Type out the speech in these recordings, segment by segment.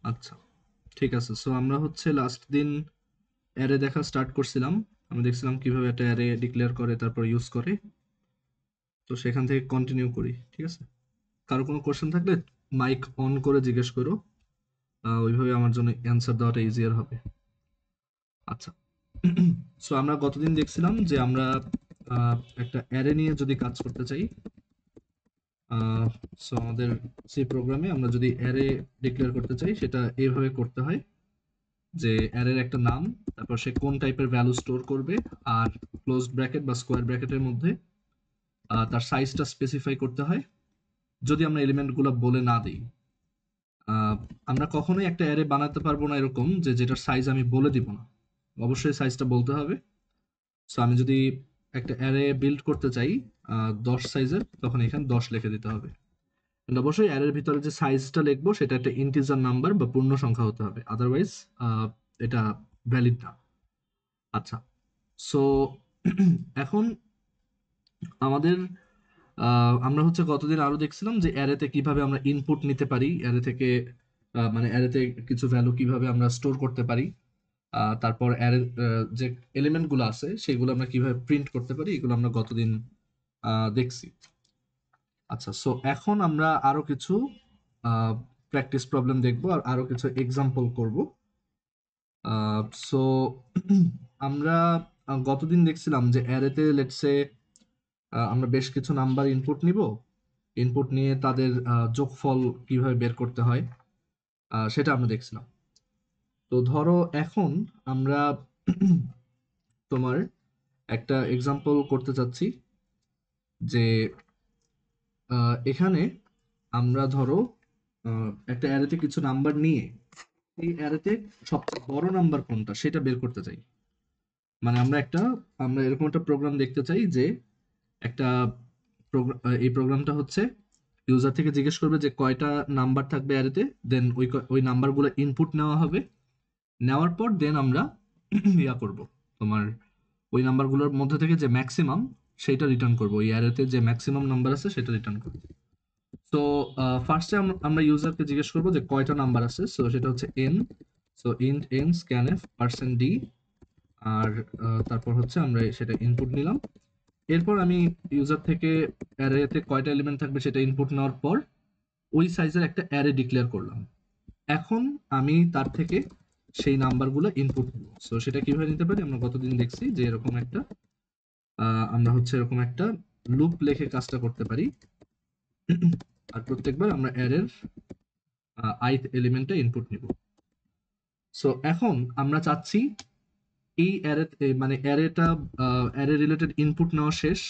আচ্ছা, ঠিক আছে। সো আমরা হচ্ছে লাস্ট দিন অ্যারে দেখা স্টার্ট করছিলাম। আমরা দেখছিলাম কিভাবে একটা অ্যারে ডিক্লেয়ার করে তারপর ইউজ করে। তো সেখান থেকে কন্টিনিউ করি, ঠিক আছে? কারো কোনো কোশ্চেন থাকলে মাইক অন করে জিজ্ঞেস করো। ওইভাবে আমার জন্য অ্যান্সার দেওয়াটা ইজিয়ার হবে। আচ্ছা, সো আমরা গতদিন দেখছিলাম যে আমরা একটা অ্যারে নিয়ে যদি কাজ করতে চাই, সো আমাদের সি প্রোগ্রামে আমরা যদি অ্যারে ডিক্লেয়ার করতে চাই সেটা এইভাবে করতে হয় যে অ্যারের একটা নাম, তারপর সে কোন টাইপের ভ্যালু স্টোর করবে, আর ক্লোজড ব্র্যাকেট বা স্কোয়ার ব্র্যাকেটের মধ্যে তার সাইজটা স্পেসিফাই করতে হয় যদি আমরা এলিমেন্টগুলো বলে না দিই। আহ, আমরা কখনোই একটা অ্যারে বানাতে পারবো না এরকম যে যেটার সাইজ আমি বলে দিব না, অবশ্যই সাইজটা বলতে হবে। সো আমি যদি একটা অ্যারে বিল্ড করতে চাই 10 সাইজের, তখন এখানে 10 লিখে দিতে হবে। And অবশ্যই অ্যারের ভিতরে যে সাইজটা লিখবো সেটা একটা ইন্টিজার নাম্বার বা পূর্ণ সংখ্যা হতে হবে, আদারওয়াইজ এটা ভ্যালিড না। আচ্ছা, সো এখন আমাদের আমরা হচ্ছে গতদিন আরো দেখছিলাম যে অ্যারেতে কিভাবে আমরা ইনপুট নিতে পারি, অ্যারে থেকে মানে অ্যারেতে কিছু ভ্যালু কিভাবে আমরা স্টোর করতে পারি, তারপর অ্যারে যে এলিমেন্ট গুলো আছে সেগুলো আমরা কিভাবে প্রিন্ট করতে পারি, এগুলো আমরা গতদিন দেখছি। আচ্ছা, সো এখন আমরা আরো কিছু প্র্যাকটিস প্রবলেম দেখবো আর আরো কিছু এক্সাম্পল করব। সো আমরা গতদিন দেখছিলাম যে অ্যারেতে লেটসে আমরা বেশ কিছু নাম্বার ইনপুট নিব, ইনপুট নিয়ে তাদের যোগফল কিভাবে বের করতে হয় সেটা আমরা দেখছিলাম। তো ধরো এখন আমরা তোমার একটা এক্সাম্পল করতে চাচ্ছি যে এখানে আমরা ধরো একটা অ্যারেতে কিছু নাম্বার নিয়ে এই অ্যারেতে সবচেয়ে বড় নাম্বার কোনটা সেটা বের করতে চাই। মানে আমরা এরকম একটা প্রোগ্রাম দেখতে চাই যে একটা এই প্রোগ্রামটা হচ্ছে ইউজার থেকে জিজ্ঞেস করবে যে কয়টা নাম্বার থাকবে অ্যারেতে, দেন ওই নাম্বারগুলো ইনপুট নেওয়া হবে, নেওয়ার পর দেন আমরা ইয়া করব, তোমার ওই নাম্বারগুলোর মধ্যে থেকে যে ম্যাক্সিমাম সেটা রিটার্ন করব, ওই অ্যারেতে যে ম্যাক্সিমাম নাম্বার আছে সেটা রিটার্ন করব। তো ফার্স্টে আমরা ইউজারকে জিজ্ঞেস করবো যে কয়টা নাম্বার আছে, সো সেটা হচ্ছে N. So int N scanf percent D, আর তারপর হচ্ছে আমরা সেটা ইনপুট নিলাম। এরপর আমি ইউজার থেকে অ্যারেতে কয়টা এলিমেন্ট থাকবে সেটা ইনপুট নেওয়ার পর ওই সাইজের একটা অ্যারে ডিক্লেয়ার করলাম। এখন আমি তার থেকে সেই নাম্বারগুলো ইনপুট নেব। সো সেটা কিভাবে নিতে পারি, আমরা গতদিন দেখছি যে এরকম একটা আমরা হচ্ছে এরকম একটা লুপ লিখে কাজটা করতে পারি। আর প্রত্যেকবার আমরা অ্যারের ith এলিমেন্টটা ইনপুট নিব। সো এখন আমরা চাচ্ছি এই অ্যারে, মানে অ্যারে রিলেটেড ইনপুট নেওয়া শেষ,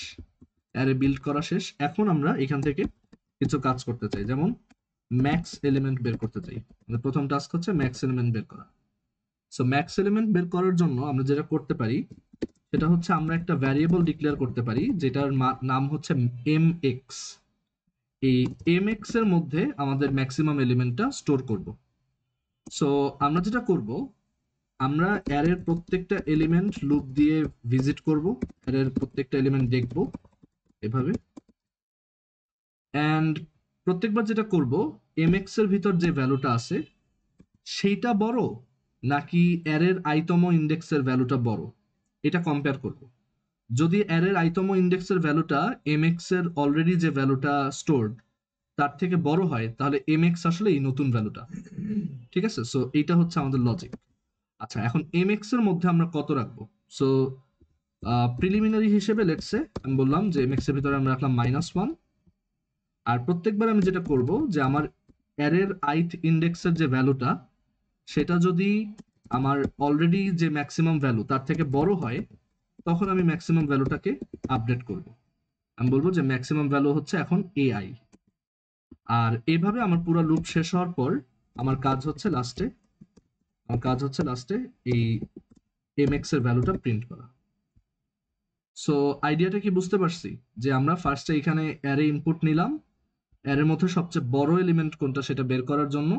অ্যারে বিল্ড করা শেষ। এখন আমরা এখান থেকে কিছু কাজ করতে চাই, যেমন ম্যাক্স এলিমেন্ট বের করতে চাই। আমাদের প্রথম টাস্ক হচ্ছে ম্যাক্স এলিমেন্ট বের করা। সো ম্যাক্স এলিমেন্ট বের করার জন্য আমরা যেটা করতে পারি সেটা হচ্ছে আমরা একটা ভ্যারিয়েবল ডিক্লেয়ার করতে পারি যেটার নাম হচ্ছে এম এক্স। এই এম এক্স এর মধ্যে আমাদের ম্যাক্সিমাম এলিমেন্টটা স্টোর করব। সো আমরা যেটা করব, আমরা অ্যারের প্রত্যেকটা এলিমেন্ট লুপ দিয়ে ভিজিট করব, অ্যারের প্রত্যেকটা এলিমেন্ট দেখব এভাবে। অ্যান্ড প্রত্যেকবার যেটা করব, এম এক্স এর ভিতর যে ভ্যালুটা আছে সেইটা বড় নাকি অ্যারের আইতম ইন্ডেক্সের ভ্যালুটা বড়, এটা কম্পেয়ার করব। যদি অ্যারের আইতম ইন্ডেক্সের ভ্যালুটা এম এক্স এর অলরেডি যে ভ্যালুটা স্টোরড তার থেকে বড় হয়, তাহলে এম এক্স আসলে এই নতুন ভ্যালুটা। ঠিক আছে, সো এইটা হচ্ছে আমাদের লজিক। আচ্ছা, এখন এম এক্স এর মধ্যে আমরা কত রাখবো? সো প্রিলিমিনারি হিসেবে লেটসে আমি বললাম যে এম এক্স এর ভিতরে আমরা রাখলাম -1। আর প্রত্যেকবার আমি যেটা করব যে আমার অ্যারের আইথ ইন্ডেক্সের যে ভ্যালুটা সেটা যদি আমার অলরেডি যে ম্যাক্সিমাম ভ্যালু তার থেকে বড় হয়, তখন আমি ম্যাক্সিমাম ভ্যালুটাকে আপডেট করব। আমি বলবো যে ম্যাক্সিমাম ভ্যালু হচ্ছে এখন এআই। আর এইভাবে আমার পুরো লুপ শেষ হওয়ার পর আমার কাজ হচ্ছে লাস্টে এই এম এক্স এর ভ্যালুটা প্রিন্ট করা। সো আইডিয়াটা কি বুঝতে পারছি? যে আমরা ফার্স্টে এখানে অ্যারে ইনপুট নিলাম, অ্যারের মধ্যে সবচেয়ে বড় এলিমেন্ট কোনটা সেটা বের করার জন্য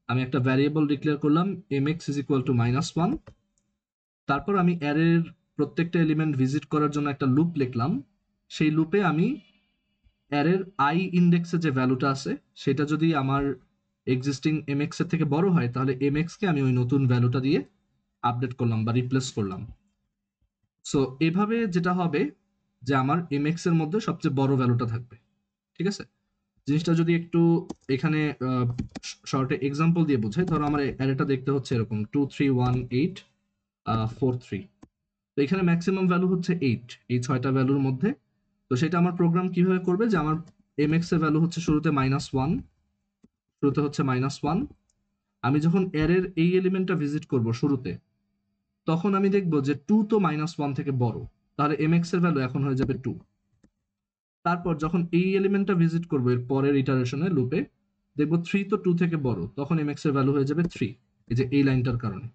আমি একটা ভ্যারিয়েবল ডিক্লেয়ার করলাম mx ইজ ইকুয়াল টু -1। তারপর আমি অ্যারের প্রত্যেকটা এলিমেন্ট ভিজিট করার জন্য একটা লুপ লিখলাম। সেই লুপে আমি অ্যারের আই ইন্ডেক্সে যে ভ্যালুটা আছে সেটা যদি আমার এক্সিস্টিং mx এর থেকে বড় হয়, তাহলে mx কে আমি ওই নতুন ভ্যালুটা দিয়ে আপডেট করলাম বা রিপ্লেস করলাম। সো এভাবে যেটা হবে যে আমার mx এর মধ্যে সবচেয়ে বড় ভ্যালুটা থাকবে। ঠিক আছে, জিনিসটা যদি একটু এখানে শর্টে এক্সাম্পল দিয়ে বোঝাই, ধরো আমার অ্যারেটা দেখতে হচ্ছে এরকম 2 3 1 8 4 3। তো এখানে ম্যাক্সিমাম ভ্যালু হচ্ছে 8 এই 6টা ভ্যালুর মধ্যে। তো সেটা আমার প্রোগ্রাম কিভাবে করবে যে আমার mx এর ভ্যালু হচ্ছে শুরুতে -1, শুরুতে হচ্ছে -1। আমি যখন অ্যারের এই এলিমেন্টটা ভিজিট করব শুরুতে, তখন আমি দেখব যে 2 তো -1 থেকে বড়, তাহলে mx এর ভ্যালু এখন হয়ে যাবে 2। তারপর যখন এই এলিমেন্টটা ভিজিট করবো এর পরের ইটারেশনে লুপে, দেখবো 3 তো 2 থেকে বড়, তখন mx এর ভ্যালু হয়ে যাবে 3, এই যে এই লাইনটার কারণে।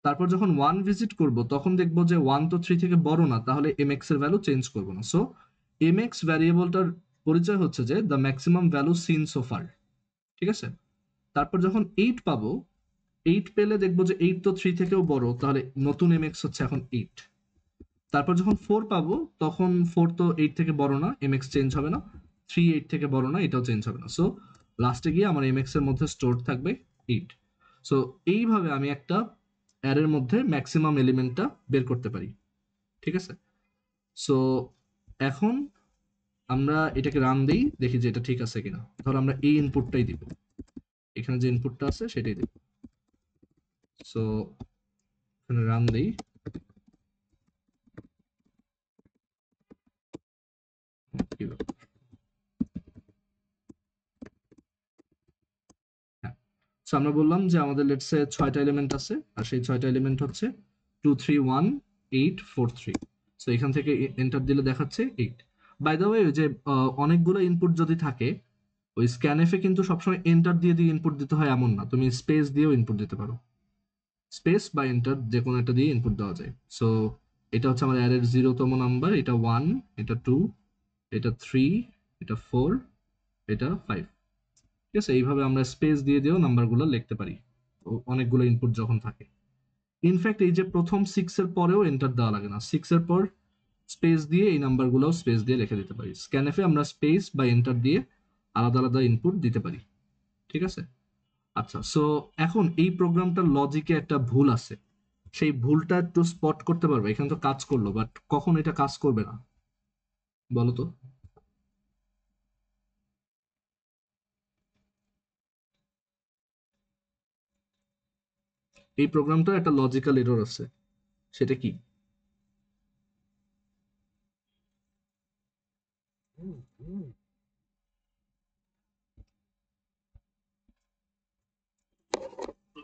তারপর যখন 1 ভিজিট করব, তখন দেখবো যে 1 তো 3 থেকে বড় না, তাহলে mx এর ভ্যালু চেঞ্জ করব না। সো mx ভ্যারিয়েবলটার পরিচয় হচ্ছে যে the maximum value seen so far. ঠিক আছে, তারপর যখন 8 পাবো, 8 পেলে দেখবো যে 8 তো 3 থেকেও বড়, তাহলে নতুন mx হচ্ছে এখন 8। তারপর যখন 4 পাবো, তখন 4 তো 8 থেকে বড় না, mx চেঞ্জ হবে না। 3 8 থেকে বড় না, এটাও চেঞ্জ হবে না। সো লাস্টে গিয়ে আমার mx এর মধ্যে স্টোর থাকবে 8। সো এইভাবে আমি একটা অ্যারের মধ্যে ম্যাক্সিমাম এলিমেন্টটা বের করতে পারি। ঠিক আছে, সো এখন আমরা এটাকে রান দেই, দেখি যে এটা ঠিক আছে কিনা। ধরো আমরা এই ইনপুটটাই দিব, এখানে যে ইনপুটটা আছে সেটাই দিব। সো এখানে রান দেই। কি ব্যাপার? হ্যাঁ, সো আমরা বললাম যে আমাদের লেটসে 6টা এলিমেন্ট আছে, আর সেই 6টা এলিমেন্ট হচ্ছে 2 3 1 8 4 3। সো এখান থেকে এন্টার দিলে দেখাচ্ছে 8। বাই দ্য ওয়ে, যে অনেকগুলো ইনপুট যদি থাকে, ওই স্ক্যানএফে কিন্তু সবসময় এন্টার দিয়ে দিয়ে ইনপুট দিতে হয় এমন না, তুমি স্পেস দিয়েও ইনপুট দিতে পারো। স্পেস বা এন্টার যে কোনো একটা দিয়ে ইনপুট দেওয়া যায়। সো এটা হচ্ছে আমার অ্যারের 0তম নাম্বার, এটা 1, এটা 2, এটা 3, এটা 4, এটা 5। ঠিক আছে, এইভাবে আমরা স্পেস দিয়ে দিয়েও নাম্বারগুলো লিখতে পারি অনেকগুলো ইনপুট যখন থাকে। ইনফ্যাক্ট এই যে প্রথম 6 এর পরেও এন্টার দেওয়া লাগে না, 6 এর পর স্পেস দিয়ে এই নাম্বারগুলোও স্পেস দিয়ে লিখে দিতে পারি। স্ক্যানএফে আমরা স্পেস বা এন্টার দিয়ে আলাদা আলাদা ইনপুট দিতে পারি। ঠিক আছে, আচ্ছা। সো এখন এই প্রোগ্রামটার লজিকে একটা ভুল আছে, সেই ভুলটা একটু স্পট করতে পারবে? এখানে তো কাজ করলো, বাট কখন এটা কাজ করবে না বলো তো? এই প্রোগ্রামটার একটা লজিক্যাল এরর আছে, সেটা কি?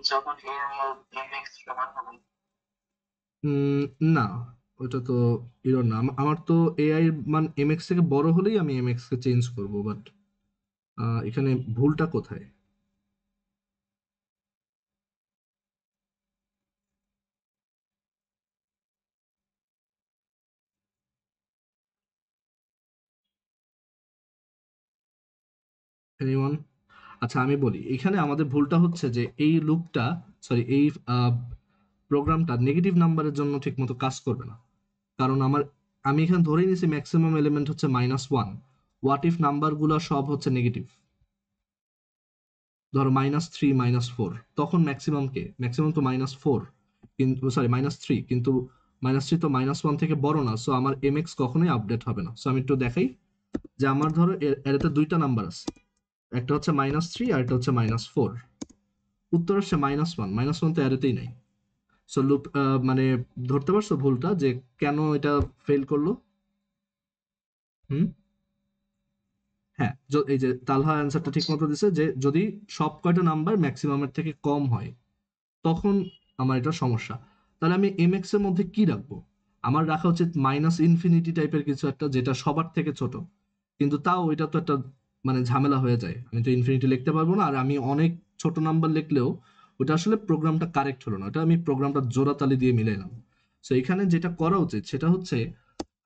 যখন mx সমান হবে। উম, না, ওটা তো এরর না। আমার তো এআই এর মান mx থেকে বড় হলেই আমি mx কে চেঞ্জ করব, বাট এখানে ভুলটা কোথায়? এনিওয়ান? আচ্ছা আমি বলি, এখানে আমাদের ভুলটা হচ্ছে যে এই লুপটা, সরি এই প্রোগ্রামটা নেগেটিভ নাম্বারের জন্য ঠিকমতো কাজ করবে না। কারণ আমি এখানে ধরেই নিয়েছি ম্যাক্সিমাম এলিমেন্ট হচ্ছে -1। হোয়াট ইফ নাম্বারগুলো সব হচ্ছে নেগেটিভ, ধরো -3 -4, তখন ম্যাক্সিমাম কে? ম্যাক্সিমাম তো -4, কিন্তু সরি -3, কিন্তু -3 তো -1 থেকে বড় না। সো আমার mx কখনোই আপডেট হবে না। সো আমি একটু দেখাই যে আমার ধরো এতে দুইটা নাম্বার আছে, একটা হচ্ছে -3 আর একটা হচ্ছে -4। উত্তর আসছে -1, -1 তো অ্যারেতেই নাই। সো লুপ, মানে ধরতে পারছো ভুলটা যে কেন এটা ফেল করলো? হুম, হ্যাঁ, এই যে তালহা অ্যান্সারটা ঠিক মতো দিছে যে যদি সব কয়টা নাম্বার ম্যাক্সিমামের থেকে কম হয়, তখন আমার এটা সমস্যা। তাহলে আমি mx এর মধ্যে কি রাখবো? আমার রাখা উচিত -ইনফিনিটি টাইপের কিছু একটা, যেটা সবার থেকে ছোট। কিন্তু তাও এটা তো একটা মানে ঝামেলা হয়ে যায়, আমি তো ইনফিনিটি লিখতে পারবো না। আর আমি অনেক ছোট নাম্বার লিখলেও ওটা আসলে প্রোগ্রামটা কারেক্ট হলো না, ওটা আমি প্রোগ্রামটা জোড়াতালি দিয়ে মিলাইলাম। সো এখানে যেটা করা উচিত সেটা হচ্ছে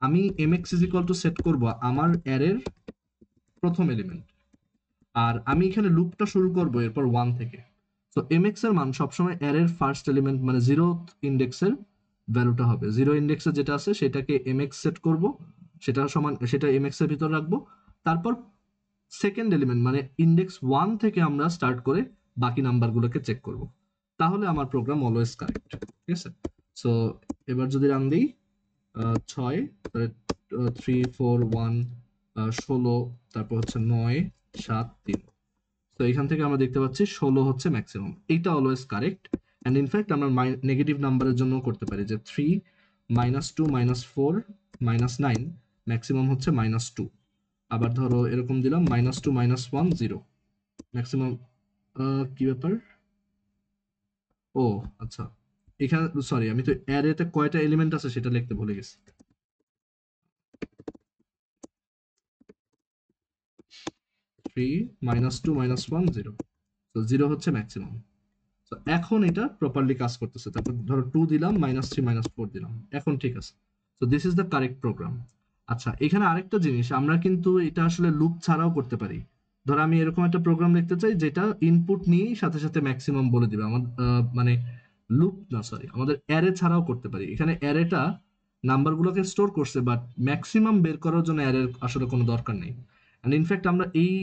আমি mx is equal to set করবো আমার অ্যারের প্রথম এলিমেন্ট, আর আমি এখানে লুপটা শুরু করব এরপর 1 থেকে। তো mx এর মান সবসময় অ্যারের ফার্স্ট এলিমেন্ট মানে 0th ইন্ডেক্সের ভ্যালুটা হবে। 0 ইন্ডেক্সে যেটা আছে সেটাকে mx সেট করব, সেটা সমান, সেটা mx এর ভিতর রাখবো। তারপর সেকেন্ড এলিমেন্ট মানে ইন্ডেক্স 1 থেকে আমরা স্টার্ট করে বাকি নাম্বারগুলোকে চেক করব, তাহলে আমার প্রোগ্রাম অলওয়েজ কারেক্ট। ঠিক আছে, সো এবার যদি রান দিই 6, 3 4 1 16, তারপর হচ্ছে 9 7 3, তো এখান থেকে আমরা দেখতে পাচ্ছি 16 হচ্ছে ম্যাক্সিমাম। এইটা অলওয়েজ কারেক্ট। অ্যান্ড ইনফ্যাক্ট আমরা নেগেটিভ নাম্বারের জন্য করতে পারি যে 3 -2 -4 -9, ম্যাক্সিমাম হচ্ছে -2। আবার ধরো এরকম দিলাম -2 -1 0, ম্যাক্সিমাম। কি ব্যাপার, ও আচ্ছা, এখানে সরি আমি তো অ্যারেতে কয়টা এলিমেন্ট আছে সেটা লিখতে ভুলে গেছি। 3 -2 -1 0, তো 0 হচ্ছে ম্যাক্সিমাম। তো এখন এটা প্রপারলি কাজ করতেছে। তারপর ধরো 2 দিলাম, -3 -4 দিলাম, এখন ঠিক আছে। So this is the correct program. আচ্ছা, এখানে আরেকটা জিনিস, আমরা কিন্তু এটা আসলে লুপ ছাড়াও করতে পারি। ধরো আমি এরকম একটা প্রোগ্রাম লিখতে চাই যেটা ইনপুট নিয়েই সাথে সাথে ম্যাক্সিমাম বলে দিবে। আমার মানে লুপ না, সরি, আমাদের অ্যারে ছাড়াও করতে পারি। এখানে অ্যারেটা নাম্বারগুলোকে স্টোর করছে, বাট ম্যাক্সিমাম বের করার জন্য অ্যারের আসলে কোনো দরকার নেই। অ্যান্ড ইনফ্যাক্ট আমরা এই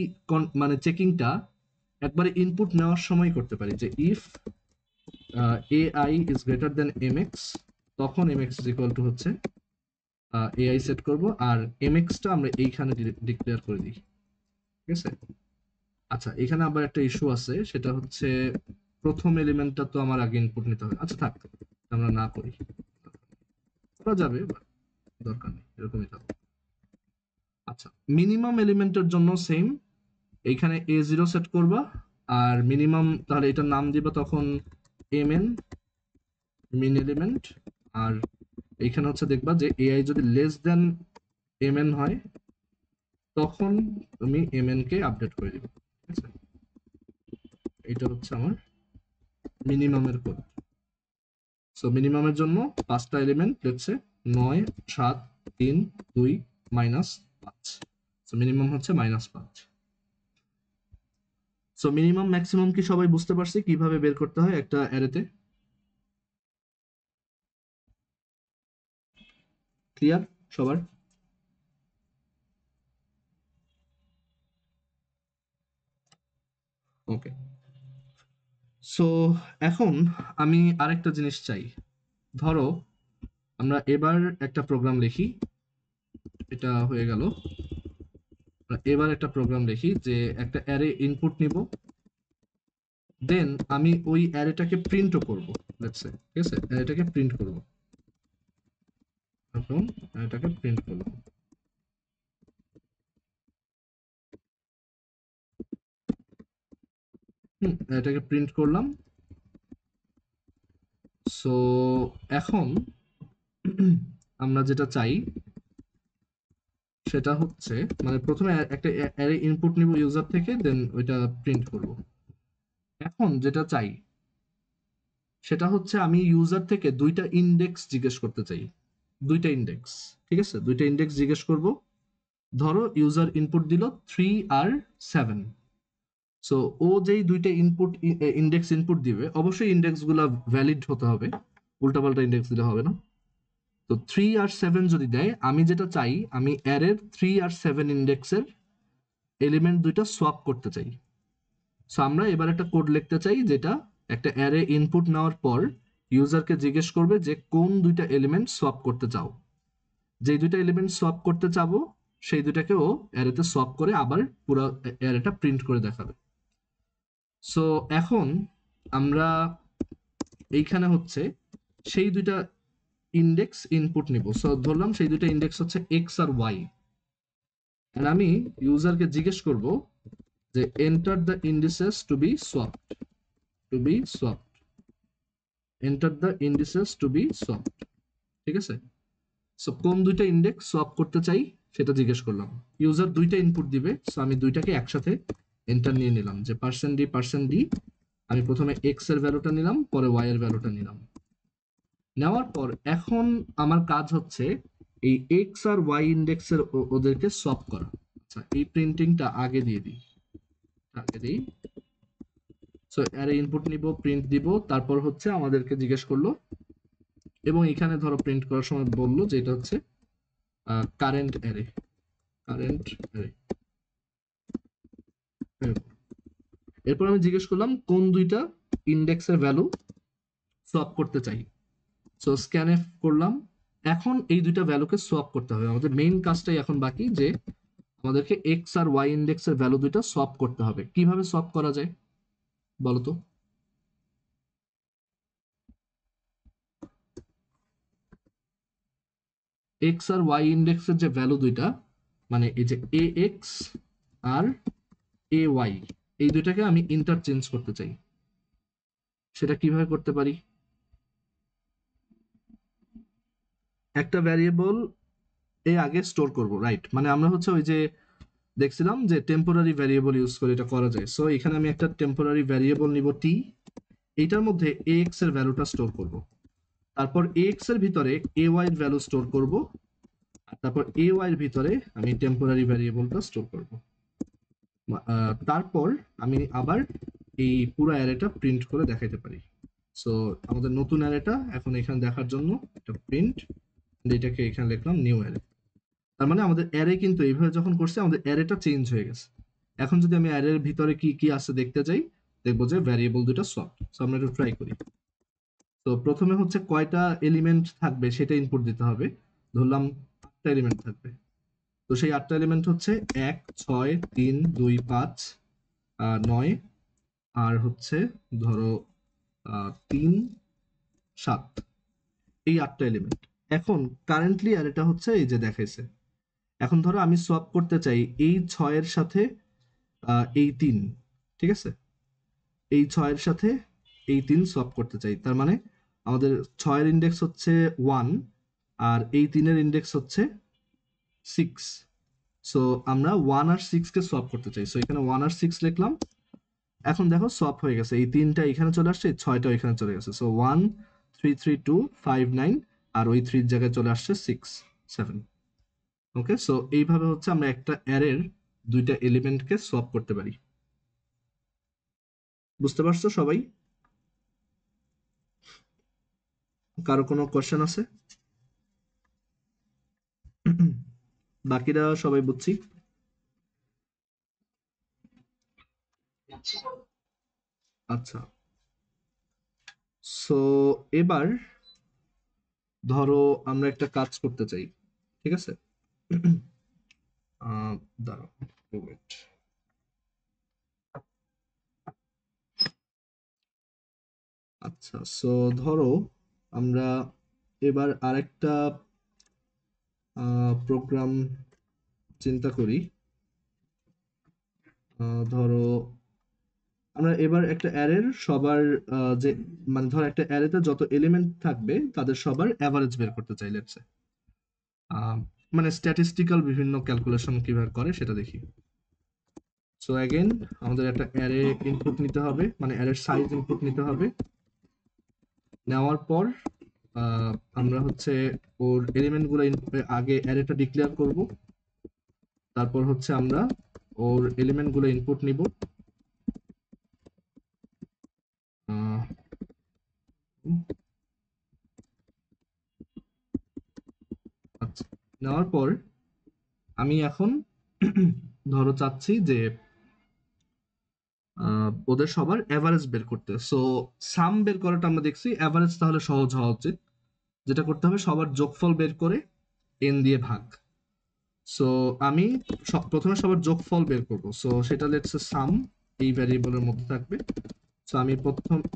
মানে চেকিংটা একবারে ইনপুট নেওয়ার সময় করতে পারি যে if ai is greater than mx, তখন mx is equal to হচ্ছে ai সেট করব, আর mx টা আমরা এইখানে ডিক্লেয়ার করে দিই। ঠিক আছে, আচ্ছা এখানে আবার একটা ইস্যু আছে, সেটা হচ্ছে প্রথম এলিমেন্টটা তো আমার আগে ইনপুট নিতে হবে। আচ্ছা থাক, আমরা না করি, করা যাবে but দরকার নেই, এরকমই থাকবে। আচ্ছা, মিনিমাম এলিমেন্টের জন্য সেম, এইখানে a0 সেট করবা, আর মিনিমাম তাহলে এটার নাম দিবা তখন mn মিন এলিমেন্ট। আর এইখানে হচ্ছে দেখবা যে এআই যদি লেস দেন mn হয় তখন তুমি mn কে আপডেট করে দিবে। ঠিক আছে, এটা হচ্ছে আমার মিনিমামের কোড। সো মিনিমামের জন্য 5টা এলিমেন্ট লেটসে 9 7 3 2 -5, সো মিনিমাম হচ্ছে -5। সো মিনিমাম ম্যাক্সিমাম কি সবাই বুঝতে পারছি কিভাবে বের করতে হয় একটা অ্যারেতে? ক্লিয়ার সবার? ওকে, সো এখন আমি আরেকটা জিনিস চাই। ধরো আমরা এবার একটা প্রোগ্রাম লিখি, এটা হয়ে গেল। এবার একটা প্রোগ্রাম লিখি যে একটা অ্যারে ইনপুট নিব, দেন আমি ওই অ্যারেটাকে প্রিন্টও করব। লেটস সে, ঠিক আছে, অ্যারেটাকে প্রিন্ট করব, এখন অ্যারেটাকে প্রিন্ট করব। অ্যারেটাকে প্রিন্ট করলাম। সো এখন আমরা যেটা চাই সেটা হচ্ছে, মানে প্রথমে একটা অ্যারে ইনপুট নিব ইউজার থেকে, দেন ওইটা প্রিন্ট করব। এখন যেটা চাই সেটা হচ্ছে আমি ইউজার থেকে দুইটা ইন্ডেক্স জিজ্ঞেস করতে চাই, দুইটা ইন্ডেক্স। ঠিক আছে, দুইটা ইন্ডেক্স জিজ্ঞেস করব। ধরো ইউজার ইনপুট দিল 3 আর 7, সো ও যেই দুইটা ইনপুট ইন্ডেক্স ইনপুট দিবে অবশ্যই ইন্ডেক্স গুলা ভ্যালিড হতে হবে, উল্টাপাল্টা ইন্ডেক্স দিলে হবে না। তো 3 আর 7 যদি দেয়, আমি যেটা চাই আমি অ্যারের 3 আর 7 ইন্ডেক্সের এলিমেন্ট দুইটা সোয়াপ করতে চাই। সো আমরা এবার একটা কোড লিখতে চাই যেটা একটা অ্যারে ইনপুট নেওয়ার পর ইউজারকে জিজ্ঞেস করবে যে কোন দুইটা এলিমেন্ট সোয়াপ করতে চাও। যেই দুইটা এলিমেন্ট সোয়াপ করতে চাবো সেই দুইটাকে ও অ্যারেতে সোয়াপ করে আবার পুরো অ্যারেটা প্রিন্ট করে দেখাবে। সো এখন আমরা এইখানে হচ্ছে সেই দুইটা ইন্ডেক্স ইনপুট নিব। সো ধরলাম সেই দুইটা ইন্ডেক্স হচ্ছে এক্স আর ওয়াই, এন্ড আমি ইউজারকে জিজ্ঞেস করব যে enter the indices to be swapped, to be swapped, enter the indices to be swapped. ঠিক আছে, সো কোন দুইটা ইন্ডেক্স সোয়াপ করতে চাই সেটা জিজ্ঞেস করলাম। ইউজার দুইটা ইনপুট দিবে, সো আমি দুইটাকে একসাথে এন্টার নিয়ে নিলাম যে %d, আমি প্রথমে এক্স এর ভ্যালুটা নিলাম, পরে ওয়াই এর ভ্যালুটা নিলাম। নেওয়ার পর এখন আমার কাজ হচ্ছে এই এক্স আর ওয়াই ইন্ডেক্সের ওদেরকে সোয়াপ করা। আচ্ছা, এই প্রিন্টিংটা আগে দিয়ে দিই, আগে দিই। সো অ্যারে ইনপুট নিব, প্রিন্ট দিব, তারপর হচ্ছে আমাদেরকে জিজ্ঞেস করলো, এবং এখানে ধরো প্রিন্ট করার সময় বললো যে এটা হচ্ছে কারেন্ট অ্যারে, কারেন্ট অ্যারে। এরপর আমি জিজ্ঞেস করলাম কোন দুইটা ইন্ডেক্সের ভ্যালু সোয়াপ করতে চাই। সো স্ক্যানএফ করলাম। এখন এই দুইটা ভ্যালুকে সোয়াপ করতে হবে। আমাদের মেইন কাজটাই এখন বাকি, যে আমাদেরকে এক্স আর ওয়াই ইন্ডেক্সের ভ্যালু দুইটা সোয়াপ করতে হবে। কিভাবে সোয়াপ করা যায় বলো তো? এক্স আর ওয়াই ইন্ডেক্সের যে ভ্যালু দুইটা, মানে এই যে এ এক্স আর এ ওয়াই, এই দুইটাকে আমি ইন্টারচেঞ্জ করতে চাই। সেটা কিভাবে করতে পারি? একটা ভ্যারিয়েবল এ আগে স্টোর করব, রাইট? মানে আমরা হচ্ছে ওই যে দেখছিলাম যে টেম্পোরারি ভ্যারিয়েবল ইউজ করে এটা করা যায়। সো এখানে আমি একটা টেম্পোরারি ভ্যারিয়েবল নিব টি, এইটার মধ্যে এ এক্স এর ভ্যালুটা স্টোর করব। তারপর এ এক্স এর ভিতরে এ ওয়াই এর ভ্যালু স্টোর করব। আর তারপর এ ওয়াই এর ভিতরে আমি টেম্পোরারি ভ্যারিয়েবলটা স্টোর করব। তারপর আমি আবার এই পুরো অ্যারেটা প্রিন্ট করে দেখাইতে পারি। সো আমাদের নতুন অ্যারেটা এখন এখানে দেখার জন্য একটা প্রিন্ট, এটাকে এখানে লিখলাম নিউ অ্যারে। তার মানে আমাদের অ্যারে কিন্তু এইভাবে যখন করছে আমাদের অ্যারেটা চেঞ্জ হয়ে গেছে। এখন যদি আমি অ্যারের ভিতরে কি কি আছে দেখতে চাই, দেখবো যে ভ্যারিয়েবল দুটো সফট। সো আমরা একটু ট্রাই করি। তো প্রথমে হচ্ছে কয়টা এলিমেন্ট থাকবে সেটা ইনপুট দিতে হবে। ধরলাম 8টা এলিমেন্ট থাকবে। তো সেই 8টা এলিমেন্ট হচ্ছে 1, 6, 3, 2, 5, 9, আর হচ্ছে ধরো 3, 7, এই 8টা এলিমেন্ট। এখন কারেন্টলি অ্যারেটা হচ্ছে এই যে দেখাইছে। এখন ধরো আমি সোয়াপ করতে চাই এই 6-এর সাথে এই 3, ঠিক আছে? এই 6-এর সাথে এই 3 সোয়াপ করতে চাই। তার মানে আমাদের 6-এর ইন্ডেক্স হচ্ছে 1 আর এই 3-এর ইন্ডেক্স হচ্ছে 6। সো আমরা 1 আর 6 কে সোয়াপ করতে চাই। সো এখানে 1 আর 6 লিখলাম। এখন দেখো সোয়াপ হয়ে গেছে, এই 3টা এখানে চলে আসছে, 6টা এখানে চলে গেছে। সো 1 3 3 2 5 9, আর ওই 3 জায়গায় চলে আসছে 6 7। ওকে, সো এইভাবে হচ্ছে আমরা একটা অ্যারের দুইটা এলিমেন্টকে সোয়াপ করতে পারি। বুঝতে পারছো সবাই? কারো কোনো কোশ্চেন আছে? বাকিরা সবাই বুঝছি। আচ্ছা, সো এবার ধরো আমরা একটা কাজ করতে চাই, ঠিক আছে? দাঁড়াও, wait. আচ্ছা, সো ধরো আমরা এবার আরেকটা প্রোগ্রাম চিন্তা করি। ধরো আমরা এবার একটা অ্যারের সবার যে মানে ধর একটা অ্যারেতে যত এলিমেন্ট থাকবে তাদের সবার অ্যাভারেজ বের করতে চাই, লেটস সে। মানে স্ট্যাটিস্টিক্যাল বিভিন্ন ক্যালকুলেশন কিভাবে করে সেটা দেখি। সো অ্যাগেন আমাদের একটা অ্যারে ইনপুট নিতে হবে, মানে অ্যারের সাইজ ইনপুট নিতে হবে। নেওয়ার পর আমরা হচ্ছে ওর এলিমেন্টগুলো আগে অ্যারেটা ডিক্লেয়ার করব। তারপর হচ্ছে আমরা ওর এলিমেন্টগুলো ইনপুট নিব। আচ্ছা, নেওয়ার পর আমি এখন ধরো চাচ্ছি যে ওদের সবার অ্যাভারেজ বের করতে। সো সাম বের করাটা আমরা দেখছি, অ্যাভারেজ তাহলে সহজ হওয়া উচিত। যেটা করতে হবে সবার যোগফল বের করে এন দিয়ে ভাগ। সো আমি প্রথমে সবার যোগফল বের করব। সো সেটা লেটস সাম এই ভ্যারিয়েবলের মধ্যে থাকবে। সো আমি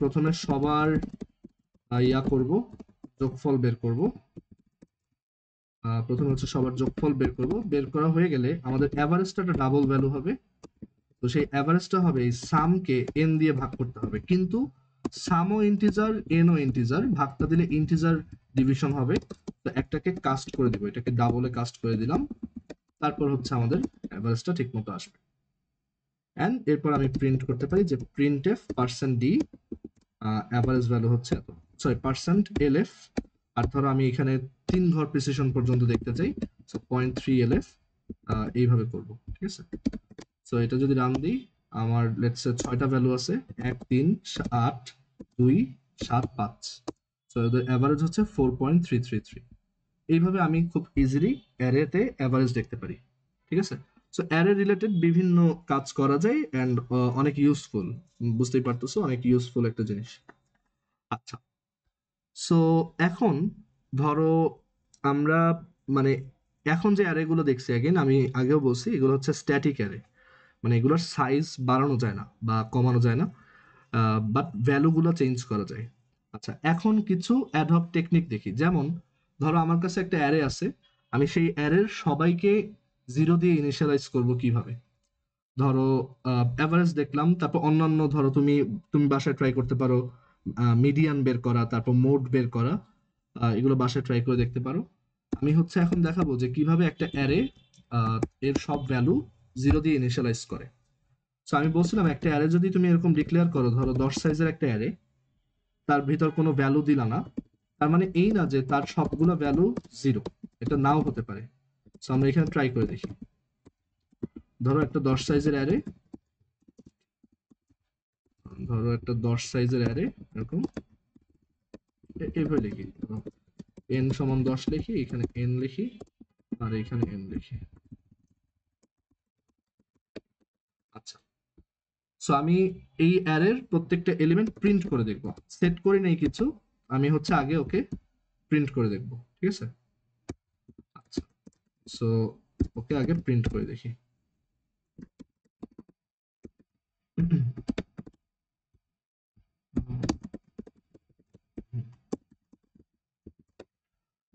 প্রথমে সবার ইয়া করব, যোগফল বের করব। প্রথমে হচ্ছে সবার যোগফল বের করব। বের করা হয়ে গেলে আমাদের অ্যাভারেজটা একটা ডাবল ভ্যালু হবে। তো সেই অ্যাভারেজটা হবে এই সামকে এন দিয়ে ভাগ করতে হবে, কিন্তু সামও ইন্টিজার এনও ইন্টিজার, ভাগটা দিলে ইন্টিজার ডিভিশন হবে। তো একটাকে কাস্ট করে দিব, এটাকে ডাবলে কাস্ট করে দিলাম। তারপর হচ্ছে আমাদের অ্যাভারেজটা ঠিক মতো আসবে। অ্যান্ড এরপর আমি প্রিন্ট করতে পারি যে print F percent D average value হচ্ছে এত, সরি পার্সেন্ট এল এফ। আর ধরো আমি এখানে 3 ঘর প্রিসিশন পর্যন্ত দেখতে চাই, সো 0.3 এল এফ এইভাবে করব, ঠিক আছে? সো এটা যদি রান দিই, আমার লেটস সে 6টা ভ্যালু আছে, 1 3 8 2 7 5। সো এদের অ্যাভারেজ হচ্ছে 4.333। এইভাবে আমি খুব ইজিলি অ্যারেতে অ্যাভারেজ দেখতে পারি, ঠিক আছে? সো অ্যারে রিলেটেড বিভিন্ন কাজ করা যায় অ্যান্ড অনেক ইউজফুল, বুঝতেই পারতেছো, অনেক ইউজফুল একটা জিনিস। আচ্ছা, সো এখন ধরো আমরা মানে এখন যে অ্যারেগুলো দেখছি, অ্যাগেন আমি আগেও বলছি এগুলো হচ্ছে স্ট্যাটিক অ্যারে, মানে এগুলোর সাইজ বাড়ানো যায় না বা কমানো যায় না, বাট ভ্যালুগুলো চেঞ্জ করা যায়। আচ্ছা, এখন কিছু অ্যাডহক টেকনিক দেখি। যেমন ধরো আমার কাছে একটা অ্যারে আছে, আমি সেই অ্যারের সবাইকে জিরো দিয়ে ইনিশিয়ালাইজ করব কিভাবে। ধরো অ্যাভারেজ দেখলাম, তারপর অন্যান্য ধরো তুমি তুমি বাসায় ট্রাই করতে পারো মিডিয়ান বের করা, তারপর মোড বের করা, এগুলো বাসায় ট্রাই করে দেখতে পারো। আমি হচ্ছে এখন দেখাবো যে কিভাবে একটা অ্যারে এর সব ভ্যালু জিরো দিয়ে ইনিশিয়ালাইজ করে। সো আমি বলছিলাম একটা অ্যারে যদি তুমি এরকম ডিক্লেয়ার করো, ধরো 10 সাইজের একটা অ্যারে, তার ভিতর কোনো ভ্যালু দিলা না, তার মানে এই না যে তার সবগুলো ভ্যালু জিরো, এটা নাও হতে পারে। সো আমরা এখানে ট্রাই করে দেখি। ধরো একটা 10 সাইজের অ্যারে, ধরো একটা 10 সাইজের অ্যারে এরকম এইভাবে লিখি, n সমান 10 লিখি, এখানে n লিখি, আর এখানে n লিখি। আচ্ছা, সো আমি এই অ্যারের প্রত্যেকটা এলিমেন্ট প্রিন্ট করে দেখব, সেট করি নাই কিছু, আমি হচ্ছে আগে ওকে প্রিন্ট করে দেখব, ঠিক আছে। আচ্ছা, সো ওকে আগে প্রিন্ট করে দেখি।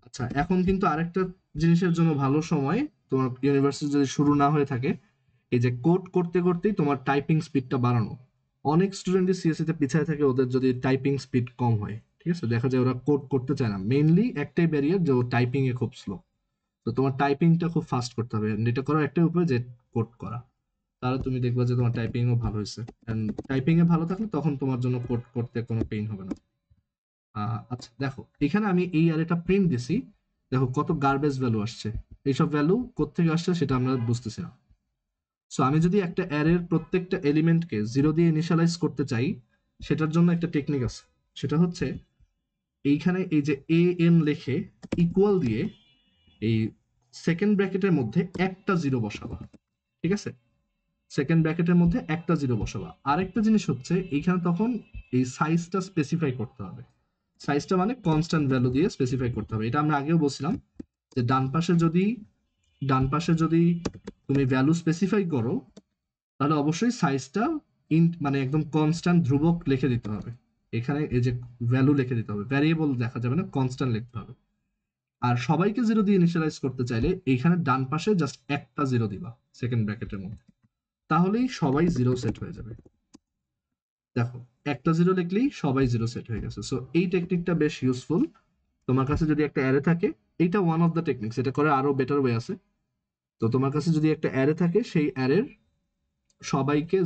আচ্ছা, এখন কিন্তু আরেকটা জিনিসের জন্য ভালো সময়, তোমার ইউনিভার্সিটি যদি শুরু না হয়ে থাকে, এই যে কোড করতে করতেই তোমার টাইপিং স্পিডটা বাড়ানো। অনেক স্টুডেন্টই সিএসসি তে পিছায় থাকে, ওদের যদি টাইপিং স্পিড কম হয়, ঠিক আছে, দেখা যায় ওরা কোড করতে চায় না। মেইনলি একটাই ব্যারিয়ার যে ও টাইপিং এ খুব স্লো। তো তোমার টাইপিংটা খুব ফাস্ট করতে হবে, and এটা করার একটাই উপায় যে কোড করা। তাহলে তুমি দেখবা যে তোমার টাইপিংও ভালো হয়েছে, এন্ড টাইপিং এ ভালো থাকলে তখন তোমার জন্য কোড করতে কোনো পেইন হবে না। আচ্ছা দেখো, এখানে আমি এই অ্যারেটা প্রিন্ট দিছি, দেখো কত গার্বেজ ভ্যালু আসছে। এইসব ভ্যালু কোত্থেকে আসছে সেটা আমরা বুঝতেছি না। সো আমি যদি একটা অ্যারের প্রত্যেকটা এলিমেন্টকে জিরো দিয়ে ইনিশিয়ালাইজ করতে চাই, সেটার জন্য একটা টেকনিক আছে। সেটা হচ্ছে এইখানে এই যে এ এন লিখে ইকুয়াল দিয়ে এই সেকেন্ড ব্র্যাকেটের মধ্যে একটা জিরো বসাবা, ঠিক আছে। সেকেন্ড ব্র্যাকেটের মধ্যে একটা জিরো বসাবা। আরেকটা জিনিস হচ্ছে এইখানে তখন এই সাইজটা স্পেসিফাই করতে হবে। সাইজটা মানে কনস্ট্যান্ট ভ্যালু দিয়ে স্পেসিফাই করতে হবে। এটা আমরা আগেও বলছিলাম যে ডান পাশে যদি তুমি ভ্যালু স্পেসিফাই করো, তাহলে অবশ্যই সাইজটা মানে একদম কনস্ট্যান্ট ধ্রুবক লিখে দিতে হবে। এখানে এই যে ভ্যালু লিখে দিতে হবে, ভ্যারিয়েবল দেখা যাবে না, কনস্ট্যান্ট লিখতে হবে। আর সবাইকে জিরো দিয়ে ইনিশিয়ালাইজ করতে চাইলে এইখানে ডান পাশে জাস্ট একটা জিরো দিবা সেকেন্ড ব্র্যাকেটের মধ্যে, তাহলেই সবাই জিরো সেট হয়ে যাবে। দেখো, একটা জিরো লিখলেই সবাই জিরো সেট হয়ে গেছে। সো এই টেকনিকটা বেশ ইউজফুল। তোমার কাছে যদি একটা অ্যারে থাকে, এইটা ওয়ান অফ দ্য টেকনিক্স, এটা করে আরো বেটার ওয়ে আছে। তো তোমার কাছে যদি একটা অ্যারে থাকে, সেই অ্যারের সবাইকে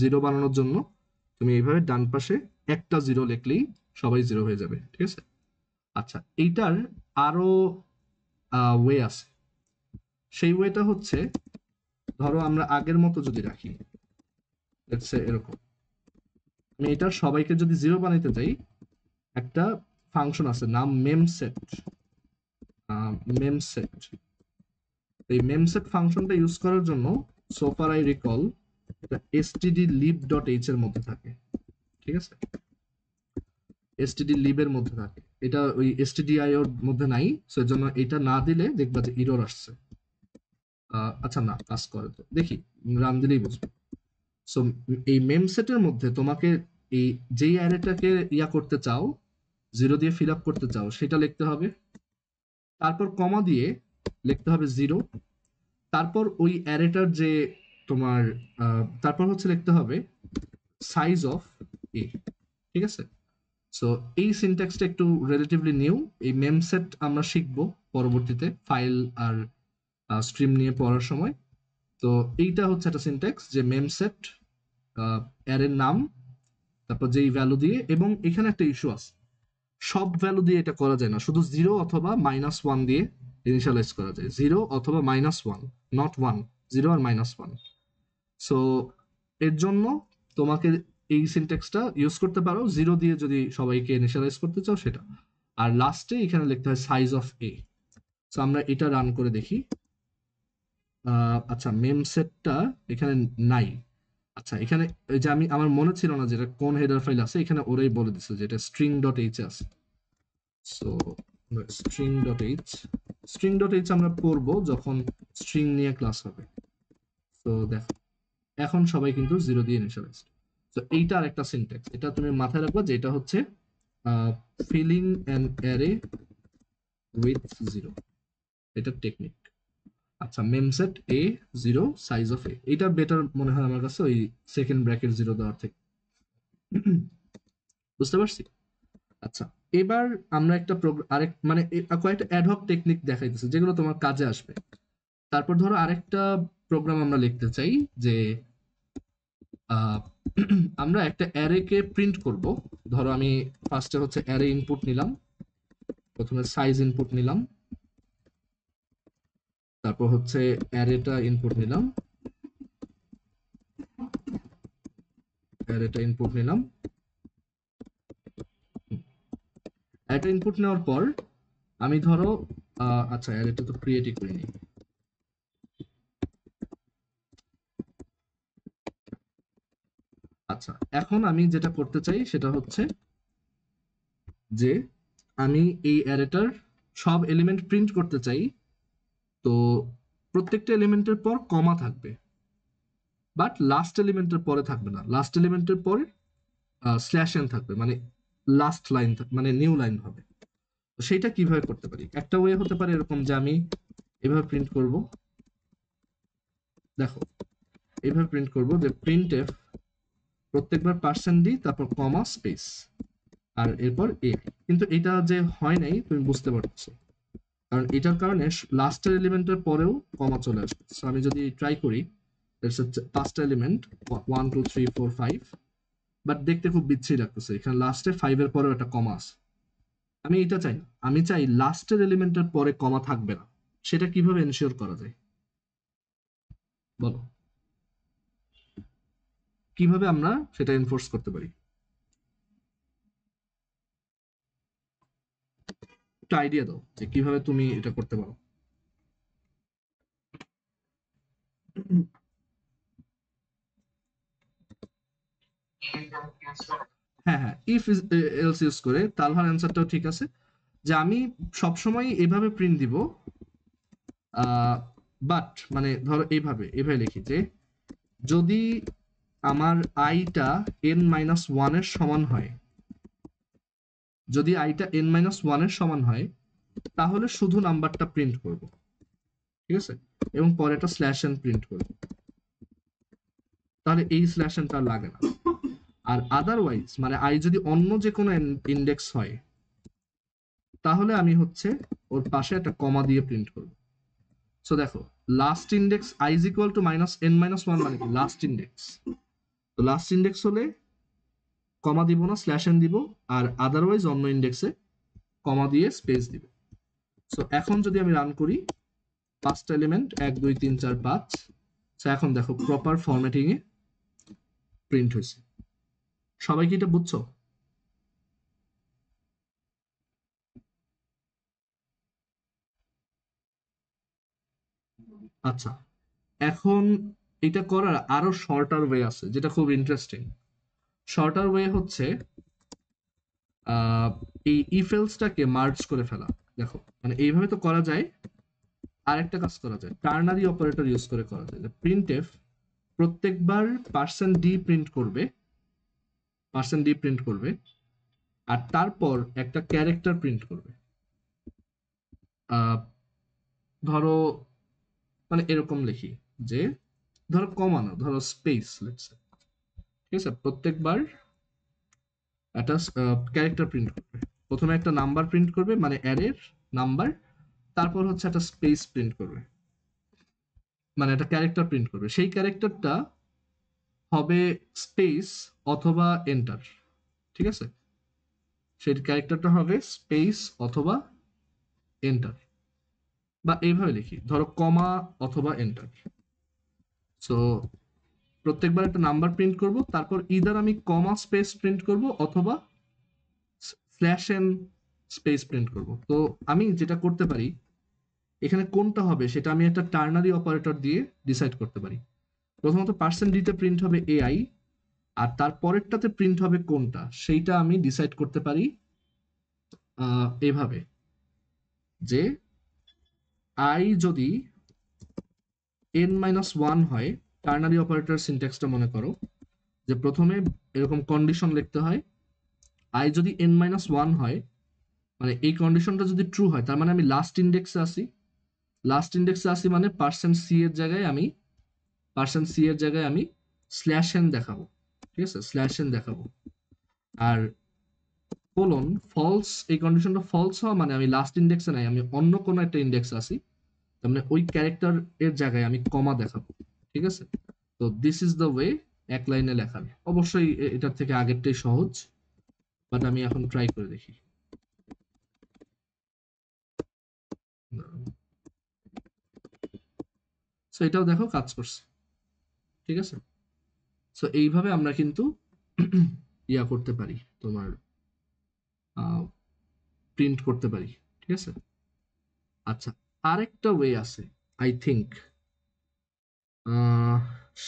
জিরো বানানোর জন্য তুমি এইভাবে ডান পাশে একটা জিরো লিখলেই সবাই জিরো হয়ে যাবে, ঠিক আছে। আচ্ছা, এইটার আরো ওয়ে আছে। সেই ওয়েটা হচ্ছে, ধরো আমরা আগের মতো যদি রাখি, এরকম, আমি এটার সবাইকে যদি জিরো বানাইতে চাই, একটা ফাংশন আছে নাম মেমসেট। মেমসেট, এই মেমসেট ফাংশনটা ইউজ করার জন্য সোফার আই রিকল এটা stdlib.h এর মধ্যে থাকে, ঠিক আছে। stdlib এর মধ্যে থাকে, এটা ওই stdio এর মধ্যে নাই। সো এর জন্য এটা না দিলে দেখবা যে এরর আসছে। আচ্ছা না, কাজ করে তো দেখি, রান দিলেই বুঝবো। সো এই মেমসেটের মধ্যে তোমাকে এই যেই অ্যারেটাকে ইয়া করতে চাও, জিরো দিয়ে ফিল আপ করতে চাও, সেটা লিখতে হবে। তারপর কমা দিয়ে লিখতে হবে জিরো। তারপর ওই অ্যারেটার যে তোমার তারপর হচ্ছে লিখতে হবে সাইজ অফ এ, ঠিক আছে। সো এই সিনট্যাক্সটা একটু রিলেটিভলি নিউ। এই মেমসেট আমরা শিখবো পরবর্তীতে ফাইল আর স্ট্রিম নিয়ে পড়ার সময়। তো এইটা হচ্ছে একটা সিনট্যাক্স যে মেমসেট অ্যারের নাম, তারপর যেই ভ্যালু দিয়ে, এবং এখানে একটা ইস্যু আছে, সব ভ্যালু দিয়ে এটা করা যায় না, শুধু জিরো অথবা -1 দিয়ে ইনিশিয়ালাইজ করা যায়। জিরো অথবা -1, নট ওয়ান, জিরো আর -1। সো এর জন্য তোমাকে এই সিনট্যাক্সটা ইউজ করতে পারো, জিরো দিয়ে যদি সবাইকে ইনিশিয়ালাইজ করতে চাও সেটা। আর লাস্টে এখানে লিখতে হয় সাইজ অফ এ। সো আমরা এটা রান করে দেখি। আচ্ছা মেম সেটটা এখানে নাই। আচ্ছা এখানে এই যে আমি আমার মনে ছিল না যেটা কোন হেডার ফাইল আছে, এখানে ওরাই বলে দিছে যে এটা স্ট্রিং ডট এইচ আছে। So string dot H, string dot H আমরা পড়বো যখন স্ট্রিং নিয়ে ক্লাস হবে। তো দেখো এখন সবাই কিন্তু জিরো দিয়ে ইনিশিয়ালাইজড। তো এইটা আরেকটা সিনট্যাক্স, এটা তুমি মাথায় রাখবা যে এটা হচ্ছে filling an array with zero, এটা টেকনিক। আচ্ছা memset A zero sizeof A, এটা বেটার মনে হয় আমার কাছে ওই সেকেন্ড ব্র্যাকেট জিরো দেওয়ার থেকে। বুঝতে পারছি? আচ্ছা এবার আমরা একটা আরেক মানে কয়েকটা অ্যাডহক টেকনিক দেখাইতেছি যেগুলো তোমার কাজে আসবে। তারপর ধরো আরেকটা প্রোগ্রাম আমরা লিখতে চাই যে আহ, আমরা একটা অ্যারে কে প্রিন্ট করব। ধরো আমি ফার্স্টে হচ্ছে অ্যারে ইনপুট নিলাম, প্রথমে সাইজ ইনপুট নিলাম, তারপর হচ্ছে অ্যারেটা ইনপুট নিলাম, অ্যারেটা ইনপুট নিলাম, অ্যারেটা ইনপুট নেওয়ার পর আমি ধরো আচ্ছা অ্যারেটা তো ক্রিয়েটই করিনি। আচ্ছা এখন আমি যেটা করতে চাই সেটা হচ্ছে যে আমি এই অ্যারেটার সব এলিমেন্ট প্রিন্ট করতে চাই। তো প্রত্যেকটা এলিমেন্টের পর কমা থাকবে, বাট লাস্ট এলিমেন্টের পরে থাকবে না, লাস্ট এলিমেন্টের পরে স্ল্যাশ এন থাকবে, মানে লাস্ট লাইন মানে নিউ লাইন হবে। তো সেইটা কিভাবে করতে পারি? একটা ওয়ে হতে পারে এরকম যে আমি এভাবে প্রিন্ট করব, দেখো এইভাবে প্রিন্ট করব যে প্রিন্ট এফ প্রত্যেকবার পার্সেন্ট ডি তারপর কমা স্পেস আর এরপর এ। কিন্তু এটা যে হয় নাই তুমি বুঝতে পারছো, কারণ এটার কারণে লাস্টের এলিমেন্টের পরেও কমা চলে আসবে। সো আমি যদি ট্রাই করি, পাঁচটা এলিমেন্ট 1 2 3 4 5, বাট দেখতে খুব বিচ্ছিরি লাগতেছে, এখানে লাস্টে 5 এর পরেও একটা কমা আছে। আমি এটা চাই না, আমি চাই লাস্টের এলিমেন্টের পরে কমা থাকবে না। সেটা কিভাবে এনশিওর করা যায় বলো? কিভাবে আমরা সেটা এনফোর্স করতে পারি? একটা আইডিয়া দাও যে কিভাবে তুমি এটা করতে পারো। হ্যাঁ হ্যাঁ, ইফ এলস ইউজ করে, তালহার অ্যান্সারটাও ঠিক আছে যে আমি সবসময় এভাবে প্রিন্ট দিব। বাট মানে ধরো এইভাবে এইভাবে লিখি যে যদি আমার আইটা এন মাইনাস ওয়ানের সমান হয়, যদি আইটা এন মাইনাস ওয়ানের সমান হয় তাহলে শুধু নাম্বারটা প্রিন্ট করব, ঠিক আছে, এবং পরে একটা স্ল্যাশ এন প্রিন্ট করব, তাহলে এই স্ল্যাশ এনটা লাগে না। আর আদারওয়াইজ মানে আই যদি অন্য যে কোনো ইন্ডেক্স হয় তাহলে আমি হচ্ছে ওর পাশে একটা কমা দিয়ে প্রিন্ট করব। সো দেখো last index I is equal to minus N minus one মানে কি লাস্ট ইন্ডেক্স। তো লাস্ট ইন্ডেক্স হলে কমা দিব না, স্ল্যাশ এন দিব, আর আদারওয়াইজ অন্য ইন্ডেক্সে কমা দিয়ে স্পেস দিব। সো এখন যদি আমি রান করি, পাঁচটা এলিমেন্ট 1 2 3 4 5, সো এখন দেখো প্রপার ফরম্যাটিং এ প্রিন্ট হয়েছে। সবাই কি এটা বুঝছো? আচ্ছা এখন এটা করার আরো শর্টার ওয়ে আছে যেটা খুব ইন্টারেস্টিং। শর্টার ওয়ে হচ্ছে এই ইফ এলসটাকে মার্জ করে ফেলা। দেখো মানে এইভাবে তো করা যায়, আরেকটা কাজ করা যায়, টার্নারি অপারেটর ইউজ করে করা যায়। প্রিন্ট এফ প্রত্যেকবার পার্সেন্ট ডি প্রিন্ট করবে, পার্সেন্ট ডি প্রিন্ট করবে, আর তারপর একটা ক্যারেক্টার প্রিন্ট করবে। ধরো মানে এরকম লিখি যে ধরো কমানো, ধরো স্পেস লেটস, ঠিক আছে, প্রত্যেকবার একটা ক্যারেক্টার প্রিন্ট করবে। প্রথমে একটা নাম্বার প্রিন্ট করবে মানে অ্যারের নাম্বার, তারপর হচ্ছে একটা স্পেস প্রিন্ট করবে মানে একটা ক্যারেক্টার প্রিন্ট করবে। সেই ক্যারেক্টারটা হবে স্পেস অথবা এন্টার, ঠিক আছে, সেই ক্যারেক্টারটা হবে স্পেস অথবা এন্টার, বা এইভাবে লিখি ধরো কমা অথবা এন্টার। সো প্রত্যেকবার একটা নাম্বার প্রিন্ট করব, তারপর ইদার আমি কমা স্পেস প্রিন্ট করব অথবা স্ল্যাশ এন স্পেস প্রিন্ট করব। তো আমি যেটা করতে পারি এখানে কোনটা হবে সেটা আমি একটা টার্নারি অপারেটর দিয়ে ডিসাইড করতে পারি। প্রথমত পার্সেন্ট ডিতে প্রিন্ট হবে এআই, আর তার পরেরটাতে প্রিন্ট হবে কোনটা সেইটা আমি ডিসাইড করতে পারি এভাবে, যে আই যদি n-1 হয়, টার্নারি অপারেটর সিনট্যাক্সটা মনে করো যে প্রথমে এরকম কন্ডিশন লিখতে হয়, আই যদি n-1 হয়, মানে এই কন্ডিশনটা যদি ট্রু হয় তার মানে আমি লাস্ট ইন্ডেক্সে আসি, লাস্ট ইন্ডেক্সে আসি মানে পার্সেন্ট সি এর জায়গায় আমি স্ল্যাশ এন দেখাবো, ঠিক আছে, স্ল্যাশ এন দেখাবো। আর কোলন ফলস, এই কন্ডিশনটা ফলস হওয়া মানে আমি লাস্ট ইন্ডেক্সে নাই, আমি অন্য কোনো একটা ইন্ডেক্সে আসি, তার মানে ওই ক্যারেক্টার এর জায়গায় আমি কমা দেখাবো, ঠিক আছে। তো দিস ইজ দ্য ওয়ে এক লাইনে লেখার। অবশ্যই এটার থেকে আগেরটাই সহজ, বাট আমি এখন ট্রাই করে দেখি। সো এটাও দেখো কাজ করছে, ঠিক আছে। সো এইভাবে আমরা কিন্তু ইয়া করতে পারি, তোমার প্রিন্ট করতে পারি, ঠিক আছে। আচ্ছা, আরেকটা ওয়ে আছে আই থিঙ্ক,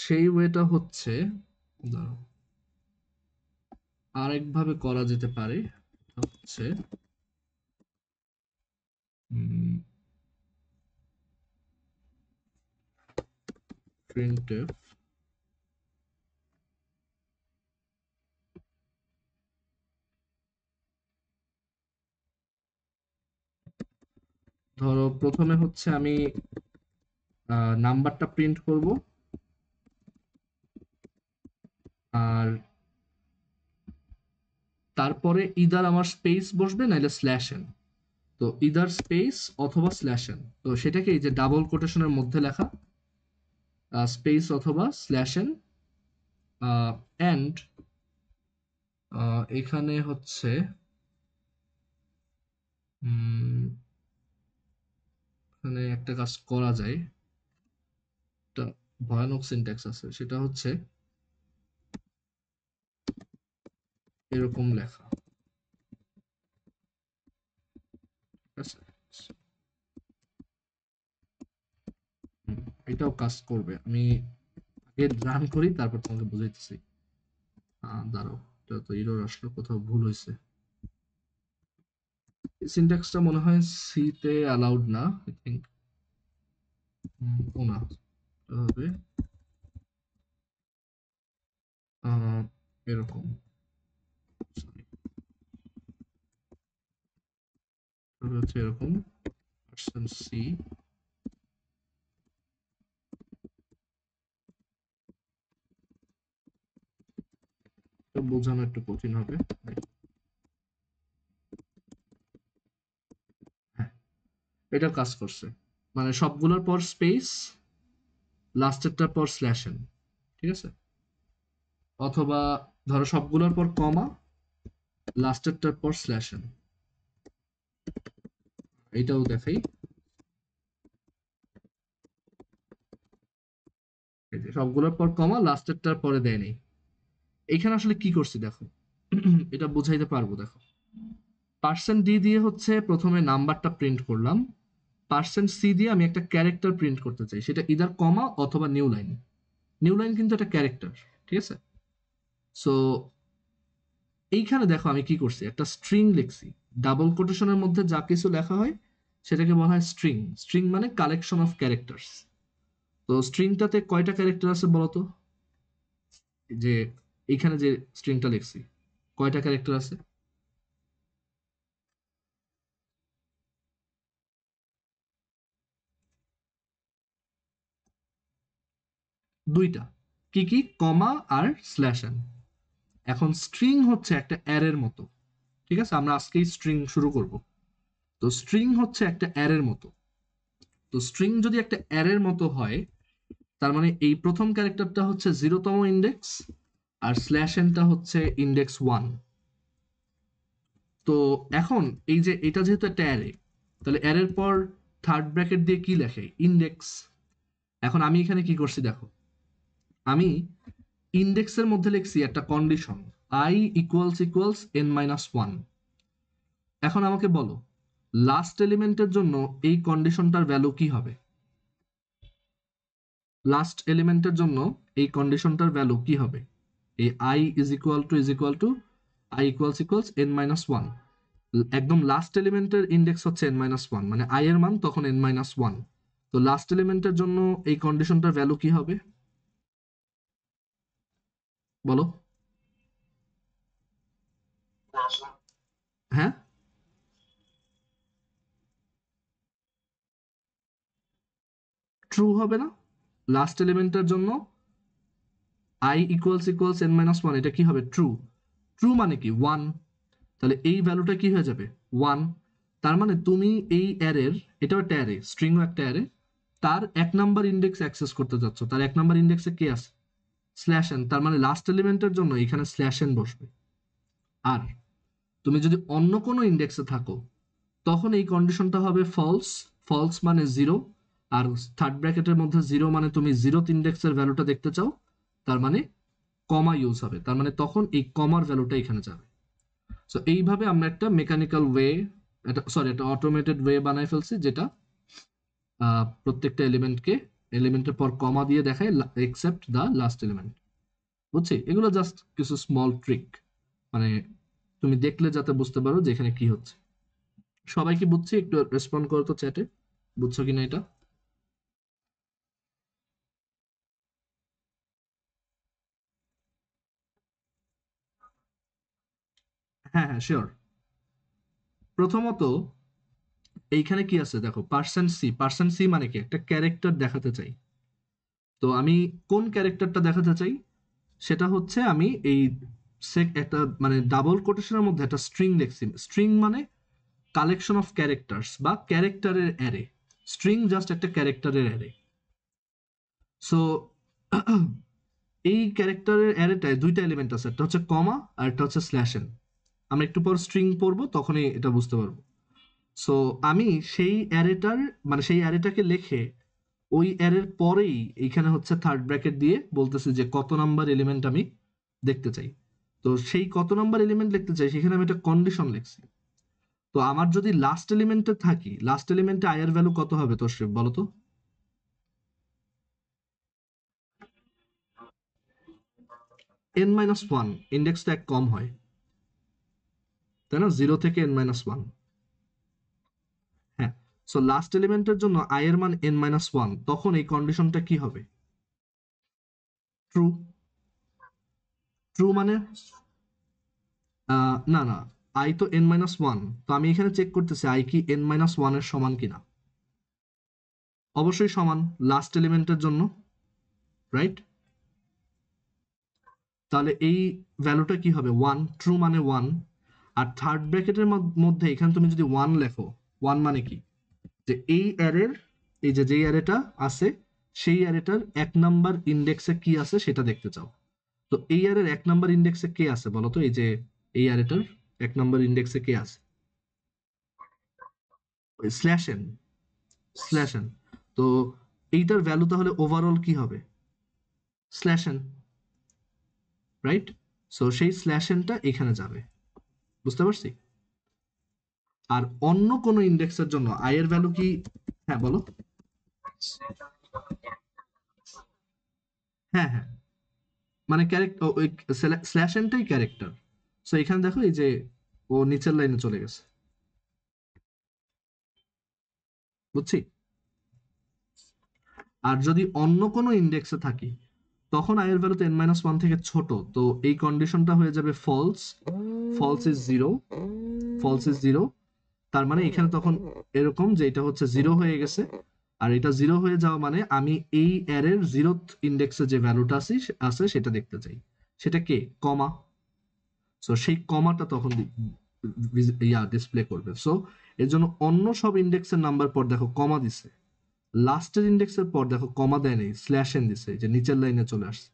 সেই ওয়েটা হচ্ছে, দাঁড়াও, আরেকভাবে করা যেতে পারে, হচ্ছে printf ধরো প্রথমে হচ্ছে আমি নাম্বারটা প্রিন্ট করব, আর তারপরে ইদার আমার স্পেস বসবে নাইলে স্ল্যাশ এন। তো ইদার স্পেস অথবা স্ল্যাশ এন, তো সেটাকে এই যে ডাবল কোটেশনের মধ্যে লেখা স্পেস অথবা স্ল্যাশ এন, অ্যান্ড এখানে হচ্ছে এখানে একটা কাজ করা যায়, একটা ভয়ানক সিনট্যাক্স আছে, সেটা হচ্ছে এরকম লেখা, ঠিক আছে। এটাও কাজ করবে, আমি আগে রান করি তারপর তোমাকে বুঝাইতেছি। দাঁড়াও, এটা তো এরর আসলো, কোথাও ভুল হয়েছে। সিনট্যাক্সটা মনে হয় সি তে অ্যালাউড না, আই থিংক। ও না, এটা হবে এরকম, সরি, হচ্ছে এরকম পার্সেন্ট সি, বোঝানো একটু কঠিন হবে। হ্যাঁ, এটা কাজ করছে, মানে সবগুলোর পর স্পেস, লাস্টেরটার পর স্ল্যাশ এন, ঠিক আছে। অথবা ধরো সবগুলোর পর কমা, লাস্টেরটার পর স্ল্যাশ এন, এইটাও দেখাই। এই যে সবগুলোর পর কমা, লাস্টেরটার পরে দেয় নেই। এইখানে আসলে কি করছি দেখো, এটা বুঝাইতে পারবো, দেখো পার্সেন্ট ডি দিয়ে হচ্ছে প্রথমে নাম্বারটা প্রিন্ট করলাম, পার্সেন্ট সি দিয়ে আমি একটা ক্যারেক্টার প্রিন্ট করতে চাই, সেটা ইদার কমা অথবা নিউ লাইন। নিউ লাইন কিন্তু একটা ক্যারেক্টার, ঠিক আছে। সো এইখানে দেখো আমি কি করছি, একটা স্ট্রিং লিখছি, ডাবল কোটেশনের মধ্যে যা কিছু লেখা হয় সেটাকে বলা হয় স্ট্রিং। স্ট্রিং মানে কালেকশন অফ ক্যারেক্টার্স। তো স্ট্রিংটাতে কয়টা ক্যারেক্টার আছে বলতো, যে এইখানে যে স্ট্রিংটা লিখছি কয়টা ক্যারেক্টার আছে? দুইটা। কি কি? কমা আর স্ল্যাশ এন। এখন স্ট্রিং হচ্ছে একটা অ্যারের মতো, ঠিক আছে, আমরা আজকেই স্ট্রিং শুরু করব। তো স্ট্রিং হচ্ছে একটা অ্যারের মতো। তো স্ট্রিং যদি একটা অ্যারের মতো হয়, তার মানে এই প্রথম ক্যারেক্টারটা হচ্ছে 0তম ইন্ডেক্স, আর স্ল্যাশ এনটা হচ্ছে ইন্ডেক্স 1। তো এখন এই যে এটা যেহেতু একটা অ্যারে, তাহলে অ্যারের পর থার্ড ব্র্যাকেট দিয়ে কি লেখে? ইন্ডেক্স। এখন আমি এখানে কি করছি দেখো, আমি ইন্ডেক্সের মধ্যে লিখছি একটা condition, i equals equals n-1। এখন আমাকে বলো লাস্ট এলিমেন্টের জন্য এই কন্ডিশনটার ভ্যালু কি হবে? লাস্ট এলিমেন্টের জন্য এই কন্ডিশনটার ভ্যালু কি হবে? এই i is equal to i equals n minus one. একদম লাস্ট এলিমেন্টের ইন্ডেক্স হচ্ছে n মাইনাস ওয়ান, মানে i এর মান তখন n মাইনাস ওয়ান। তো লাস্ট এলিমেন্টের জন্য এই কন্ডিশনটার ভ্যালু কি হবে বলো? হ্যাঁ, ট্রু হবে না? লাস্ট এলিমেন্টের জন্য i equals n minus one, এটা কি হবে? ট্রু। ট্রু মানে কি? ওয়ান। তাহলে এই ভ্যালুটা কি হয়ে যাবে? ওয়ান। তার মানে তুমি এই অ্যারের, এটাও একটা অ্যারে, স্ট্রিংও একটা অ্যারে, তার এক নাম্বার ইন্ডেক্স অ্যাক্সেস করতে যাচ্ছ, তার এক নাম্বার ইন্ডেক্সে কে আছে? Slash N. তার মানে লাস্ট এলিমেন্টের জন্য এখানে স্ল্যাশ এন বসবে। আর তুমি যদি অন্য কোনো ইন্ডেক্সে থাকো তখন এই কন্ডিশনটা হবে ফলস। ফলস মানে জিরো, আর থার্ড ব্র্যাকেটের মধ্যে জিরো মানে তুমি জিরোথ ইন্ডেক্সের ভ্যালুটা দেখতে চাও, তার মানে কমা ইউজ হবে, তার মানে তখন এই কমার ভ্যালুটা এখানে যাবে। সো এইভাবে আমরা একটা মেকানিক্যাল ওয়ে, একটা অটোমেটেড ওয়ে বানাই ফেলছি, যেটা প্রত্যেকটা এলিমেন্টের পর কমা দিয়ে দেখায় এক্সেপ্ট দ্য লাস্ট এলিমেন্ট। বুঝছি? এগুলো জাস্ট কিছু স্মল ট্রিক, মানে তুমি দেখলে যাতে বুঝতে পারো যে এখানে কি হচ্ছে। সবাই কি বুঝছি? একটু রেসপন্ড করো তো চ্যাটে, বুঝছো কিনা এটা। হ্যাঁ হ্যাঁ, শিওর। প্রথমত এইখানে কি আছে দেখো, পার্সেন্ট সি মানে কি? একটা ক্যারেক্টার দেখাতে চাই। তো আমি কোন ক্যারেক্টারটা দেখাতে চাই? সেটা হচ্ছে আমি এই একটা মানে ডাবল কোটেশনের মধ্যে একটা স্ট্রিং লিখছি। স্ট্রিং মানে কালেকশন অফ ক্যারেক্টার্স বা ক্যারেক্টারের অ্যারে। স্ট্রিং জাস্ট একটা ক্যারেক্টারের অ্যারে। সো এই ক্যারেক্টারের অ্যারেটায় দুইটা এলিমেন্ট আছে, একটা হচ্ছে কমা আর একটা হচ্ছে স্ল্যাশ এন। আমরা একটু পর স্ট্রিং পড়বো, তখনই এটা বুঝতে পারবো। সো আমি সেই অ্যারেটার, মানে সেই অ্যারেটাকে লিখে ওই অ্যারের পরেই এইখানে হচ্ছে থার্ড ব্র্যাকেট দিয়ে বলতেছি যে কত নাম্বার এলিমেন্ট আমি দেখতে চাই। তো সেই কত নাম্বার এলিমেন্ট লিখতে চাই সেখানে আমি একটা কন্ডিশন লিখছি। তো আমার যদি লাস্ট এলিমেন্টে থাকি, লাস্ট এলিমেন্টে আই এর ভ্যালু কত হবে তোশরিফ বলো তো? N minus one. ইন্ডেক্স তো এক কম হয়, তাই না? জিরো থেকে এন মাইনাস ওয়ান। হ্যাঁ। সো লাস্ট এলিমেন্টের জন্য আই এর মান এন মাইনাস ওয়ান, তখন এই কন্ডিশনটা কি হবে? ট্রু। ট্রু মানে না না, আই তো এন মাইনাস ওয়ান, তো আমি এখানে চেক করতেছি আই কি এন মাইনাস ওয়ানের সমান কিনা। অবশ্যই সমান লাস্ট এলিমেন্টের জন্য, রাইট? তাহলে এই ভ্যালুটা কি হবে? ওয়ান। ট্রু মানে ওয়ান। আর থার্ড ব্র্যাকেটের মধ্যে এখানে তুমি যদি ওয়ান লেখো, ওয়ান মানে কি? যে এই অ্যারের, এই যে যেই অ্যারেটা আছে সেই অ্যারেটার এক নাম্বার ইন্ডেক্সে কি আছে সেটা দেখতে চাও। তো এই অ্যারের এক নাম্বার ইন্ডেক্সে কে আছে বলো তো? এই যে এই অ্যারেটার এক নাম্বার ইন্ডেক্সে কে আছে? Slash N. Slash N. তো এইটার ভ্যালু তাহলে ওভারঅল কি হবে? Slash N, right? সো সেই স্ল্যাশ এনটা এখানে যাবে। বুঝতে পারছি? আর অন্য কোনো ইন্ডেক্সের জন্য আই এর ভ্যালু কি? হ্যাঁ বলো। হ্যাঁ হ্যাঁ, মানে ক্যারেক্টার, ওই স্ল্যাশ এনটাই ক্যারেক্টার। সো এখানে দেখো এই যে ও নিচের লাইনে চলে গেছে। বুঝছি? আর যদি অন্য কোনো ইন্ডেক্সে থাকি তখন আই এর ভ্যালু তো এন মাইনাস ওয়ান থেকে ছোট, তো এই কন্ডিশনটা হয়ে যাবে false. False is zero. False is zero. তার মানে এখানে তখন এরকম যে এটা হচ্ছে জিরো হয়ে গেছে। আর এটা জিরো হয়ে যাওয়া মানে আমি এই অ্যারের জিরোথ ইন্ডেক্সে যে ভ্যালুটা আছে সেটা দেখতে চাই। সেটা কে? কমা। সো সেই কমাটা তখন ডিসপ্লে করবে। সো এর জন্য অন্য সব ইন্ডেক্সের নাম্বার পর দেখো কমা দিছে, লাস্টের ইন্ডেক্সের পর দেখো কমা দেয় নেই, স্ল্যাশ এন দিছে, যে নিচের লাইনে চলে আসছে।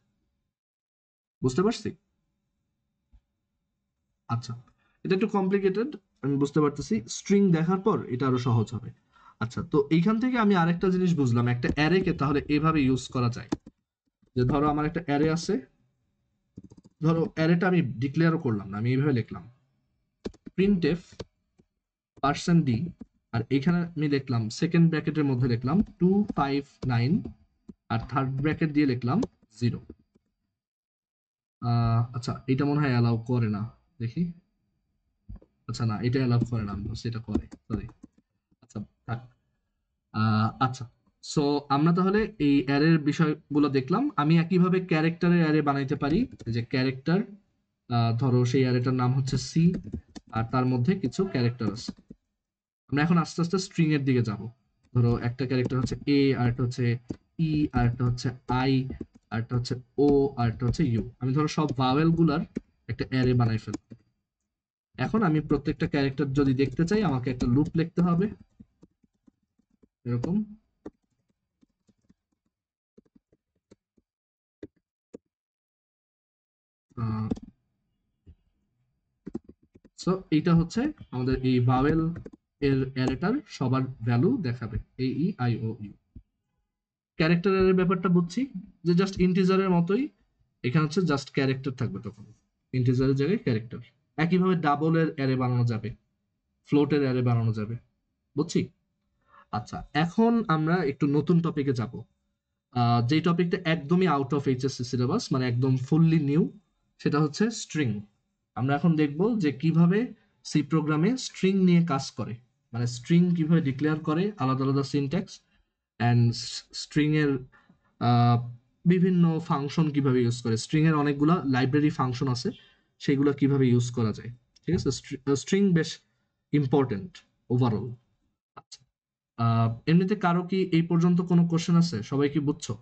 বুঝতে পারছি? আচ্ছা, এটা একটু কমপ্লিকেটেড, আমি বুঝতে পারতেছি। স্ট্রিং দেখার পর এটা আরো সহজ হবে। আচ্ছা, তো এইখান থেকে আমি আরেকটা জিনিস বুঝলাম, একটা অ্যারেকে তাহলে এভাবে ইউজ করা যায়। যে ধরো আমার একটা অ্যারে আছে, ধরো অ্যারেটা আমি ডিক্লেয়ারও করলাম না, আমি এইভাবে লিখলাম প্রিন্টএফ %d আর এখানে আমি লিখলাম সেকেন্ড ব্র্যাকেটের মধ্যে লিখলাম 259 আর থার্ড ব্র্যাকেট দিয়ে লিখলাম 0। আচ্ছা এটা মনে হয় অ্যালাউ করে না, দেখি। আচ্ছা না, এটা অ্যালাউ করে না, সেটা করে, সরি। আচ্ছা থাক। আচ্ছা, সো আমরা তাহলে এই অ্যারের বিষয়গুলো দেখলাম। আমি একইভাবে ক্যারেক্টারের অ্যারে বানাইতে পারি। যে ক্যারেক্টার, ধরো সেই অ্যারেটার নাম হচ্ছে সি, আর তার মধ্যে কিছু ক্যারেক্টার আছে। আমরা এখন আস্তে আস্তে স্ট্রিং এর দিকে যাব। ধরো একটা ক্যারেক্টার হচ্ছে এ, আর একটা হচ্ছে ই, আর একটা হচ্ছে আই, আর একটা হচ্ছে ও, আর একটা হচ্ছে ইউ। আমি ধরো সব ভাওয়েল গুলার একটা অ্যারে বানাই ফেলবো। এখন আমি প্রত্যেকটা ক্যারেক্টার যদি দেখতে চাই, আমাকে একটা লুপ লিখতে হবে এরকম। সো এইটা হচ্ছে আমাদের এই ভাওয়েল এর অ্যারেটার সবার ভ্যালু দেখাবে, এ ই আই ও ইউ। ক্যারেক্টারের ব্যাপারটা বুঝছি, যে জাস্ট ইন্টিজারের মতোই। এখানে হচ্ছে জাস্ট ক্যারেক্টার থাকবে, তখন ইন্টিজারের জায়গায় ক্যারেক্টার। একইভাবে ডাবলের অ্যারে বানানো যাবে, ফ্লোটের অ্যারে বানানো যাবে, বুঝছি। আচ্ছা, এখন আমরা একটু নতুন টপিকে যাব, যে টপিকটা একদমই আউট অফ এইচএসসি সিলেবাস, মানে একদম ফুললি নিউ। সেটা হচ্ছে স্ট্রিং। আমরা এখন দেখব যে কিভাবে সি প্রোগ্রামে স্ট্রিং নিয়ে কাজ করে, মানে স্ট্রিং কিভাবে ডিক্লেয়ার করে, আলাদা আলাদা সিনট্যাক্স, অ্যান্ড স্ট্রিং এর বিভিন্ন ফাংশন কিভাবে ইউজ করে। স্ট্রিং এর অনেকগুলো লাইব্রেরি ফাংশন আছে, সেগুলো কিভাবে ইউজ করা যায়। ঠিক আছে, স্ট্রিং বেশ ইম্পর্টেন্ট ওভারঅল। আচ্ছা, এমনিতে কারো কি এই পর্যন্ত কোনো কোশ্চেন আছে? সবাই কি বুঝছো?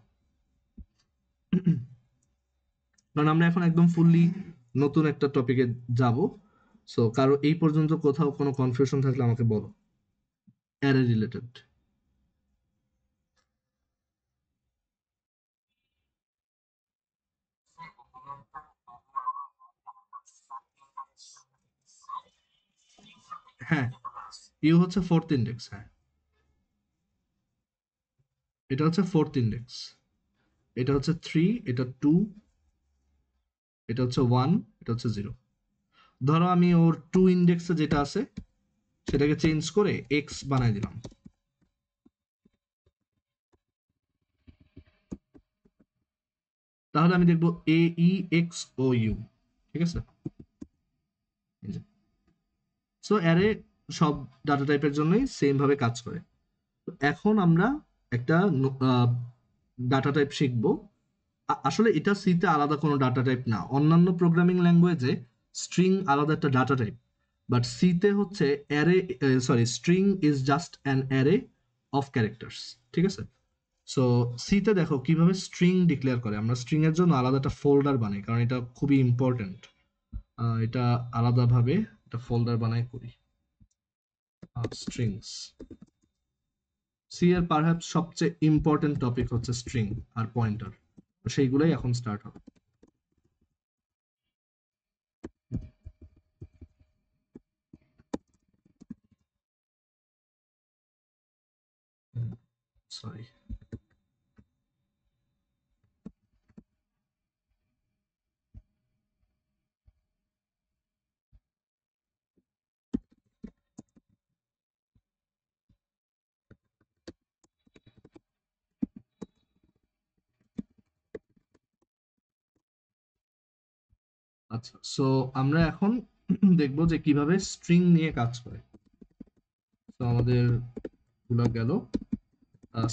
কারণ আমরা এখন একদম ফুললি নতুন একটা টপিকে যাব। সো কারো এই পর্যন্ত কোথাও কোনো কনফিউশন থাকলে আমাকে বলো, অ্যারে রিলেটেড। হ্যাঁ, ইউ হচ্ছে ফোর্থ ইন্ডেক্স। হ্যাঁ, এটা হচ্ছে ফোর্থ ইন্ডেক্স। এটা হচ্ছে 3, এটা 2, এটা হচ্ছে 1, এটা হচ্ছে 0। ধরো আমি ওর 2 ইন্ডেক্সে যেটা আছে সেটাকে চেঞ্জ করে এক্স বানাই দিলাম। তাহলে আমি দেখবো এ ই এক্স ও ইউ। ঠিক আছে, সো অ্যারে সব ডাটা টাইপের জন্যই সেম ভাবে কাজ করে। এখন আমরা একটা ডাটা টাইপ শিখবো। আসলে এটা সিতে আলাদা কোনো ডাটা টাইপ না। অন্যান্য প্রোগ্রামিং ল্যাঙ্গুয়েজে স্ট্রিং আলাদা একটা ডাটা টাইপ, বাট সিতে হচ্ছে array, sorry, string is just an array of characters. ঠিক আছে, সো সিতে দেখো কিভাবে স্ট্রিং ডিক্লেয়ার করে। আমরা স্ট্রিং এর জন্য আলাদা একটা ফোল্ডার বানাই, কারণ এটা খুবই ইম্পর্টেন্ট। এটা আলাদাভাবে একটা ফোল্ডার বানাই করি, স্ট্রিংস। সি এর পারহ্যাপস সবচেয়ে ইম্পর্টেন্ট টপিক হচ্ছে স্ট্রিং আর পয়েন্টার, সেইগুলোই এখন স্টার্ট হবে। সরি। আচ্ছা, সো আমরা এখন দেখবো যে কিভাবে স্ট্রিং নিয়ে কাজ করে। তো আমাদের গুলা গেল।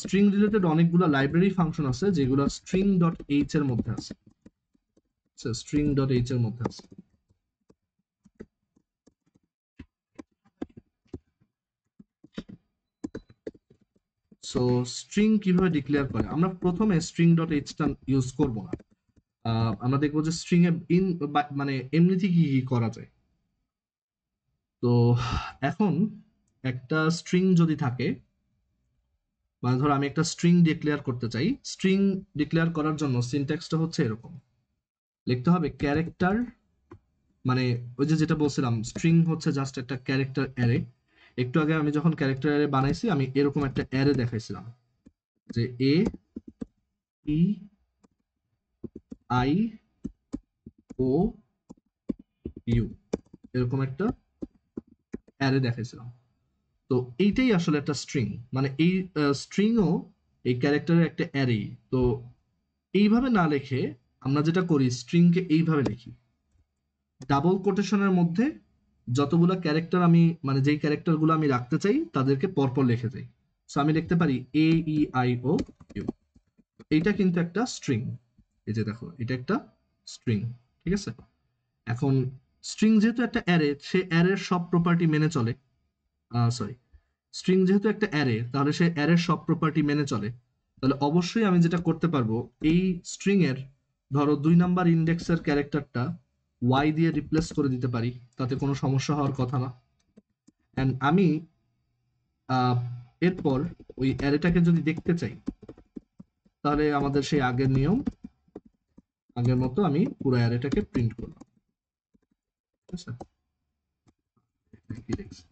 স্ট্রিং রিলেটেড অনেকগুলো লাইব্রেরি ফাংশন আছে যেগুলো স্ট্রিং ডট এইচ এর মধ্যে আছে। স্ট্রিং ডট এইচ এর মধ্যে আছে। সো স্ট্রিং কিভাবে ডিক্লেয়ার করে, আমরা প্রথমে স্ট্রিং ডট এইচটা ইউজ করব না। আমরা দেখবো যে স্ট্রিং এ মানে এমনিতে কি কি করা যায়। তো এখন একটা স্ট্রিং যদি থাকে, মানে ধরো আমি একটা স্ট্রিং ডিক্লেয়ার করতে চাই। স্ট্রিং ডিক্লেয়ার করার জন্য সিনট্যাক্সটা হচ্ছে এরকম, লিখতে হবে ক্যারেক্টার, মানে ওই যে যেটা বলছিলাম স্ট্রিং হচ্ছে জাস্ট একটা ক্যারেক্টার অ্যারে। একটু আগে আমি যখন ক্যারেক্টার অ্যারে বানাইছি, আমি এরকম একটা অ্যারে দেখাইছিলাম, যে এ ই আই ও ইউ, এরকম একটা অ্যারে দেখাইছিলাম। তো এইটাই আসলে একটা স্ট্রিং, মানে এই স্ট্রিংও এই ক্যারেক্টারের একটা অ্যারে। তো এইভাবে না লিখে আমরা যেটা করি, স্ট্রিংকে এইভাবে লিখি, ডাবল কোটেশনের মধ্যে যতগুলো ক্যারেক্টার আমি, মানে যেই ক্যারেক্টারগুলো আমি রাখতে চাই তাদেরকে পরপর লিখে যাই। সো আমি লিখতে পারি AEIOU, এইটা কিন্তু একটা স্ট্রিং। এই যে দেখো, এটা একটা স্ট্রিং, ঠিক আছে। এখন স্ট্রিং যেহেতু একটা অ্যারে, সে অ্যারের সব প্রপার্টি মেনে চলে। সরি, স্ট্রিং যেহেতু একটা অ্যারে, তাহলে সে অ্যারের সব প্রপার্টি মেনে চলে। তাহলে অবশ্যই আমি যেটা করতে পারবো, এই স্ট্রিং এর ধরো 2 নাম্বার ইন্ডেক্সের ক্যারেক্টারটা ওয়াই দিয়ে রিপ্লেস করে দিতে পারি, তাতে কোনো সমস্যা হওয়ার কথা না। অ্যান্ড আমি আহ, এরপর ওই অ্যারেটাকে যদি দেখতে চাই, তাহলে আমাদের সেই আগের নিয়ম, আগের মতো আমি পুরো অ্যারেটাকে প্রিন্ট করলাম, ঠিক আছে। কি দেখছি,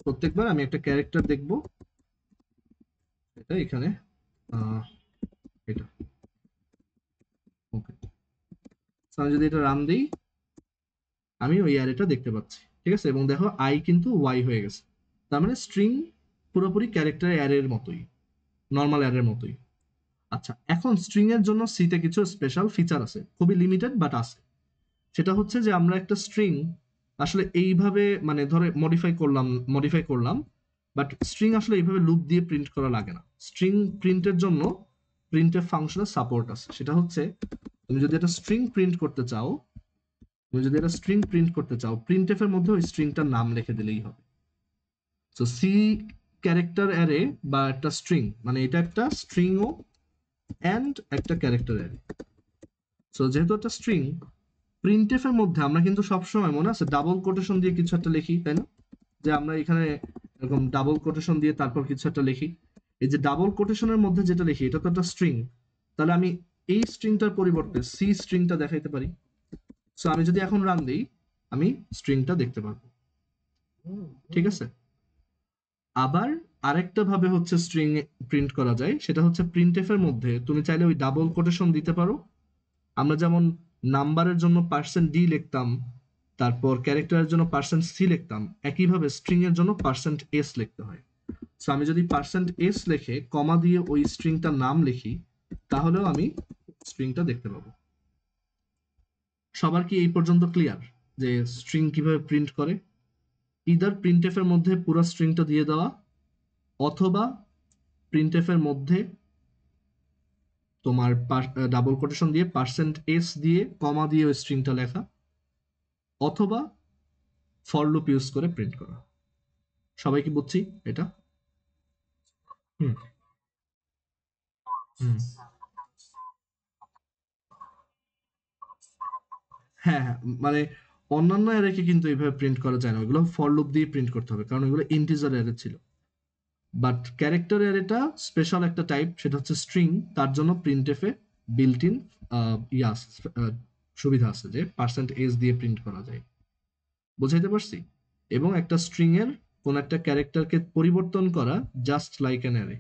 প্রত্যেকবার আমি একটা ক্যারেক্টার দেখব, এটা এখানে আহ, এটা ওকে। আমি যদি এটা রান দিই, আমি ওই অ্যারেটা দেখতে পাচ্ছি, ঠিক আছে। এবং দেখো আই কিন্তু ওয়াই হয়ে গেছে। তার মানে স্ট্রিং পুরোপুরি ক্যারেক্টার অ্যারের মতোই, নর্মাল অ্যারের মতোই। আচ্ছা, এখন স্ট্রিং এর জন্য সিতে কিছু স্পেশাল ফিচার আছে, খুবই লিমিটেড বাট আছে। সেটা হচ্ছে যে আমরা একটা স্ট্রিং আসলে এইভাবে, মানে ধরে মডিফাই করলাম, বাট স্ট্রিং আসলে এইভাবে লুপ দিয়ে প্রিন্ট করা লাগে না। স্ট্রিং প্রিন্টের জন্য প্রিন্টের ফাংশনের সাপোর্ট আছে। সেটা হচ্ছে, তুমি যদি একটা স্ট্রিং প্রিন্ট করতে চাও, প্রিন্টএফ এর মধ্যে ওই স্ট্রিংটার নাম লিখে দিলেই হবে। সো সি ক্যারেক্টার অ্যারে বা একটা স্ট্রিং, মানে এটা একটা স্ট্রিংও অ্যান্ড একটা ক্যারেক্টার অ্যারে। সো যেহেতু একটা স্ট্রিং, প্রিন্টএফ এর মধ্যে আমরা কিন্তু সবসময়, মনে আছে, ডাবল কোটেশন দিয়ে কিছু একটা লিখি, তাই না? যে আমরা এখানে এরকম ডাবল কোটেশন দিয়ে তারপর কিছু একটা লিখি। এই যে ডাবল কোটেশনের মধ্যে যেটা লিখি, এটা তো একটা স্ট্রিং। তাহলে আমি এই স্ট্রিংটার পরিবর্তে সি স্ট্রিংটা দেখাইতে পারি। সো আমি যদি এখন রান দিই, আমি স্ট্রিংটা দেখতে পারবো, ঠিক আছে। আবার আরেকটা ভাবে হচ্ছে স্ট্রিং প্রিন্ট করা যায়, সেটা হচ্ছে প্রিন্টএফ এর মধ্যে তুমি চাইলে ওই ডাবল কোটেশন দিতে পারো। আমরা যেমন নাম্বারের জন্য %d লিখতাম, তারপর ক্যারেক্টারের জন্য %c লিখতাম, একইভাবে স্ট্রিং এর জন্য %s লিখতে হয়। সো আমি যদি %s লিখে কমা দিয়ে ওই স্ট্রিংটার নাম লিখি, তাহলেও আমি স্ট্রিংটা দেখতে পাবো। সবার কি এই পর্যন্ত ক্লিয়ার যে স্ট্রিং কিভাবে প্রিন্ট করে? ইদার প্রিন্টএফ এর মধ্যে পুরো স্ট্রিংটা দিয়ে দেওয়া, অথবা প্রিন্টএফ এর মধ্যে তোমার ডাবল কোটেশন দিয়ে %s দিয়ে কমা দিয়ে ওই স্ট্রিংটা লেখা, অথবা ফর লুপ ইউজ করে প্রিন্ট করা। সবাই কি বুঝছি এটা? হুম হুম হ্যাঁ হ্যাঁ, মানে অন্যান্য অ্যারেকে কিন্তু এইভাবে প্রিন্ট করা যায় না, ওগুলো ফর লুপ দিয়ে প্রিন্ট করতে হবে, কারণ এগুলো ইন্টিজার অ্যারে ছিল। বাট ক্যারেক্টার অ্যারেটা স্পেশাল একটা টাইপ, সেটা হচ্ছে স্ট্রিং। তার জন্য প্রিন্টএফে বিল্ট ইন ইয়াস সুবিধা আছে যে %s দিয়ে প্রিন্ট করা যায়। বুঝাইতে পারছি? এবং একটা স্ট্রিং এর কোন একটা ক্যারেক্টারকে পরিবর্তন করা জাস্ট লাইক অ্যান অ্যারে।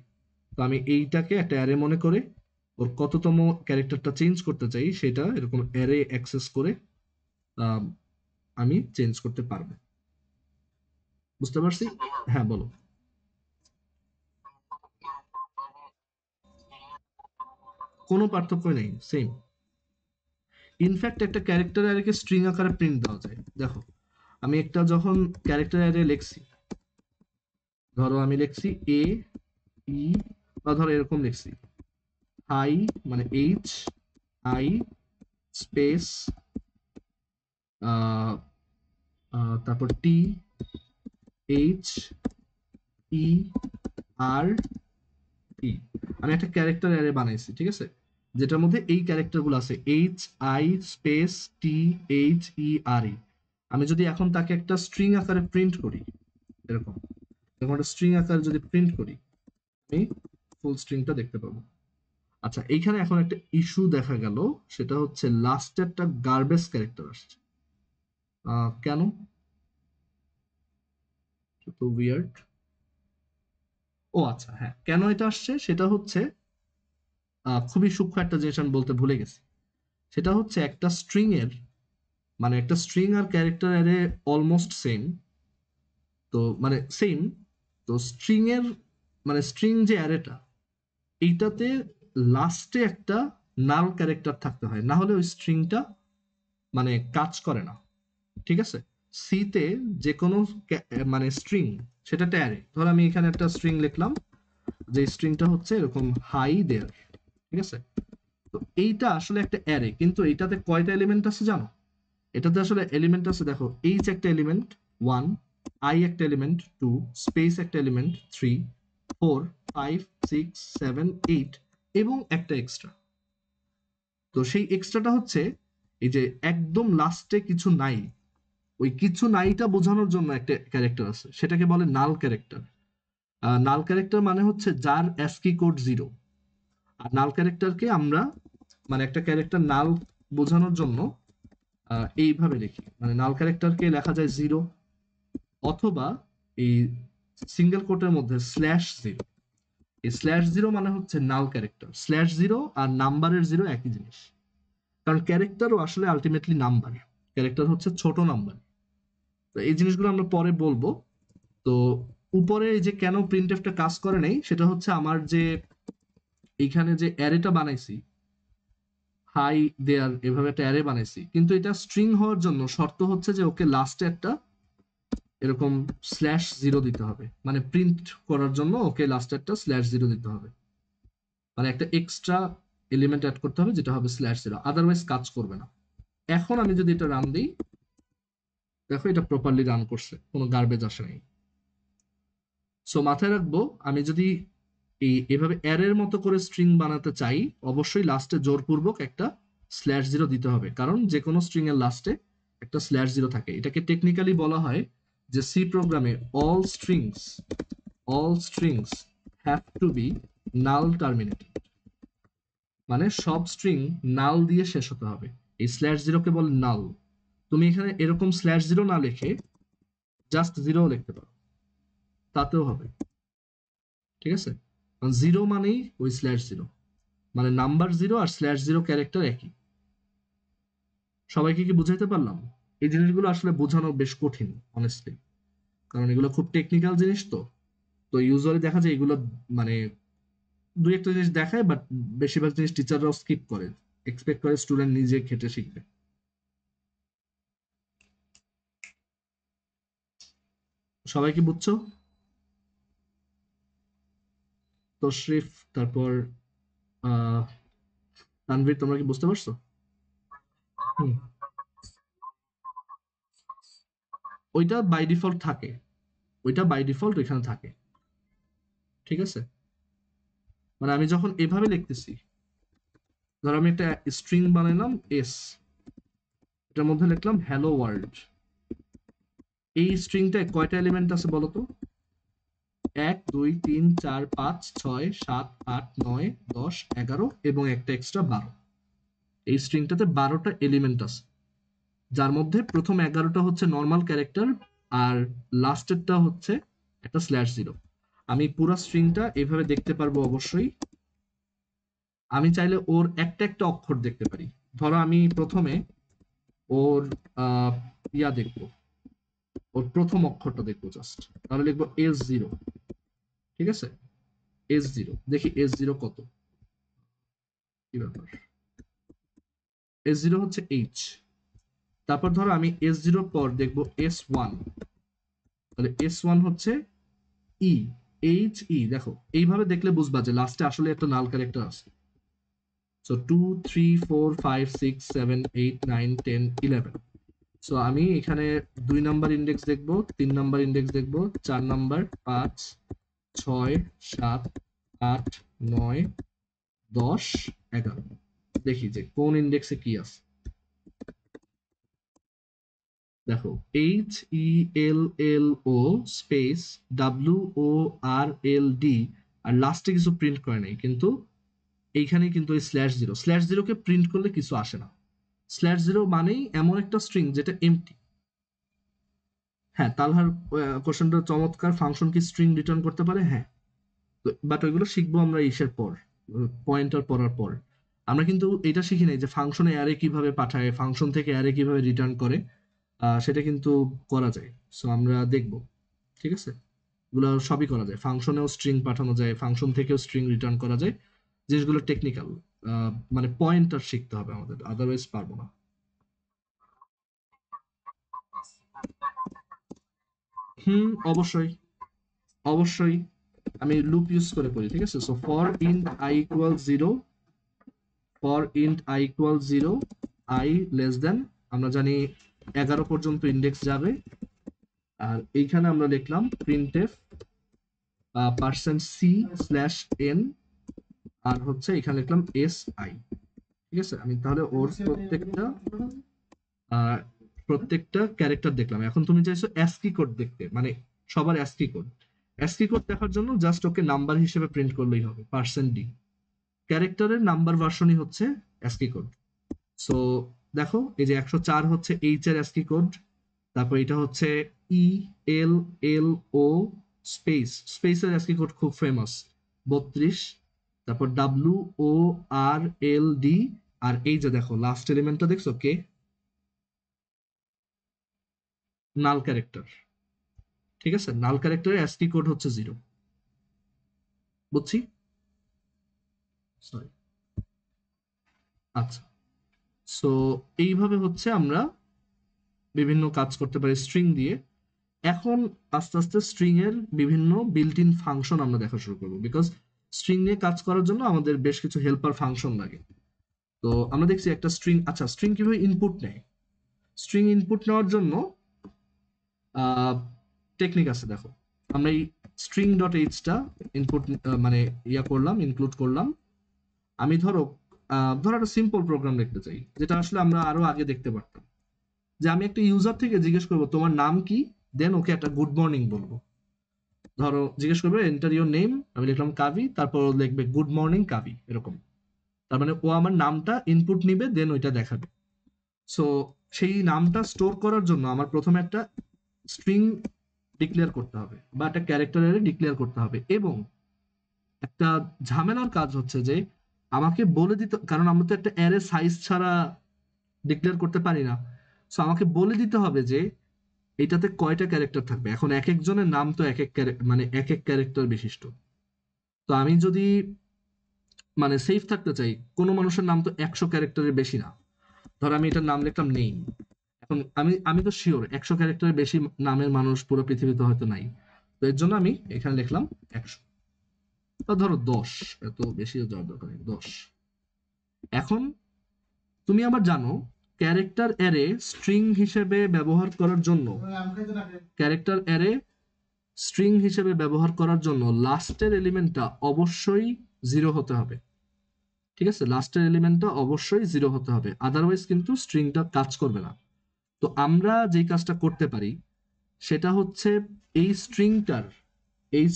তো আমি এইটাকে একটা অ্যারে মনে করে ওর কততম ক্যারেক্টারটা চেঞ্জ করতে চাই, সেটা এরকম অ্যারে অ্যাক্সেস করে আম, আমি চেঞ্জ করতে পারবো। বুঝতে পারছি? হ্যাঁ বলো। কোনো পার্থক্য নেই, সেম। ইনফ্যাক্ট একটা ক্যারেক্টার অ্যারেকে স্ট্রিং আকারে প্রিন্ট দেওয়া যায়। দেখো, আমি একটা যখন ক্যারেক্টার অ্যারে লিখছি, ধরো আমি লিখছি এ ই, বা ধরো এরকম লিখছি আই, মানে HI স্পেস তারপর THERE। আমি একটা ক্যারেক্টার অ্যারে বানাইছি, ঠিক আছে, যেটার মধ্যে এই ক্যারেক্টারগুলো আছে, HI স্পেস THERE। আমি যদি এখন তাকে একটা স্ট্রিং আকারে প্রিন্ট করি, এরকম এরকম একটা স্ট্রিং আকারে যদি প্রিন্ট করি, আমি ফুল স্ট্রিংটা দেখতে পাবো। আচ্ছা, এইখানে এখন একটা ইস্যু দেখা গেল, সেটা হচ্ছে লাস্টে একটা গার্বেজ ক্যারেক্টার আসছে। কেন? তো উইয়ার্ড। ও আচ্ছা, হ্যাঁ, কেন এটা আসছে সেটা হচ্ছে খুবই সূক্ষ্ম একটা জিনিস আমি বলতে ভুলে গেছি। সেটা হচ্ছে একটা স্ট্রিং এর মানে একটা স্ট্রিং আর ক্যারেক্টার অ্যারে অলমোস্ট সেম, তো মানে সেম, তো স্ট্রিং এর মানে স্ট্রিং যে অ্যারেটা এইটাতে লাস্টে একটা নাল ক্যারেক্টার থাকতে হয়, না হলে ওই স্ট্রিংটা মানে কাজ করে না। ঠিক আছে, সিতে যে কোনো মানে স্ট্রিং, সেটা একটা অ্যারে, ধর আমি এখানে একটা স্ট্রিং লিখলাম, যে স্ট্রিংটা হচ্ছে এরকম হাই দেয়ার, ঠিক আছে, তো এইটা আসলে একটা অ্যারে, কিন্তু এইটাতে কয়টা এলিমেন্ট আছে জানো? এটাতে আসলে এলিমেন্ট আছে, দেখো, এইচ একটা এলিমেন্ট 1, আই একটা এলিমেন্ট 2, স্পেস একটা এলিমেন্ট 3, 4, 5, 6, 7, 8 এবং একটা এক্সট্রা। তো সেই এক্সট্রাটা হচ্ছে এই যে একদম লাস্টে কিছু নাই, ওই কিছু নাইটা বোঝানোর জন্য একটা ক্যারেক্টার আছে, সেটাকে বলে নাল ক্যারেক্টার। নাল ক্যারেক্টার মানে হচ্ছে যার অ্যাসকি কোড 0। আর নাল ক্যারেক্টারকে আমরা মানে একটা ক্যারেক্টার নাল বোঝানোর জন্য এইভাবে লিখি, মানে নাল ক্যারেক্টারকে লেখা যায় 0 অথবা এই সিঙ্গেল কোটের মধ্যে /0। এই /0 মানে হচ্ছে নাল ক্যারেক্টার, /0 আর নাম্বারের 0 একই জিনিস, কারণ ক্যারেক্টারও আসলে আলটিমেটলি নাম্বার, ক্যারেক্টার হচ্ছে ছোট নাম্বার। তো এই জিনিসগুলো আমরা পরে বলবো। তো উপরে এই যে কেন প্রিন্টএফটা কাজ করে নাই, সেটা হচ্ছে আমার যে এইখানে যে অ্যারেটা বানাইছি, হাই দেয়ার এভাবে একটা অ্যারে বানাইছি, কিন্তু এটা স্ট্রিং হওয়ার জন্য শর্ত হচ্ছে যে ওকে লাস্টে একটা এরকম /0 দিতে হবে, মানে প্রিন্ট করার জন্য ওকে লাস্টে একটা /0 দিতে হবে, মানে একটা এক্সট্রা এলিমেন্ট অ্যাড করতে হবে যেটা হবে /0, আদারওয়াইজ কাজ করবে না। এখন আমি যদি এটা রান দিই, দেখো এটা প্রপারলি রান করছে, কোনো গার্বেজ আসে নাই। সো মাথায় রাখবো, আমি যদি এভাবে অ্যারের মতো করে স্ট্রিং বানাতে চাই, অবশ্যই লাস্টে জোরপূর্বক একটা /0 দিতে হবে, কারণ যে কোনো স্ট্রিং এর লাস্টে একটা /0 থাকে। এটাকে টেকনিক্যালি বলা হয় যে সি প্রোগ্রামে all strings have to be null terminated, মানে সব স্ট্রিং নাল দিয়ে শেষ হতে হবে। এই /0 কে বলে নাল। তুমি এখানে এরকম /0 না লিখে জাস্ট 0 লিখতে পারো, তাতেও হবে, ঠিক আছে, কারণ 0 মানেই ওই /0, মানে নাম্বার 0 আর /0 ক্যারেক্টার একই। সবাইকে কি বুঝাইতে পারলাম? এই জিনিসগুলো আসলে বোঝানো বেশ কঠিন অনেস্টলি, কারণ এগুলো খুব টেকনিক্যাল জিনিস। তো তো ইউজুয়ালি দেখা যায় এগুলো মানে দুই একটা জিনিস দেখায়, বাট বেশিরভাগ জিনিস টিচাররাও স্কিপ করে, এক্সপেক্ট করে স্টুডেন্ট নিজে খেটে শিখবে। সবাই কি বুঝছো? তশরিফ, তারপর আহ তানভীর, তোমরা কি বুঝতে পারছো? হুম, ওইটা বাই ডিফল্ট থাকে, ওইটা বাই ডিফল্ট ওইখানে থাকে, ঠিক আছে। মানে আমি যখন এভাবে লিখতেছি, ধর আমি একটা স্ট্রিং বানাইলাম এস, এটার মধ্যে লিখলাম হ্যালো ওয়ার্ল্ড। এই স্ট্রিংটায় কয়টা এলিমেন্ট আছে বলতো? 1, 2, 3, 4, 5, 6, 7, 8, 9, 10, 11 এবং একটা এক্সট্রা 12। এই স্ট্রিংটাতে 12টা এলিমেন্ট আছে, যার মধ্যে প্রথম 11টা হচ্ছে নর্মাল ক্যারেক্টার, আর লাস্টেরটা হচ্ছে একটা /0। আমি পুরো স্ট্রিংটা এভাবে দেখতে পারবো অবশ্যই। আমি চাইলে ওর একটা একটা অক্ষর দেখতে পারি। ধরো আমি প্রথমে ওর আহ ইয়া দেখবো, ওর প্রথম অক্ষরটা দেখবো জাস্ট, তাহলে লিখবো S0, ঠিক আছে, S0, দেখি S0 কত, কি ব্যাপার, S0 হচ্ছে H। তারপর ধরো আমি S0 পর দেখবো S1, তাহলে S1 হচ্ছে ই, H E, দেখো এইভাবে দেখলে বুঝবা যে লাস্টে আসলে একটা নাল ক্যারেক্টার আছে। সো 2, 3, 4, 5, 6, 7, 8, 9, 10, 11। সো আমি এখানে 2 নাম্বার ইন্ডেক্স দেখবো, 3 নাম্বার ইন্ডেক্স দেখবো, 4 নাম্বার, 5, 6, 7, 8, 9, 10, 11, দেখি যে কোন ইন্ডেক্সে কি আছে। দেখো HELLO স্পেস WORLD, আর লাস্টে কিছু প্রিন্ট করে নাই, কিন্তু এইখানে কিন্তু ওই /0 কে প্রিন্ট করলে কিছু আসে না। /0 মানেই এমন একটা স্ট্রিং যেটা এমটি। হ্যাঁ, তালহার কোশ্চেনটা চমৎকার, ফাংশন কি স্ট্রিং রিটার্ন করতে পারে? হ্যাঁ, বাট ওইগুলো শিখবো আমরা ইসের পর, পয়েন্টার পড়ার পর। আমরা কিন্তু এটা শিখি নাই যে ফাংশনে অ্যারে কিভাবে পাঠায়, ফাংশন থেকে অ্যারে কিভাবে রিটার্ন করে, সেটা কিন্তু করা যায়। সো আমরা দেখব, ঠিক আছে? এগুলো সবই করা যায়, ফাংশনেও স্ট্রিং পাঠানো যায়, ফাংশন থেকেও স্ট্রিং রিটার্ন করা যায়। জিনিসগুলো টেকনিক্যাল, মানে পয়েন্টার শিখতে হবে আমাদের, আদারওয়াইজ পারবো না। অবশ্যই, অবশ্যই আমি লুপ ইউজ করে করি, ঠিক আছে? So for int I equal 0, for int I equal 0, I less than, আমরা জানি 11 পর্যন্ত ইন্ডেক্স যাবে। আর এইখানে আমরা লিখলাম প্রিন্টএফ %c/n, আর হচ্ছে এখানে লিখলাম si, ঠিক আছে? আমি তাহলে ওর প্রত্যেকটা ক্যারেক্টার দেখলাম। এখন তুমি চাইছো অ্যাস্কি কোড দেখতে, মানে সবার অ্যাস্কি কোড। অ্যাস্কি কোড দেখার জন্য জাস্ট ওকে নাম্বার হিসেবে প্রিন্ট করলেই হবে, %d। ক্যারেক্টারের নাম্বার ভার্সনই হচ্ছে অ্যাস্কি কোড। সো দেখো, এই যে 104 হচ্ছে এইচ এর অ্যাস্কি কোড, তারপর এটা হচ্ছে ELLO স্পেসের অ্যাস্কি কোড খুব ফেমাস, 32। তারপর WORLD, আর এই যে দেখো লাস্ট এলিমেন্টটা দেখছো, কে? নাল ক্যারেক্টার, ঠিক আছে? নাল ক্যারেক্টারের অ্যাস্কি কোড হচ্ছে 0, বুঝছি? সরি। আচ্ছা, সো এইভাবে হচ্ছে আমরা বিভিন্ন কাজ করতে পারি স্ট্রিং দিয়ে। এখন আস্তে আস্তে স্ট্রিং এর বিভিন্ন বিল্ট ইন ফাংশন আমরা দেখা শুরু করবো, বিকজ স্ট্রিং নিয়ে কাজ করার জন্য আমাদের বেশ কিছু হেল্পার ফাংশন লাগে। তো আমরা দেখছি একটা স্ট্রিং, আচ্ছা স্ট্রিং কিভাবে ইনপুট নেয়। স্ট্রিং ইনপুট নেওয়ার জন্য টেকনিক আছে, দেখো। আমরা এই স্ট্রিং ডট এইচটা ইনপুট মানে করলাম, ইনক্লুড করলাম। আমি ধরো একটা সিম্পল প্রোগ্রাম লিখতে চাই, যেটা আসলে আমরা আরো আগে দেখতে পারতাম, যে আমি একটা ইউজার থেকে জিজ্ঞেস করবো তোমার নাম কি, দেন ওকে একটা গুড মর্নিং বলবো। ধরো জিজ্ঞেস করবে এন্টার ইউর নেম, আমি লিখলাম কাভি, তারপর ও লিখবে গুড মর্নিং কাভি, এরকম। তার মানে ও আমার নামটা ইনপুট নিবে, দেন ওইটা দেখাবে। সো সেই নামটা স্টোর করার জন্য আমার প্রথমে একটা স্ট্রিং ডিক্লেয়ার করতে হবে, বা একটা ক্যারেক্টার অ্যারে ডিক্লেয়ার করতে হবে। এবং একটা ঝামেলার কাজ হচ্ছে যে আমাকে বলে দিতে, কারণ আমরা তো একটা অ্যারে সাইজ ছাড়া ডিক্লেয়ার করতে পারি না। সো আমাকে বলে দিতে হবে যে এটাতে কয়টা ক্যারেক্টার থাকবে। এখন এক একজনের নাম তো এক এক মানে এক এক ক্যারেক্টার বিশিষ্ট। তো আমি যদি মানে সেফ থাকতে চাই, কোনো মানুষের নাম তো 100 ক্যারেক্টারের বেশি না। ধর আমি এটার নাম লিখলাম নেম, এখন আমি আমি তো শিওর 100 ক্যারেক্টারের বেশি নামের মানুষ পুরো পৃথিবীতে হয়তো নাই। তো এর জন্য আমি এখানে লিখলাম 100, বা ধরো 10, এত বেশিও যাওয়ার দরকার নেই, 10। এখন তুমি আবার জানো ক্যারেক্টার অ্যারে স্ট্রিং হিসেবে ব্যবহার করার জন্য, ক্যারেক্টার অ্যারে স্ট্রিং হিসেবে ব্যবহার করার জন্য লাস্টের এলিমেন্টটা অবশ্যই 0 হতে হবে, ঠিক আছে? লাস্টের এলিমেন্টটা অবশ্যই 0 হতে হবে, আদারওয়াইজ কিন্তু স্ট্রিংটা কাজ করবে না। তো আমরা যেই কাজটা করতে পারি সেটা হচ্ছে এই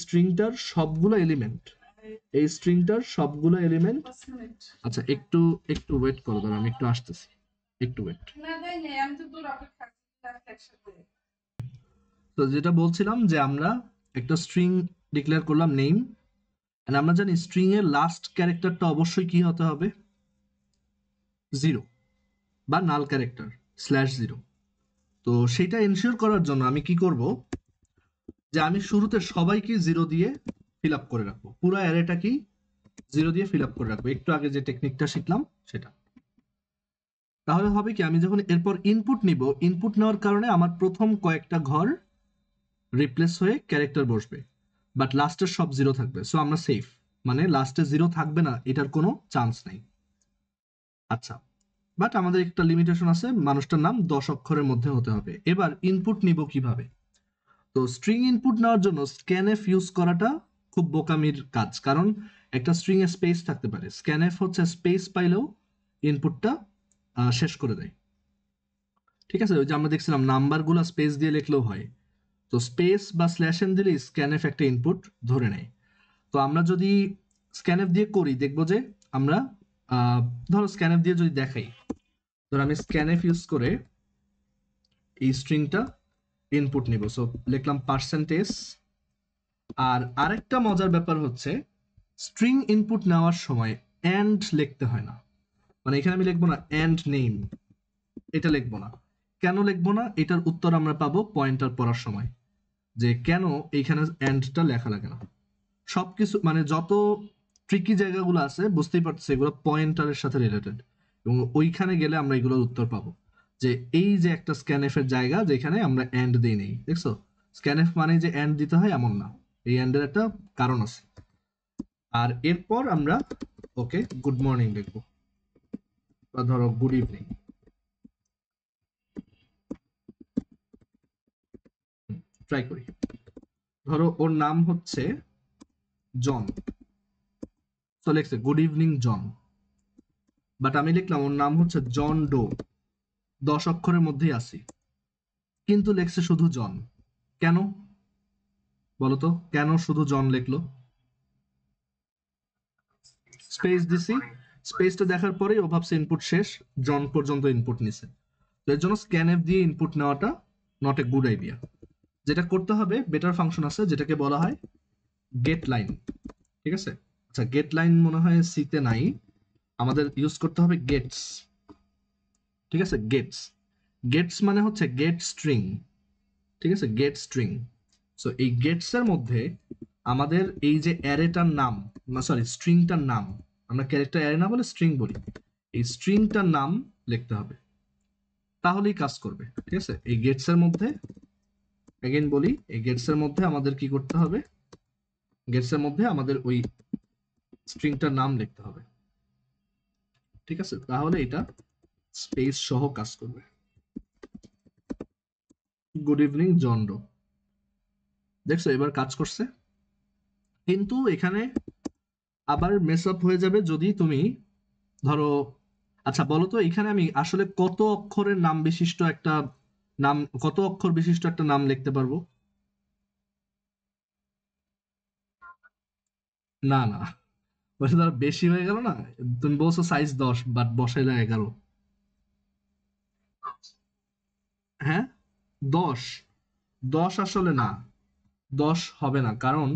স্ট্রিংটার, সবগুলো এলিমেন্ট, আচ্ছা একটু একটু ওয়েট করো, দাঁড়া আমি একটু আসতেছি, একটু ওয়েট। তো যেটা বলছিলাম যে আমরা একটা স্ট্রিং ডিক্লেয়ার করলাম নেম, এন্ড আমরা জানি স্ট্রিং এর লাস্ট ক্যারেক্টারটা অবশ্যই কি হতে হবে, 0, বা নাল ক্যারেক্টার /0। তো সেটা এনশিওর করার জন্য আমি কি করব, যে আমি শুরুতে সবাইকে 0 দিয়ে ফিল আপ করে রাখবো, পুরো অ্যারেটা কি 0 দিয়ে ফিল আপ করে রাখবো, একটু আগে যে টেকনিকটা শিখলাম সেটা। তাহলে হবে কি, আমি যখন এরপর ইনপুট নিব, ইনপুট নেওয়ার কারণে আমার প্রথম কয়েকটা ঘর রিপ্লেস হয়ে ক্যারেক্টার বসবে, বাট লাস্টের সব 0 থাকবে। সো আমরা সেফ, মানে লাস্টে 0 থাকবে না এটার কোনো চান্স নাই। আচ্ছা, বাট আমাদের একটা লিমিটেশন আছে, মানুষটার নাম 10 অক্ষরের মধ্যে হতে হবে। এবার ইনপুট নিব কিভাবে? তো স্ট্রিং ইনপুট নেওয়ার জন্য স্ক্যানএফ ইউজ করাটা খুব বোকামির কাজ, কারণ একটা স্ট্রিং এ স্পেস থাকতে পারে। স্ক্যানএফ হচ্ছে স্পেস পাইলেও ইনপুটটা শেষ করে দেয়, ঠিক আছে? ওই যে আমরা দেখছিলাম নাম্বারগুলো স্পেস দিয়ে লিখলেও হয়, তো স্পেস বা /n দিলে স্ক্যানএফ একটা ইনপুট ধরে নেয়। তো আমরা যদি স্ক্যানএফ দিয়ে করি, দেখবো যে আমরা ধরো স্ক্যানএফ দিয়ে যদি দেখাই, ধরো আমি স্ক্যানএফ ইউজ করে এই স্ট্রিংটা ইনপুট নিব। সো লিখলাম %। আর আরেকটা মজার ব্যাপার হচ্ছে স্ট্রিং ইনপুট নেওয়ার সময় এন্ড লিখতে হয় না, মানে এখানে আমি লিখবো না এন্ড নেম, এটা লিখবো না। কেন লিখবো না, এটার উত্তর আমরা পাবো পয়েন্টার পড়ার সময়, যে কেন এইখানে এন্ডটা লেখা লাগে না। সবকিছু মানে যত ট্রিকি জায়গাগুলো আছে বুঝতেই পারছি এগুলো পয়েন্টারের সাথে রিলেটেড, এবং ওইখানে গেলে আমরা এগুলোর উত্তর পাবো। যে এই যে একটা স্ক্যানএফ এর জায়গা যেখানে আমরা এন্ড দিই নেই, দেখছো? স্ক্যানএফ মানে যে এন্ড দিতে হয় এমন না, এই এন্ডের একটা কারণ আছে। আর এরপর আমরা ওকে গুড মর্নিং লিখবো, বা ধরো গুড ইভিনিং। ট্রাই করি। ধরো ওর নাম হচ্ছে জন, তো লেখছে গুড ইভিনিং জন, বাট আমি লিখলাম ওর নাম হচ্ছে জন ডো, 10 অক্ষরের মধ্যেই আছি, কিন্তু লেখছে শুধু জন। কেন বলতো, কেন শুধু জন লিখলো? স্পেস দিছি, স্পেসটা দেখার পরেই ও ভাবছে ইনপুট শেষ, জন পর্যন্ত ইনপুট নিছে। তো এর জন্য স্ক্যানএফ দিয়ে ইনপুট নেওয়াটা নট এ গুড আইডিয়া। যেটা করতে হবে, বেটার ফাংশন আছে যেটাকে বলা হয় গেট লাইন। ঠিক আছে, আচ্ছা গেট লাইন মনে হয় সিতে নাই, আমাদের ইউজ করতে হবে গেটস। ঠিক আছে, গেটস, গেটস মানে হচ্ছে গেট স্ট্রিং। ঠিক আছে, গেট স্ট্রিং। সো এই গেটস এর মধ্যে আমাদের এই যে অ্যারেটার নাম, সরি স্ট্রিংটার নাম, আমরা ক্যারেক্টার অ্যারে না বলে স্ট্রিং বলি, এই স্ট্রিংটার নাম লিখতে হবে, তাহলেই কাজ করবে। ঠিক আছে, এই গেটস এর মধ্যে এগেইন বলি, এই গেটস এর মধ্যে আমাদের কি করতে হবে, গেটস এর মধ্যে আমাদের ওই স্ট্রিংটার নাম লিখতে হবে। ঠিক আছে, তাহলে এটা স্পেস সহ কাজ করবে। গুড ইভিনিং জন ডো, দেখছো এবার কাজ করছে। কিন্তু এখানে আবার মেস আপ হয়ে যাবে যদি তুমি ধরো, আচ্ছা বলো তো এখানে আমি আসলে কত অক্ষরের নাম বিশিষ্ট একটা নাম, কত অক্ষর বিশিষ্ট একটা নাম লিখতে পারবো? না না, ওটা তো আর বেশি হয়ে গেল না। তুমি বলছো সাইজ 10 বাট বসাইলে 11। হ্যাঁ, 10, 10 আসলে না, 10 হবে না, কারণ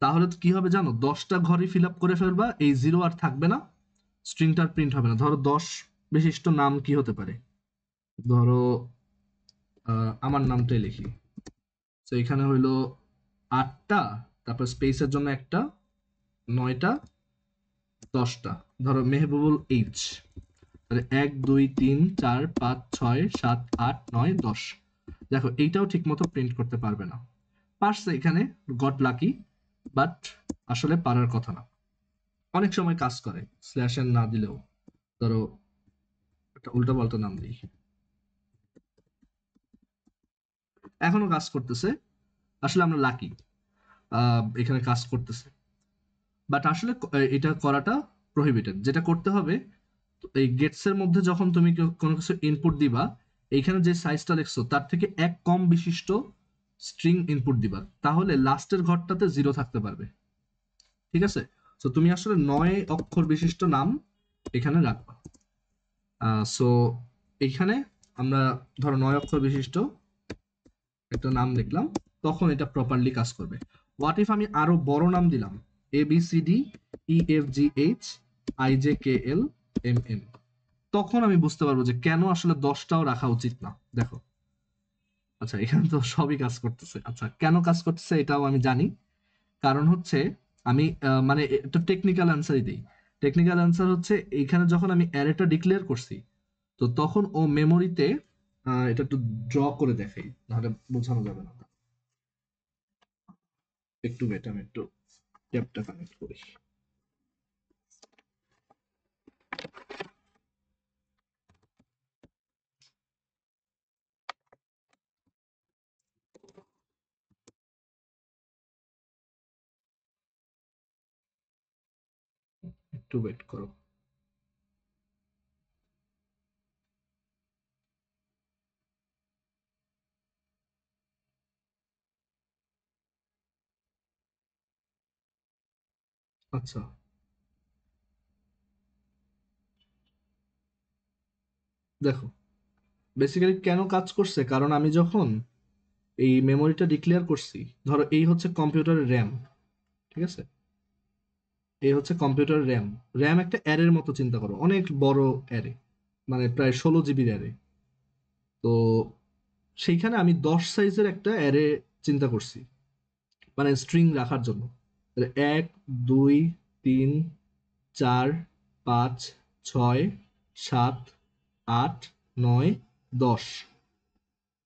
তাহলে তো কি হবে জানো, 10টা ঘরই ফিল আপ করে ফেলবা, এই জিরো আর থাকবে না, স্ট্রিংটার প্রিন্ট হবে না। ধরো 10 বিশিষ্ট নাম কি হতে পারে, ধরো আমার নামটাই লিখি। তো এখানে হইলো 8টা, তারপর স্পেসের জন্য একটা, 9টা, 10টা। ধরো মেহবুবুল এইচ, তাহলে 1 2 3 4 5 6 7 8 9 10। দেখো এইটাও ঠিক মতো প্রিন্ট করতে পারবে না, পারছে এখানে, গট লাকি, বাট আসলে পারার কথা না। অনেক সময় কাজ করে স্ল্যাশ এন না দিলেও, ধরো একটা উল্টা পাল্টা নাম দিই, এখনো কাজ করতেছে, আসলে আমরা লাকি, এখানে কাজ করতেছে, বাট আসলে এটা করাটা প্রহিবিটেড। যেটা করতে হবে, এই গেটস এর মধ্যে যখন তুমি কোনো কিছু ইনপুট দিবা, এইখানে যে সাইজটা দেখছো তার থেকে এক কম বিশিষ্ট স্ট্রিং ইনপুট দিবা, তাহলে লাস্টের ঘরটাতে জিরো থাকতে পারবে। ঠিক আছে, তো তুমি আসলে 9 অক্ষর বিশিষ্ট নাম এখানে রাখবা। সো এইখানে আমরা ধরো 9 অক্ষর বিশিষ্ট একটা নাম লিখলাম, তখন এটা প্রপারলি কাজ করবে। হোয়াট ইফ আমি আরো বড় নাম দিলাম, ABCDEFGHIJKLMN, তখন আমি বুঝতে পারবো যে কেন আসলে 10টাও রাখা উচিত না। দেখো, আচ্ছা এখানে তো সবই কাজ করতেছে, আচ্ছা কেন কাজ করতেছে এটাও আমি জানি। কারণ হচ্ছে আমি মানে একটা টেকনিক্যাল অ্যান্সারই দিই। টেকনিক্যাল অ্যান্সার হচ্ছে এইখানে যখন আমি অ্যারেটা ডিক্লেয়ার করছি, তো তখন ও মেমোরিতে, এটা একটু ড্র করে দেখাই নাহলে বোঝানো যাবে না। একটু ওয়েট, আমি একটু ট্যাবটা কানেক্ট করি। একটু ওয়েট করো। আচ্ছা, দেখো বেসিক্যালি কেন কাজ করছে, কারণ আমি যখন এই মেমোরিটা ডিক্লেয়ার করছি, ধরো এই হচ্ছে কম্পিউটারের র্যাম। ঠিক আছে, এই হচ্ছে কম্পিউটার র্যাম। র্যাম একটা অ্যারের মতো চিন্তা করো, অনেক বড় অ্যারে, মানে প্রায় 16 জিবির অ্যারে। তো সেইখানে আমি 10 সাইজের একটা অ্যারে চিন্তা করছি, মানে স্ট্রিং রাখার জন্য। 1 2 3 4 5 6 7 8 9 10।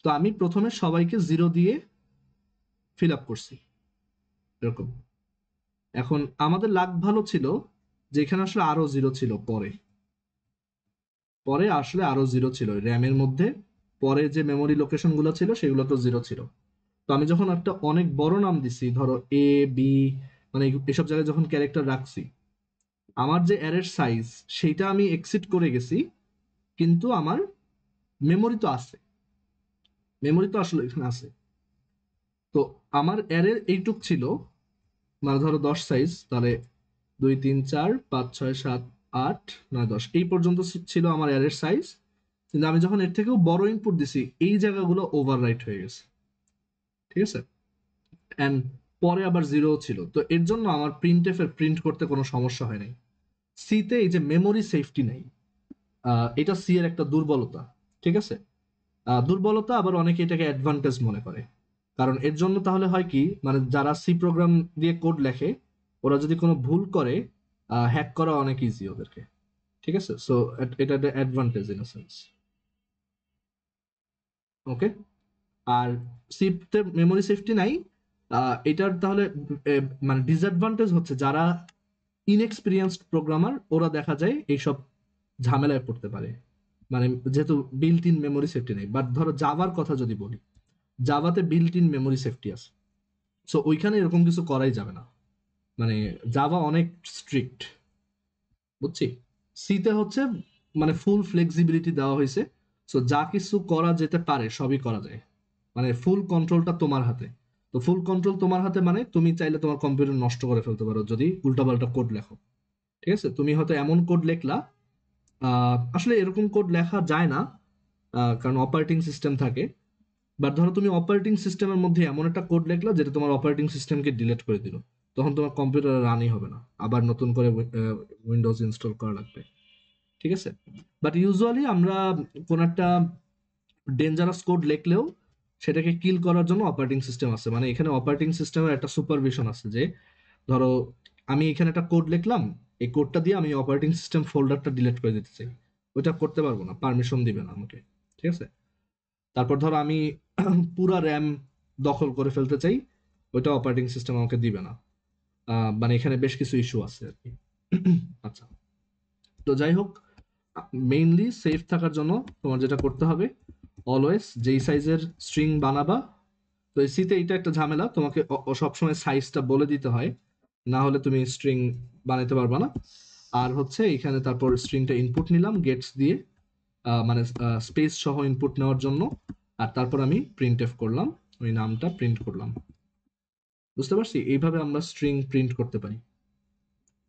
তো আমি প্রথমে সবাইকে 0 দিয়ে ফিল আপ করছি এরকম। এখন আমাদের লাক ভালো ছিল যে এখানে আসলে আরো 0 ছিল, পরে পরে আসলে আরো 0 ছিল র্যামের মধ্যে। পরে যে মেমোরি লোকেশন গুলো ছিল সেগুলো তো 0 ছিল। তো আমি যখন একটা অনেক বড় নাম দিছি, ধরো এ বি, মানে এসব জায়গায় যখন ক্যারেক্টার রাখছি, আমার যে অ্যারের সাইজ সেইটা আমি এক্সিড করে গেছি, কিন্তু আমার মেমোরি তো আছে, মেমোরি তো আসলে এখানে আছে। তো আমার অ্যারের এইটুক ছিল, মানে ধরো 10 সাইজ, তাহলে 2 3 4 5 6 7 8 9 10 এই পর্যন্ত ছিল আমার অ্যারের সাইজ। কিন্তু আমি যখন এর থেকেও বড় ইনপুট দিছি, এই জায়গাগুলো ওভাররাইট হয়ে গেছে, ঠিক আছে। অ্যান্ড পরে আবার 0 ছিল, তো এর জন্য আমার প্রিন্টএফ এর প্রিন্ট করতে কোনো সমস্যা হয় নাই। সিতে এই যে মেমোরি সেফটি নাই, এটা সি এর একটা দুর্বলতা, ঠিক আছে। দুর্বলতা, আবার অনেকে এটাকে অ্যাডভান্টেজ মনে করে। কারণ এর জন্য তাহলে হয় কি, মানে যারা সি প্রোগ্রাম দিয়ে কোড লেখে, ওরা যদি কোনো ভুল করে, হ্যাক করা অনেক ইজি ওদেরকে, ঠিক আছে। সো এটা একটা অ্যাডভান্টেজ ইন সেন্স। ওকে। আর সিতে মেমোরি সেফটি নাই, এটার তাহলে মানে ডিসঅ্যাডভান্টেজ হচ্ছে যারা ইনএক্সপিরিয়েন্সড প্রোগ্রামার, ওরা দেখা যায় এইসব ঝামেলায় পড়তে পারে, মানে যেহেতু বিল্ট ইন মেমোরি সেফটি নেই। বাট ধরো জাভার কথা যদি বলি, জাভাতে বিল্ট ইন মেমোরি সেফটি আছে। সো ওইখানে এরকম কিছু করাই যাবে না, মানে জাভা অনেক স্ট্রিক্ট, বুঝছি। সিতে হচ্ছে মানে ফুল ফ্লেক্সিবিলিটি দেওয়া হয়েছে। সো যা কিছু করা যেতে পারে সবই করা যায়, মানে ফুল কন্ট্রোলটা তোমার হাতে। তো ফুল কন্ট্রোল তোমার হাতে মানে তুমি চাইলে তোমার কম্পিউটার নষ্ট করে ফেলতে পারো যদি উল্টাপাল্টা কোড লেখো, ঠিক আছে। তুমি হয়তো এমন কোড লেখলা, আসলে এরকম কোড লেখা যায় না, কারণ অপারেটিং সিস্টেম থাকে। বাট ধরো তুমি অপারেটিং সিস্টেমের মধ্যে এমন একটা কোড লিখলা যেটা তোমার অপারেটিং সিস্টেমকে ডিলিট করে দিল, তখন তোমার কম্পিউটার রানই হবে না, আবার নতুন করে উইন্ডোজ ইনস্টল করা লাগবে, ঠিক আছে। বাট ইউজুয়ালি আমরা কোন একটা ডেঞ্জারাস কোড লিখলেও সেটাকে কিল করার জন্য অপারেটিং সিস্টেম আছে, মানে এখানে অপারেটিং সিস্টেমের একটা সুপারভিশন আছে যে, ধরো আমি এখানে একটা কোড লিখলাম, এই কোডটা দিয়ে আমি অপারেটিং সিস্টেম ফোল্ডারটা ডিলিট করে দিতে চাই, ওইটা করতে পারবো না, পারমিশন দিবে না আমাকে, ঠিক আছে। তারপর ধরো আমি পুরা র্যাম দখল করে ফেলতে চাই, ওইটা অপারেটিং সিস্টেম আমাকে দিবে না। মানে এখানে বেশ কিছু ইস্যু আছে আর কি। আচ্ছা, তো যাই হোক, মেইনলি সেফ থাকার জন্য তোমার যেটা করতে হবে, অলওয়েজ যেই সাইজের স্ট্রিং বানাবা, তো এই সিতে এটা একটা ঝামেলা, তোমাকে সবসময় সাইজটা বলে দিতে হয়, না হলে তুমি স্ট্রিং বানাইতে পারবা না। আর হচ্ছে এখানে তারপর স্ট্রিংটা ইনপুট নিলাম গেটস দিয়ে, মানে স্পেস সহ ইনপুট নেওয়ার জন্য। আর তারপর আমি প্রিন্ট এফ করলাম, ওই নামটা প্রিন্ট করলাম। বুঝতে পারছি, এইভাবে আমরা স্ট্রিং প্রিন্ট করতে পারি,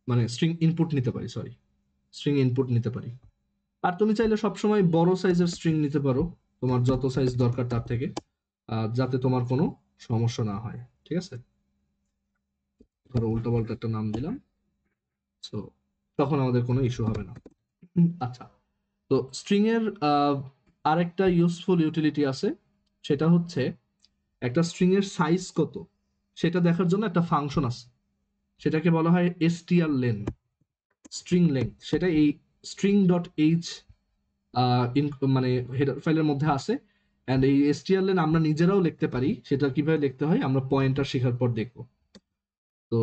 মানে স্ট্রিং ইনপুট নিতে পারি, সরি, স্ট্রিং ইনপুট নিতে পারি। আর তুমি চাইলে সবসময় বড় সাইজের স্ট্রিং নিতে পারো, তোমার যত সাইজ দরকার তার থেকে, যাতে তোমার কোনো সমস্যা না হয়, ঠিক আছে। ধরো উল্টাপাল্টা একটা নাম দিলাম, সো তখন আমাদের কোনো ইস্যু হবে না। আচ্ছা, তো স্ট্রিং এর আরেকটা ইউজফুল ইউটিলিটি আছে, সেটা হচ্ছে একটা স্ট্রিং এর সাইজ কত সেটা দেখার জন্য একটা ফাংশন আছে, সেটাকে বলা হয় strlen, স্ট্রিং লেংথ। সেটা এই স্ট্রিং ডট এইচ মানে হেডার ফাইলের মধ্যে আছে। অ্যান্ড এই strlen আমরা নিজেরাও লিখতে পারি, সেটা কিভাবে লিখতে হয় আমরা পয়েন্টার শেখার পর দেখব। তো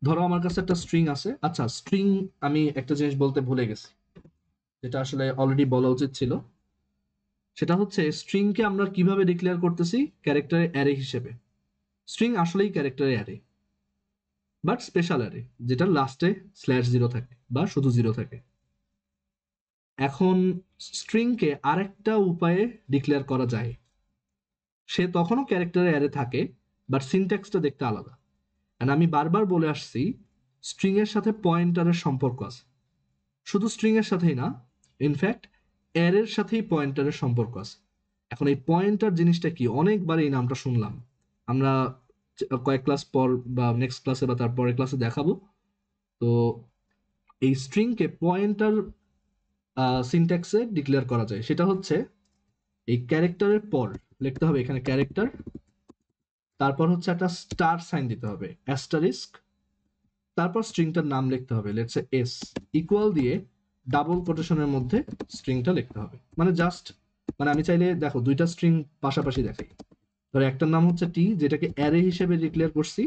ধরো আমার কাছে একটা স্ট্রিং আছে। আচ্ছা, স্ট্রিং আমি একটা জিনিস বলতে ভুলে গেছি, যেটা আসলে অলরেডি বলা উচিত ছিল। সেটা হচ্ছে স্ট্রিংকে আমরা কিভাবে ডিক্লেয়ার করতেছি, ক্যারেক্টারের অ্যারে হিসেবে। স্ট্রিং আসলেই ক্যারেক্টারের অ্যারে, বাট স্পেশাল অ্যারে, যেটা লাস্টে /0 থাকে বা শুধু 0 থাকে। এখন স্ট্রিংকে আরেকটা উপায়ে ডিক্লেয়ার করা যায়, সে তখনও ক্যারেক্টারের অ্যারে থাকে, বাট সিনট্যাক্সটা দেখতে আলাদা। আর আমি বারবার বলে আসছি, স্ট্রিং এর সাথে পয়েন্টারের সম্পর্ক আছে, শুধু স্ট্রিং এর সাথেই না, ইনফ্যাক্ট অ্যারের সাথেই পয়েন্টারের সম্পর্ক আছে। এখন এই পয়েন্টার জিনিসটা কি, অনেকবার এই নামটা শুনলাম, আমরা কয়েক ক্লাস পর বা নেক্সট ক্লাসে বা তারপরের ক্লাসে দেখাবো। তো এই স্ট্রিংকে পয়েন্টার সিনট্যাক্সে ডিক্লেয়ার করা যায়, সেটা হচ্ছে এই ক্যারেক্টারের পর লিখতে হবে এখানে ক্যারেক্টার, তারপর হচ্ছে একটা স্টার সাইন দিতে হবে অ্যাস্টারিস্ক, তারপর স্ট্রিংটার নাম লিখতে হবে লেটস সে এস, ইকুয়াল দিয়ে ডাবল কোটেশনের মধ্যে স্ট্রিংটা লিখতে হবে। মানে জাস্ট মানে আমি চাইলে দেখো দুইটা স্ট্রিং পাশাপাশি দেখাই, ধরো একটার নাম হচ্ছে টি যেটাকে অ্যারে হিসেবে ডিক্লেয়ার করছি,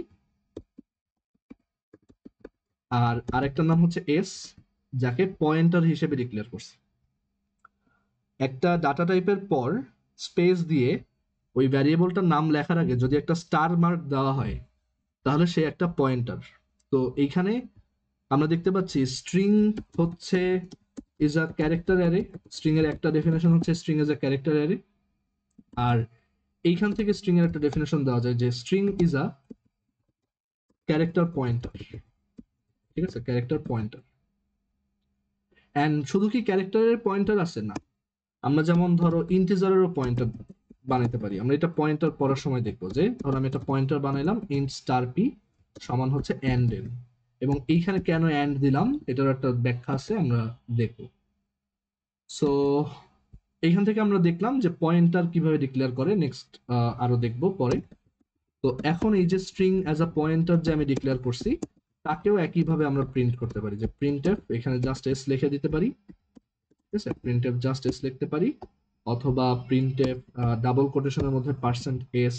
আর আরেকটার নাম হচ্ছে এস যাকে পয়েন্টার হিসেবে ডিক্লেয়ার করছি। একটা ডাটা টাইপের পর স্পেস দিয়ে ওই ভ্যারিয়েবলটার নাম লেখার আগে যদি একটা স্টার মার্ক দেওয়া হয় তাহলে সে একটা পয়েন্টার। তো এইখানে আমরা দেখতে পাচ্ছি স্ট্রিং হচ্ছে is a character array, string এর একটা ডেফিনেশন হচ্ছে string is a character array, আর এইখান থেকে স্ট্রিং এর একটা ডেফিনেশন দেওয়া যায় যে string is a character pointer. ঠিক আছে, ক্যারেক্টার পয়েন্টার। অ্যান্ড শুধু কি ক্যারেক্টারের পয়েন্টার আছে না, আমরা যেমন ধরো ইন্টিজারেরও পয়েন্টার বানাইতে পারি। আমরা এটা পয়েন্টার পড়ার সময় দেখবো যে ধরো আমি একটা পয়েন্টার বানাইলাম ইন্ট স্টার পি সমান হচ্ছে অ্যান্ড এন, এবং এইখানে কেন অ্যান্ড দিলাম এটার একটা ব্যাখ্যা আছে আমরা দেখবো। সো এইখান থেকে আমরা দেখলাম যে পয়েন্টার কিভাবে ডিক্লেয়ার করে, নেক্সট আরো দেখবো পরে। তো এখন এই যে স্ট্রিং অ্যাজ আ পয়েন্টার যে আমি ডিক্লেয়ার করছি তাকেও একইভাবে আমরা প্রিন্ট করতে পারি, যে প্রিন্টএফ এখানে জাস্ট এস লিখে দিতে পারি। ঠিক আছে, প্রিন্টএফ জাস্ট এস লিখতে পারি, অথবা প্রিন্টএফ ডাবল কোটেশনের মধ্যে পার্সেন্ট এস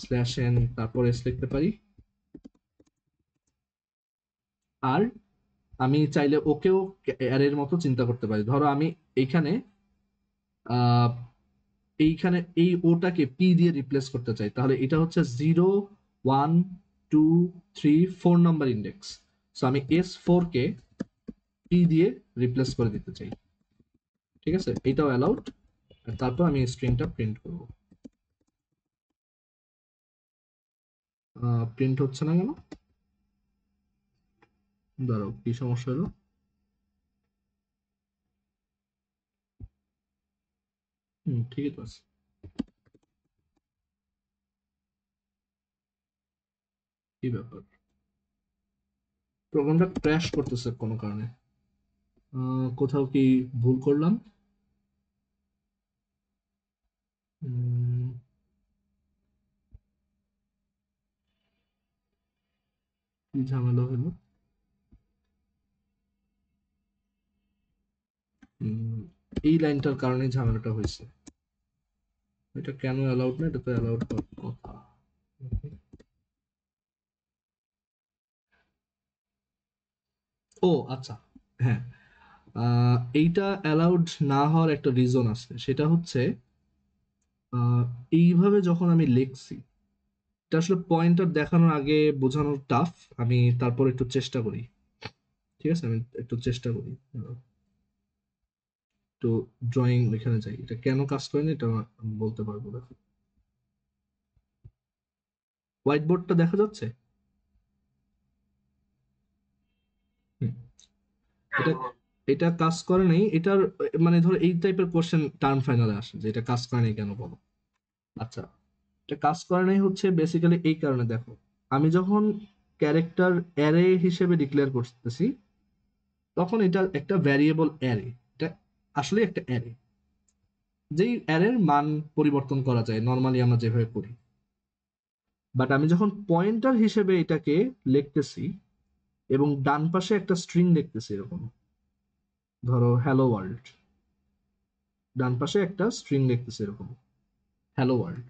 স্ল্যাশ এন তারপর এস লিখতে পারি। আর আমি চাইলে ওকেও অ্যারের মতো চিন্তা করতে পারি। ধরো আমি এইখানে এইখানে এই ওটাকে পি দিয়ে রিপ্লেস করতে চাই, তাহলে এটা হচ্ছে 0 1 2 3 4 নাম্বার ইন্ডেক্স। সো আমি S4 কে পি দিয়ে রিপ্লেস করে দিতে চাই। ঠিক আছে, এটাও অ্যালাউড। তারপর আমি স্ট্রিংটা প্রিন্ট করব। প্রিন্ট হচ্ছে না কেন, দাঁড়াও কি সমস্যা হলো। ঠিকই তো আছে। কি ব্যাপার, প্রোগ্রামটা ক্র্যাশ করতেছে কোনো কারণে। কোথাও কি ভুল করলাম? উম, কি ঝামেলা হলো? এই লাইনটার কারণে ঝামেলাটা হয়েছে। এটা কেন অ্যালাউড না, এটা তো অ্যালাউড হওয়ার কথা। ও আচ্ছা, হ্যাঁ, এইটা অ্যালাউড না হওয়ার একটা রিজন আছে, সেটা হচ্ছে আহ, এইভাবে যখন আমি লিখছি এটা আসলে পয়েন্টার দেখানোর আগে বোঝানোর টাফ। আমি তারপর একটু চেষ্টা করি। ঠিক আছে, আমি একটু চেষ্টা করি। তো ড্রয়িং এখানে যাই, এটা কেন কাজ করে না এটা আমি বলতে পারবো না। হোয়াইট বোর্ডটা দেখা যাচ্ছে? হুম, এটা এটা কাজ করে নাই, এটার মানে ধরো এই টাইপের কোশ্চেন টার্ম ফাইনালে আসে যে এটা কাজ করে নাই কেন বলো। আচ্ছা, এটা কাজ করে নাই হচ্ছে বেসিক্যালি এই কারণে, দেখো আমি যখন ক্যারেক্টার অ্যারে হিসেবে ডিক্লেয়ার করতেছি তখন এটা একটা ভ্যারিয়েবল অ্যারে, এটা আসলে একটা অ্যারে, যেই অ্যারের মান পরিবর্তন করা যায় নর্মালি আমরা যেভাবে করি। বাট আমি যখন পয়েন্টার হিসেবে এটাকে লিখতেছি এবং ডান পাশে একটা স্ট্রিং লিখতেছি, এরকম ধরো হ্যালো ওয়ার্ল্ড, ডান পাশে একটা স্ট্রিং লিখতেছি এরকম হ্যালো ওয়ার্ল্ড।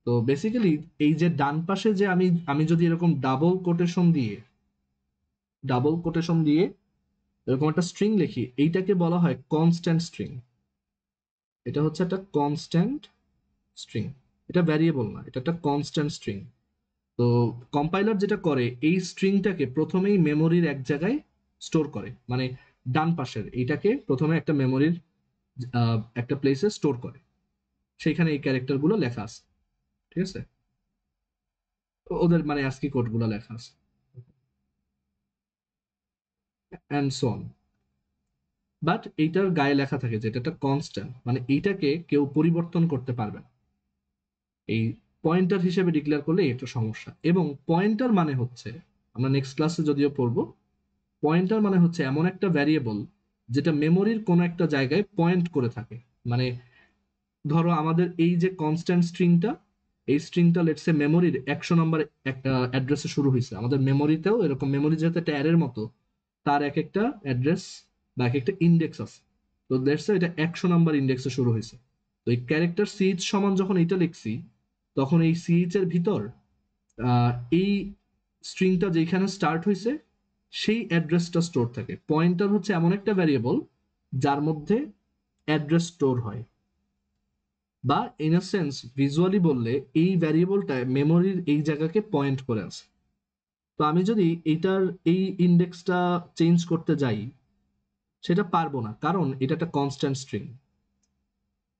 তো বেসিক্যালি এই যে ডান পাশে যে আমি আমি যদি এরকম ডাবল কোটেশন দিয়ে এরকম একটা স্ট্রিং লিখি, এইটাকে বলা হয় কনস্ট্যান্ট স্ট্রিং। এটা হচ্ছে একটা কনস্ট্যান্ট স্ট্রিং, এটা ভ্যারিয়েবল না, এটা একটা কনস্ট্যান্ট স্ট্রিং। তো কম্পাইলার যেটা করে এই স্ট্রিংটাকে প্রথমেই মেমোরির এক জায়গায় স্টোর করে, মানে ডান পাশের এইটাকে প্রথমে একটা মেমোরির একটা প্লেসে স্টোর করে, সেইখানে এই ক্যারেক্টার গুলো লেখা আছে। ঠিক আছে, ওদের মানে অ্যাসকি কোড গুলো লেখা আছে অ্যান্ড সো অন। বাট এইটার গায়ে লেখা থাকে যে এটা একটা কনস্ট্যান্ট, মানে এইটাকে কেউ পরিবর্তন করতে পারবে না। এই পয়েন্টার হিসেবে ডিক্লেয়ার করলে এটা সমস্যা। এবং পয়েন্টার মানে হচ্ছে আমরা নেক্সট ক্লাসে যদিও পড়বো। পয়েন্টার মানে হচ্ছে এমন একটা ভ্যারিয়েবল যেটা মেমোরির কোনো একটা জায়গায় পয়েন্ট করে থাকে। মানে ধরো আমাদের এই যে কনস্ট্যান্ট স্ট্রিংটা, এই স্ট্রিংটা লেটসে মেমোরির 100 নম্বর একটা অ্যাড্রেসে শুরু হয়েছে। আমাদের মেমোরিতেও এরকম, মেমোরি যেহেতু একটা অ্যারের মতো, তার এক একটা অ্যাড্রেস বা এক একটা ইন্ডেক্স আছে। তো লেটসে এটা 100 নম্বর ইন্ডেক্সে শুরু হয়েছে। তো এই ক্যারেক্টার সিএইচ সমান যখন এটা লিখছি, তখন এই সিএইচ এর ভিতর আহ, এই স্ট্রিংটা যেখানে স্টার্ট হয়েছে সেই অ্যাড্রেসটা স্টোর থাকে। পয়েন্টার হচ্ছে এমন একটা ভ্যারিয়েবল যার মধ্যে অ্যাড্রেস স্টোর হয়, বা ইন আ সেন্স ভিজুয়ালি বললে এই ভ্যারিয়েবলটা মেমোরির এই জায়গাকে পয়েন্ট করে আছে। তো আমি যদি এইটার এই ইন্ডেক্সটা চেঞ্জ করতে যাই, সেটা পারবো না, কারণ এটা একটা কনস্ট্যান্ট স্ট্রিং।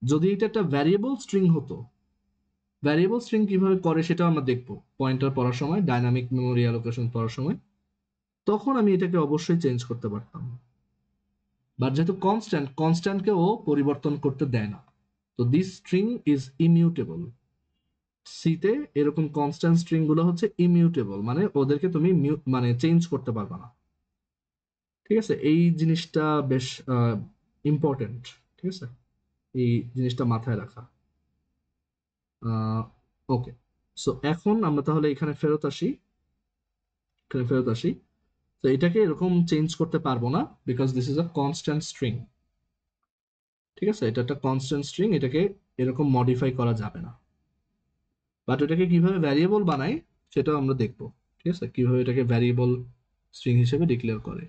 যদি এটা একটা ভ্যারিয়েবল স্ট্রিং হতো, ভ্যারিয়েবল স্ট্রিং কিভাবে করে সেটা আমরা দেখবো পয়েন্টার পড়ার সময়, ডাইনামিক মেমোরি অ্যালোকেশন পড়ার সময়। তখন আমি এটাকে অবশ্যই চেঞ্জ করতে পারতাম। বাট যেহেতু কনস্ট্যান্ট, কনস্ট্যান্টকে ও পরিবর্তন করতে দেয় না। তো দিস স্ট্রিং ইজ ইমিউটেবল। সিতে এরকম কনস্ট্যান্ট স্ট্রিং গুলো হচ্ছে ইমিউটেবল, মানে ওদেরকে তুমি মানে চেঞ্জ করতে পারবে না। ঠিক আছে, এই জিনিসটা বেশ ইম্পর্টেন্ট। ঠিক আছে, এই জিনিসটা মাথায় রাখা। ওকে, সো এখন আমরা তাহলে এখানে ফেরত আসি, এখানে ফেরত আসি। তো এটাকে এরকম চেঞ্জ করতে পারবো না, because this is a constant string. ঠিক আছে, এটা একটা কনস্ট্যান্ট স্ট্রিং, এটাকে এরকম মডিফাই করা যাবে না। বাট এটাকে কিভাবে ভ্যারিয়েবল বানায় সেটাও আমরা দেখবো। ঠিক আছে, কিভাবে এটাকে ভ্যারিয়েবল স্ট্রিং হিসেবে ডিক্লেয়ার করে।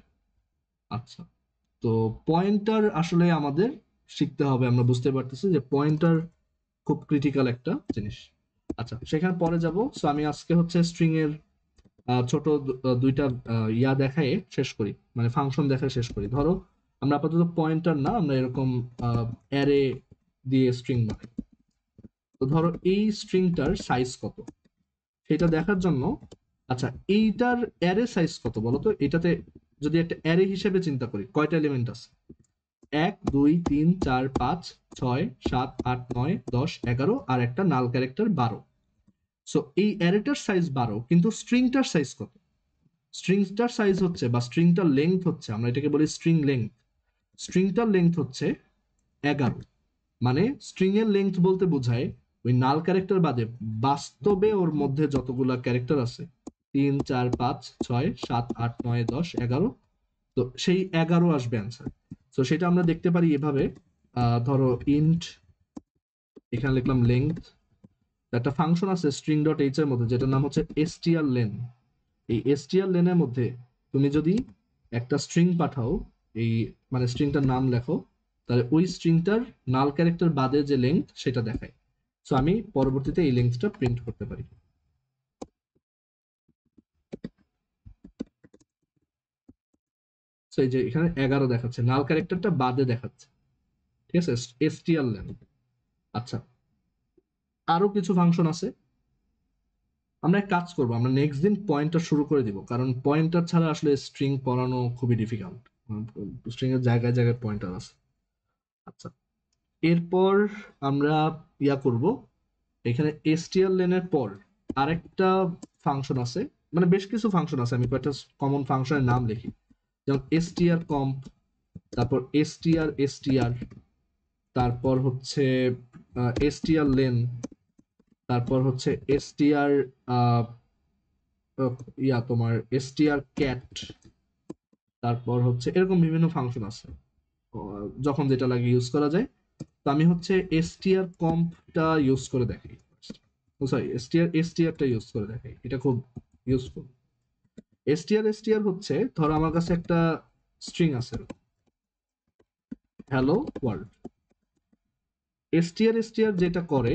আচ্ছা, তো পয়েন্টার আসলে আমাদের শিখতে হবে। আমরা বুঝতে পারতেছি যে পয়েন্টার খুব ক্রিটিক্যাল একটা জিনিস। আচ্ছা, সেখানে পরে যাব। সো আমি আজকে হচ্ছে স্ট্রিং এর ছোট দুইটা ইয়া দেখায় শেষ করি, মানে ফাংশন দেখায় শেষ করি। ধরো আমরা আপাতত পয়েন্টার না, আমরা এরকম অ্যারে দিয়ে স্ট্রিং বানাই। তো ধরো এই স্ট্রিংটার সাইজ কত সেটা দেখার জন্য, আচ্ছা এইটার অ্যারে সাইজ কত বলো তো। এটাতে যদি একটা অ্যারে হিসেবে চিন্তা করি, কয়টা এলিমেন্ট আছে? 1 2 3 4 5 6 7 8 9 10 11, আর একটা নাল ক্যারেক্টার 12। সো এই অ্যারেটার সাইজ 12, কিন্তু স্ট্রিংটার সাইজ কত? স্ট্রিংটার সাইজ হচ্ছে, বা স্ট্রিংটার লেংথ হচ্ছে, আমরা এটাকে বলি স্ট্রিং লেংথ। স্ট্রিংটার লেংথ হচ্ছে 11। মানে স্ট্রিং এর লেংথ বলতে বোঝায় ওই নাল ক্যারেক্টার বাদে বাস্তবে ওর মধ্যে যতগুলা ক্যারেক্টার আছে, 3 4 5 6 7 8 9 10 11, তো সেই 11 আসবে অ্যান্সার। তো সেটা আমরা দেখতে পারি এভাবে। ধরো ইন্ট, এখানে লিখলাম লেংথ, একটা ফাংশন আছে স্ট্রিং ডট এইচ এর মধ্যে যেটার নাম হচ্ছে এসটিআর লেন। এই এসটিআর লেনের মধ্যে তুমি যদি একটা স্ট্রিং পাঠাও, এই মানে স্ট্রিংটার নাম লেখো, তাহলে ওই স্ট্রিংটার নাল ক্যারেক্টার বাদে যে লেংথ সেটা দেখায়। সো আমি পরবর্তীতে এই লেংথটা প্রিন্ট করতে পারি। সো এই যে এখানে 11 দেখাচ্ছে, নাল ক্যারেক্টারটা বাদে দেখাচ্ছে। ঠিক আছে, এসটিআর লেন। আচ্ছা, আরো কিছু ফাংশন আছে। আমরা এক কাজ করবো, আমরা নেক্সট দিন পয়েন্টার শুরু করে দিব, কারণ পয়েন্টার ছাড়া আসলে স্ট্রিং পড়ানো খুবই ডিফিকাল্ট। স্ট্রিং এর জায়গায় জায়গায় পয়েন্টার আছে। আচ্ছা, এরপর আমরা ইয়া করব, এখানে এসটিআর লেনের পর আরেকটা ফাংশন আছে, মানে বেশ কিছু ফাংশন আছে, আমি কয়েকটা কমন ফাংশনের নাম লিখি। যেমন এসটিআর কম্প, তারপর এসটিআর এসটিআর, তারপর হচ্ছে এসটিআর লেন, তারপর হচ্ছে এসটিআর ইয়া তোমার এসটিআর ক্যাট, তারপর হচ্ছে এরকম বিভিন্ন ফাংশন আছে, যখন যেটা লাগে ইউজ করা যায়। তো আমি হচ্ছে এসটিআর কম্পটা ইউজ করে দেখাই, সরি এসটিআরটা ইউজ করে দেখাই, এটা খুব ইউজফুল। এসটিআর হচ্ছে, ধরো আমার কাছে একটা স্ট্রিং আছে হ্যালো ওয়ার্ল্ড। এসটিআর যেটা করে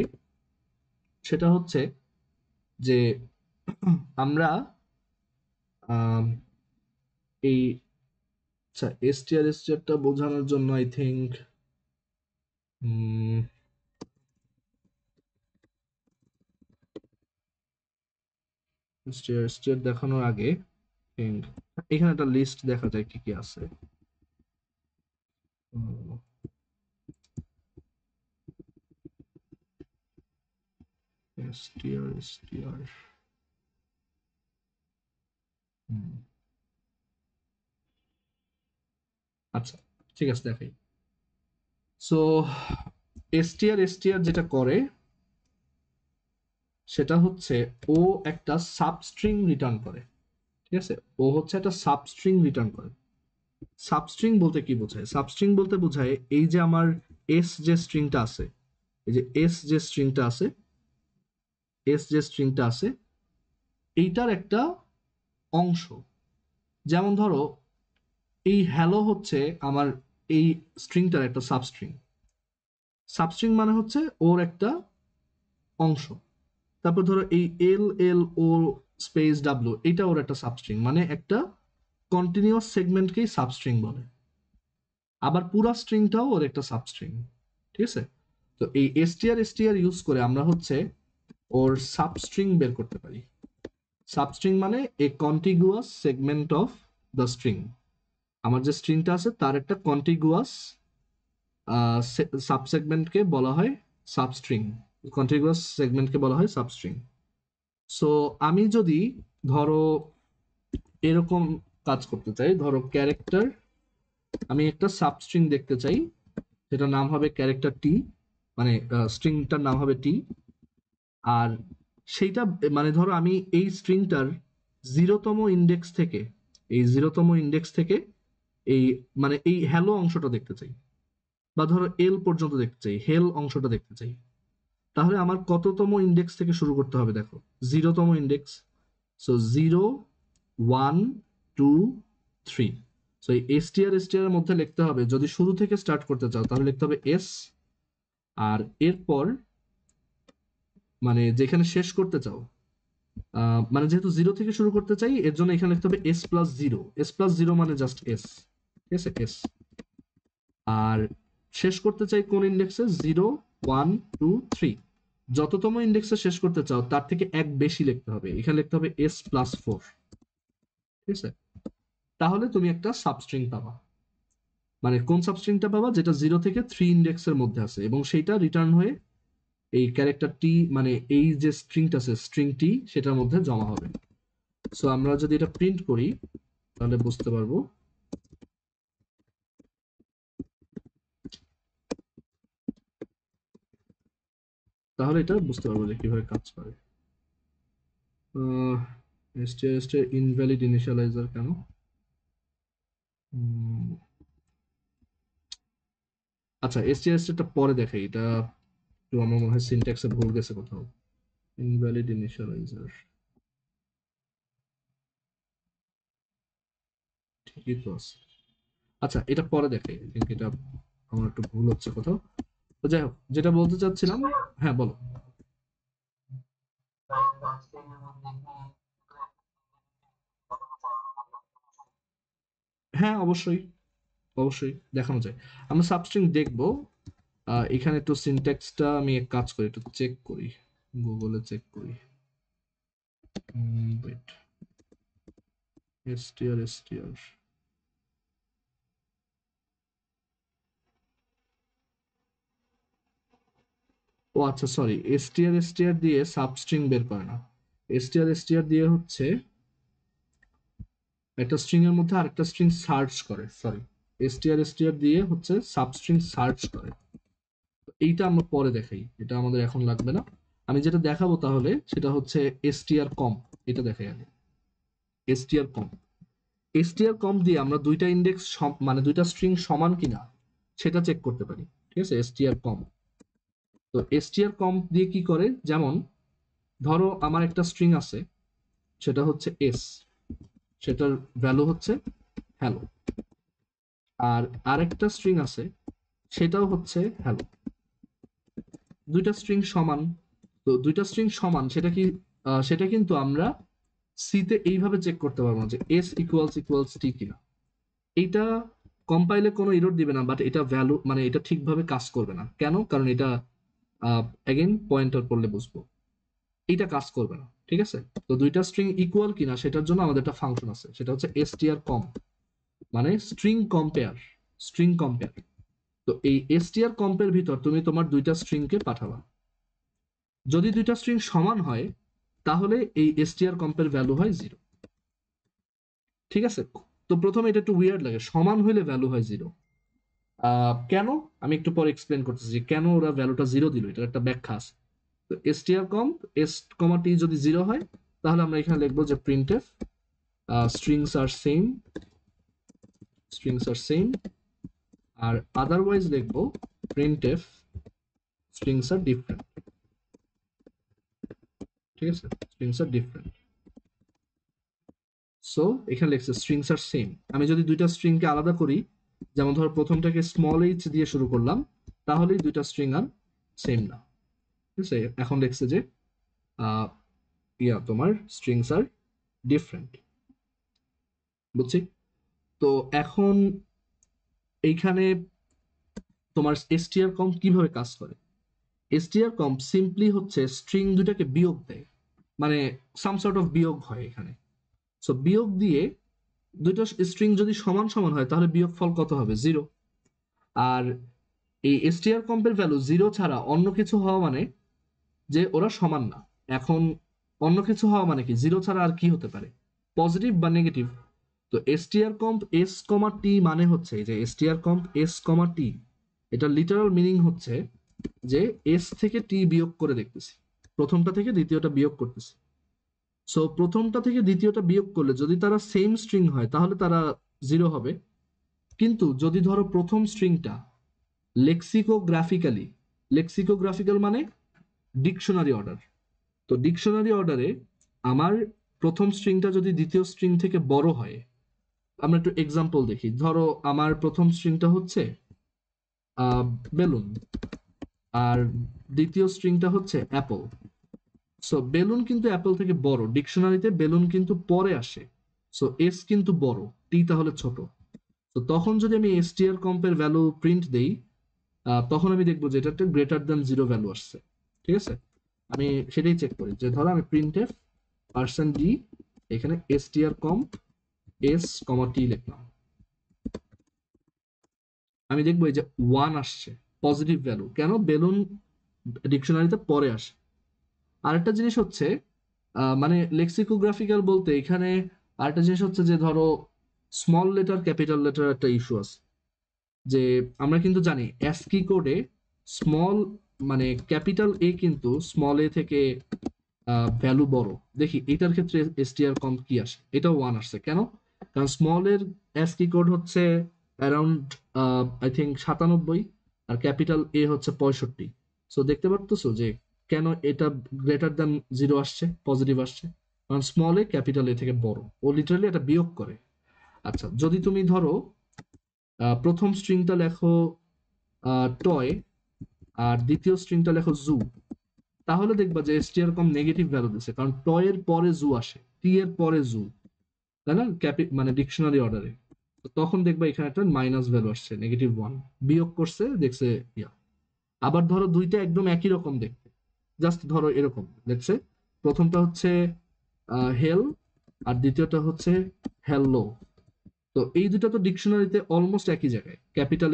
সেটা হচ্ছে যে আমরা আম, এই, আচ্ছা এসটিআরটা বোঝানোর জন্য আই থিঙ্ক এসটিআর দেখানোর আগে think এখানে একটা লিস্ট দেখা যায় কি কি আছে। এসটিআর আচ্ছা ঠিক আছে দেখাই। সো str যেটা করে সেটা হচ্ছে ও একটা সাবস্ট্রিং রিটার্ন করে। ঠিক আছে, ও হচ্ছে একটা সাবস্ট্রিং রিটার্ন করে। সাবস্ট্রিং বলতে কি বোঝায়? সাবস্ট্রিং বলতে বোঝায় এই যে আমার এস যে স্ট্রিংটা আছে, এই যে এস যে স্ট্রিংটা আছে, এস যে স্ট্রিংটা আছে এইটার একটা অংশ। যেমন ধরো এই হ্যালো হচ্ছে আমার এই স্ট্রিংটার একটা সাবস্ট্রিং। সাবস্ট্রিং মানে হচ্ছে ওর একটা অংশ। তারপর ধরো এই এল এল ও স্পেস ডাব্লিউ এটা ওর একটা সাবস্ট্রিং, মানে একটা কন্টিনিউয়াস সেগমেন্টকেই সাবস্ট্রিং বলে। আবার পুরা স্ট্রিংটাও ওর একটা সাবস্ট্রিং। ঠিক আছে, তো এই str ইউজ করে আমরা হচ্ছে ওর সাবস্ট্রিং বের করতে পারি। সাবস্ট্রিং মানে a contiguous segment of the string. আমার যে স্ট্রিংটা আছে তার একটা কন্টিগুয়াস সাবসেগমেন্টকে বলা হয় সাবস্ট্রিং। কন্টিগুয়াস সেগমেন্টকে বলা হয় সাবস্ট্রিং। সো আমি যদি ধরো এরকম কাজ করতে চাই, ধরো ক্যারেক্টার, আমি একটা সাবস্ট্রিং দেখতে চাই, সেটার নাম হবে ক্যারেক্টার টি, মানে স্ট্রিংটার নাম হবে টি। আর সেইটা মানে ধরো আমি এই স্ট্রিংটার 0তম ইন্ডেক্স থেকে, এই 0তম ইন্ডেক্স থেকে এই মানে এই হ্যালো অংশটা দেখতে চাই, বা ধরো এল পর্যন্ত দেখতে চাই, হেল অংশটা দেখতে চাই। তাহলে আমার কততম ইন্ডেক্স থেকে শুরু করতে হবে? দেখো 0তম ইন্ডেক্স। সো 0 1 2 3। সো এই str এর মধ্যে লিখতে হবে, যদি শুরু থেকে স্টার্ট করতে চাও তাহলে লিখতে হবে s, আর এরপর মানে যেখানে শেষ করতে চাও, মানে যেহেতু 0 থেকে শুরু করতে চাই এর জন্য এখানে লিখতে হবে s+0। s+0 মানে জাস্ট s। ঠিক আছে, s। আর শেষ করতে চাই কোন ইন্ডেক্সে? 0 1 2 3। যততম ইন্ডেক্সে শেষ করতে চাও তার থেকে এক বেশি লিখতে হবে, এখানে লিখতে হবে s+4। ঠিক আছে, তাহলে তুমি একটা সাবস্ট্রিং পাবা। মানে কোন সাবস্ট্রিংটা পাবা? যেটা 0 থেকে 3 ইন্ডেক্সের মধ্যে আছে এবং সেইটা রিটার্ন হয়ে এই ক্যারেক্টার টি, মানে এই যে স্ট্রিংটা আছে স্ট্রিং টি, সেটার মধ্যে জমা হবে। সো আমরা যদি এটা প্রিন্ট করি তাহলে বুঝতে পারবো। তাহলে এটা বুঝতে পারবো যে কিভাবে কাজ করে। str ইনভ্যালিড ইনিশিয়ালাইজার কেন? আচ্ছা str টা পরে দেখাই, এটা একটু আমার মনে হয় সিনট্যাক্সে ভুল গেছে কোথাও। ইনভ্যালিড ইনিশিয়ালাইজার ঠিকই তো আছে। আচ্ছা এটা পরে দেখাই, এটা আমার একটু ভুল হচ্ছে কোথাও। তো যাই হোক, যেটা বলতে চাচ্ছিলাম, হ্যাঁ বলো। হ্যাঁ অবশ্যই, অবশ্যই দেখানো যায়। আমরা সাবস্ট্রিং দেখবো। এখানে একটু সিনট্যাক্সটা আমি এক কাজ করি, একটু চেক করি, গুগলে চেক করি। ওয়েট, str ও আচ্ছা সরি, str দিয়ে সাবস্ট্রিং বের করে না। str দিয়ে হচ্ছে একটা স্ট্রিং এর মধ্যে আরেকটা স্ট্রিং সার্চ করে। সরি, str দিয়ে হচ্ছে সাবস্ট্রিং সার্চ করে। এইটা আমরা পরে দেখাই, এটা আমাদের এখন লাগবে না। আমি যেটা দেখাবো তাহলে সেটা হচ্ছে strcomp। এটা দেখাই আগে। strcomp strcomp দিয়ে আমরা দুইটা ইন্ডেক্স মানে দুইটা স্ট্রিং সমান কিনা সেটা চেক করতে পারি। ঠিক আছে, strcomp। তো strcomp দিয়ে কি করে? যেমন ধরো আমার একটা স্ট্রিং আছে, সেটা হচ্ছে s, সেটার ভ্যালু হচ্ছে হ্যালো। আর আরেকটা স্ট্রিং আছে, সেটাও হচ্ছে হ্যালো। দুইটা স্ট্রিং সমান। তো দুইটা স্ট্রিং সমান সেটা কি, সেটা কিন্তু আমরা সিতে এইভাবে চেক করতে পারবো না যে এস ইকুয়ালস ইকুয়ালস টি কিনা। এইটা কম্পাইলে কোনো এরর দিবে না, বাট এটা ভ্যালু মানে এটা ঠিকভাবে কাজ করবে না। কেন? কারণ এটা অ্যাগেন পয়েন্টার করলে বুঝবো, এইটা কাজ করবে না। ঠিক আছে, তো দুইটা স্ট্রিং ইকুয়াল কিনা সেটার জন্য আমাদের একটা ফাংশন আছে, সেটা হচ্ছে strcomp, মানে স্ট্রিং কম্পেয়ার। String compare. তো এই strcomp এর ভিতর তুমি তোমার দুইটা স্ট্রিংকে পাঠাবা। যদি দুইটা স্ট্রিং সমান হয় তাহলে এই strcomp এর ভ্যালু হয় 0। ঠিক আছে? তো প্রথমে এটা একটু উইয়ার্ড লাগে, সমান হইলে ভ্যালু হয় 0। কেন? আমি একটু পরে এক্সপ্লেন করতেছি যে কেন ওরা ভ্যালুটা 0 দিল, এটার একটা ব্যাখ্যা আছে। তো strcomp s, t যদি 0 হয় তাহলে আমরা এখানে লিখবো যে printf strings are same, আর আদারওয়াইজ লিখবো printf strings are different। ঠিক আছে, strings are different। সো এখানে লিখছে strings are same। আমি যদি দুইটা স্ট্রিংকে আলাদা করি, যেমন ধরো প্রথমটাকে স্মল h দিয়ে শুরু করলাম, তাহলেই দুইটা স্ট্রিং আর সেম না। ঠিক আছে, এখন লিখছে যে তোমার স্ট্রিংস আর ডিফারেন্ট। বুঝছি। তো এখন এইখানে তোমার strcomp কিভাবে কাজ করে? strcomp সিম্পলি হচ্ছে স্ট্রিং দুটাকে বিয়োগ দেয়, মানে সাম সর্ট অফ বিয়োগ হয় এখানে। সো বিয়োগ দিয়ে দুটো স্ট্রিং যদি সমান সমান হয় তাহলে বিয়োগফল কত হবে? 0। আর এই strcomp এর ভ্যালু 0 ছাড়া অন্য কিছু হওয়া মানে যে ওরা সমান না। এখন অন্য কিছু হওয়া মানে কি? 0 ছাড়া আর কি হতে পারে? পজিটিভ বা নেগেটিভ। তো strcomp s, t মানে হচ্ছে যে strcomp s, t, এটা লিটারাল মিনিং হচ্ছে যে s থেকে t বিয়োগ করে দেখতেছি, প্রথমটা থেকে দ্বিতীয়টা বিয়োগ করতেছি। সো প্রথমটা থেকে দ্বিতীয়টা বিয়োগ করলে যদি তারা সেম স্ট্রিং হয় তাহলে তারা 0 হবে। কিন্তু যদি ধরো প্রথম স্ট্রিংটা লেক্সিকোগ্রাফিক্যাল মানে ডিকশনারি অর্ডার, তো ডিকশনারি অর্ডারে আমার প্রথম স্ট্রিংটা যদি দ্বিতীয় স্ট্রিং থেকে বড় হয়, আমরা একটু এক্সাম্পল দেখি। ধরো আমার প্রথম স্ট্রিংটা হচ্ছে বেলুন, আর দ্বিতীয় স্ট্রিংটা হচ্ছে অ্যাপল। সো বেলুন কিন্তু অ্যাপল থেকে বড়, ডিকশনারিতে বেলুন কিন্তু পরে আসে। সো এস কিন্তু বড়, টি তাহলে ছোট। তো তখন যদি আমি strcomp এর ভ্যালু প্রিন্ট দেই, তখন আমি দেখবো যে এটা একটা গ্রেটার দ্যান 0 ভ্যালু আসছে। ঠিক আছে, আমি সেটাই চেক করি। যে ধরো আমি printf %d, এখানে strcomp s, t লিখলাম, আমি দেখবো এই যে 1 আসছে, পজিটিভ ভ্যালু। কেন? বেলুন ডিকশনারিতে পরে আসে। আরেকটা জিনিস হচ্ছে মানে লেক্সিকোগ্রাফিক্যাল বলতে এখানে আরেকটা জিনিস হচ্ছে যে ধরো স্মল লেটার ক্যাপিটাল লেটার একটা ইস্যু আছে। যে আমরা কিন্তু জানি অ্যাসকি কোডে স্মল মানে ক্যাপিটাল এ কিন্তু স্মল এ থেকে ভ্যালু বড়। দেখি এটার ক্ষেত্রে strcomp কি আসে, এটাও 1 আসছে। কেন? কারণ স্মল এর অ্যাসকি কোড হচ্ছে অ্যারাউন্ড আই থিঙ্ক 97, আর ক্যাপিটাল এ হচ্ছে 65। সো দেখতে পারতেছো যে কেন এটা গ্রেটার দ্যান 0 আসছে, পজিটিভ আসছে? কারণ স্মল এ ক্যাপিটাল এ থেকে বড়, ও লিটারালি এটা বিয়োগ করে। আচ্ছা, যদি তুমি ধরো প্রথম স্ট্রিংটা লেখো টয়, আর দ্বিতীয় স্ট্রিংটা লেখো জু, তাহলে দেখবা যে strcomp নেগেটিভ ভ্যালু দিচ্ছে, কারণ টয়ের পরে জু আসে, টি এর পরে জু, তাই না? মানে ডিকশনারি অর্ডারে। তখন দেখবা এখানে একটা মাইনাস ভ্যালু আসছে, -1 বিয়োগ করছে, দেখছে ইয়া। আবার ধরো দুইটা একদম একই রকম দেখতে, জাস্ট ধরো এরকম দেখছে, প্রথমটা হচ্ছে হেল, আর দ্বিতীয়টা হচ্ছে হ্যালো। তো এই দুটো তো ডিকশনারিতে অলমোস্ট একই জায়গায়, ক্যাপিটাল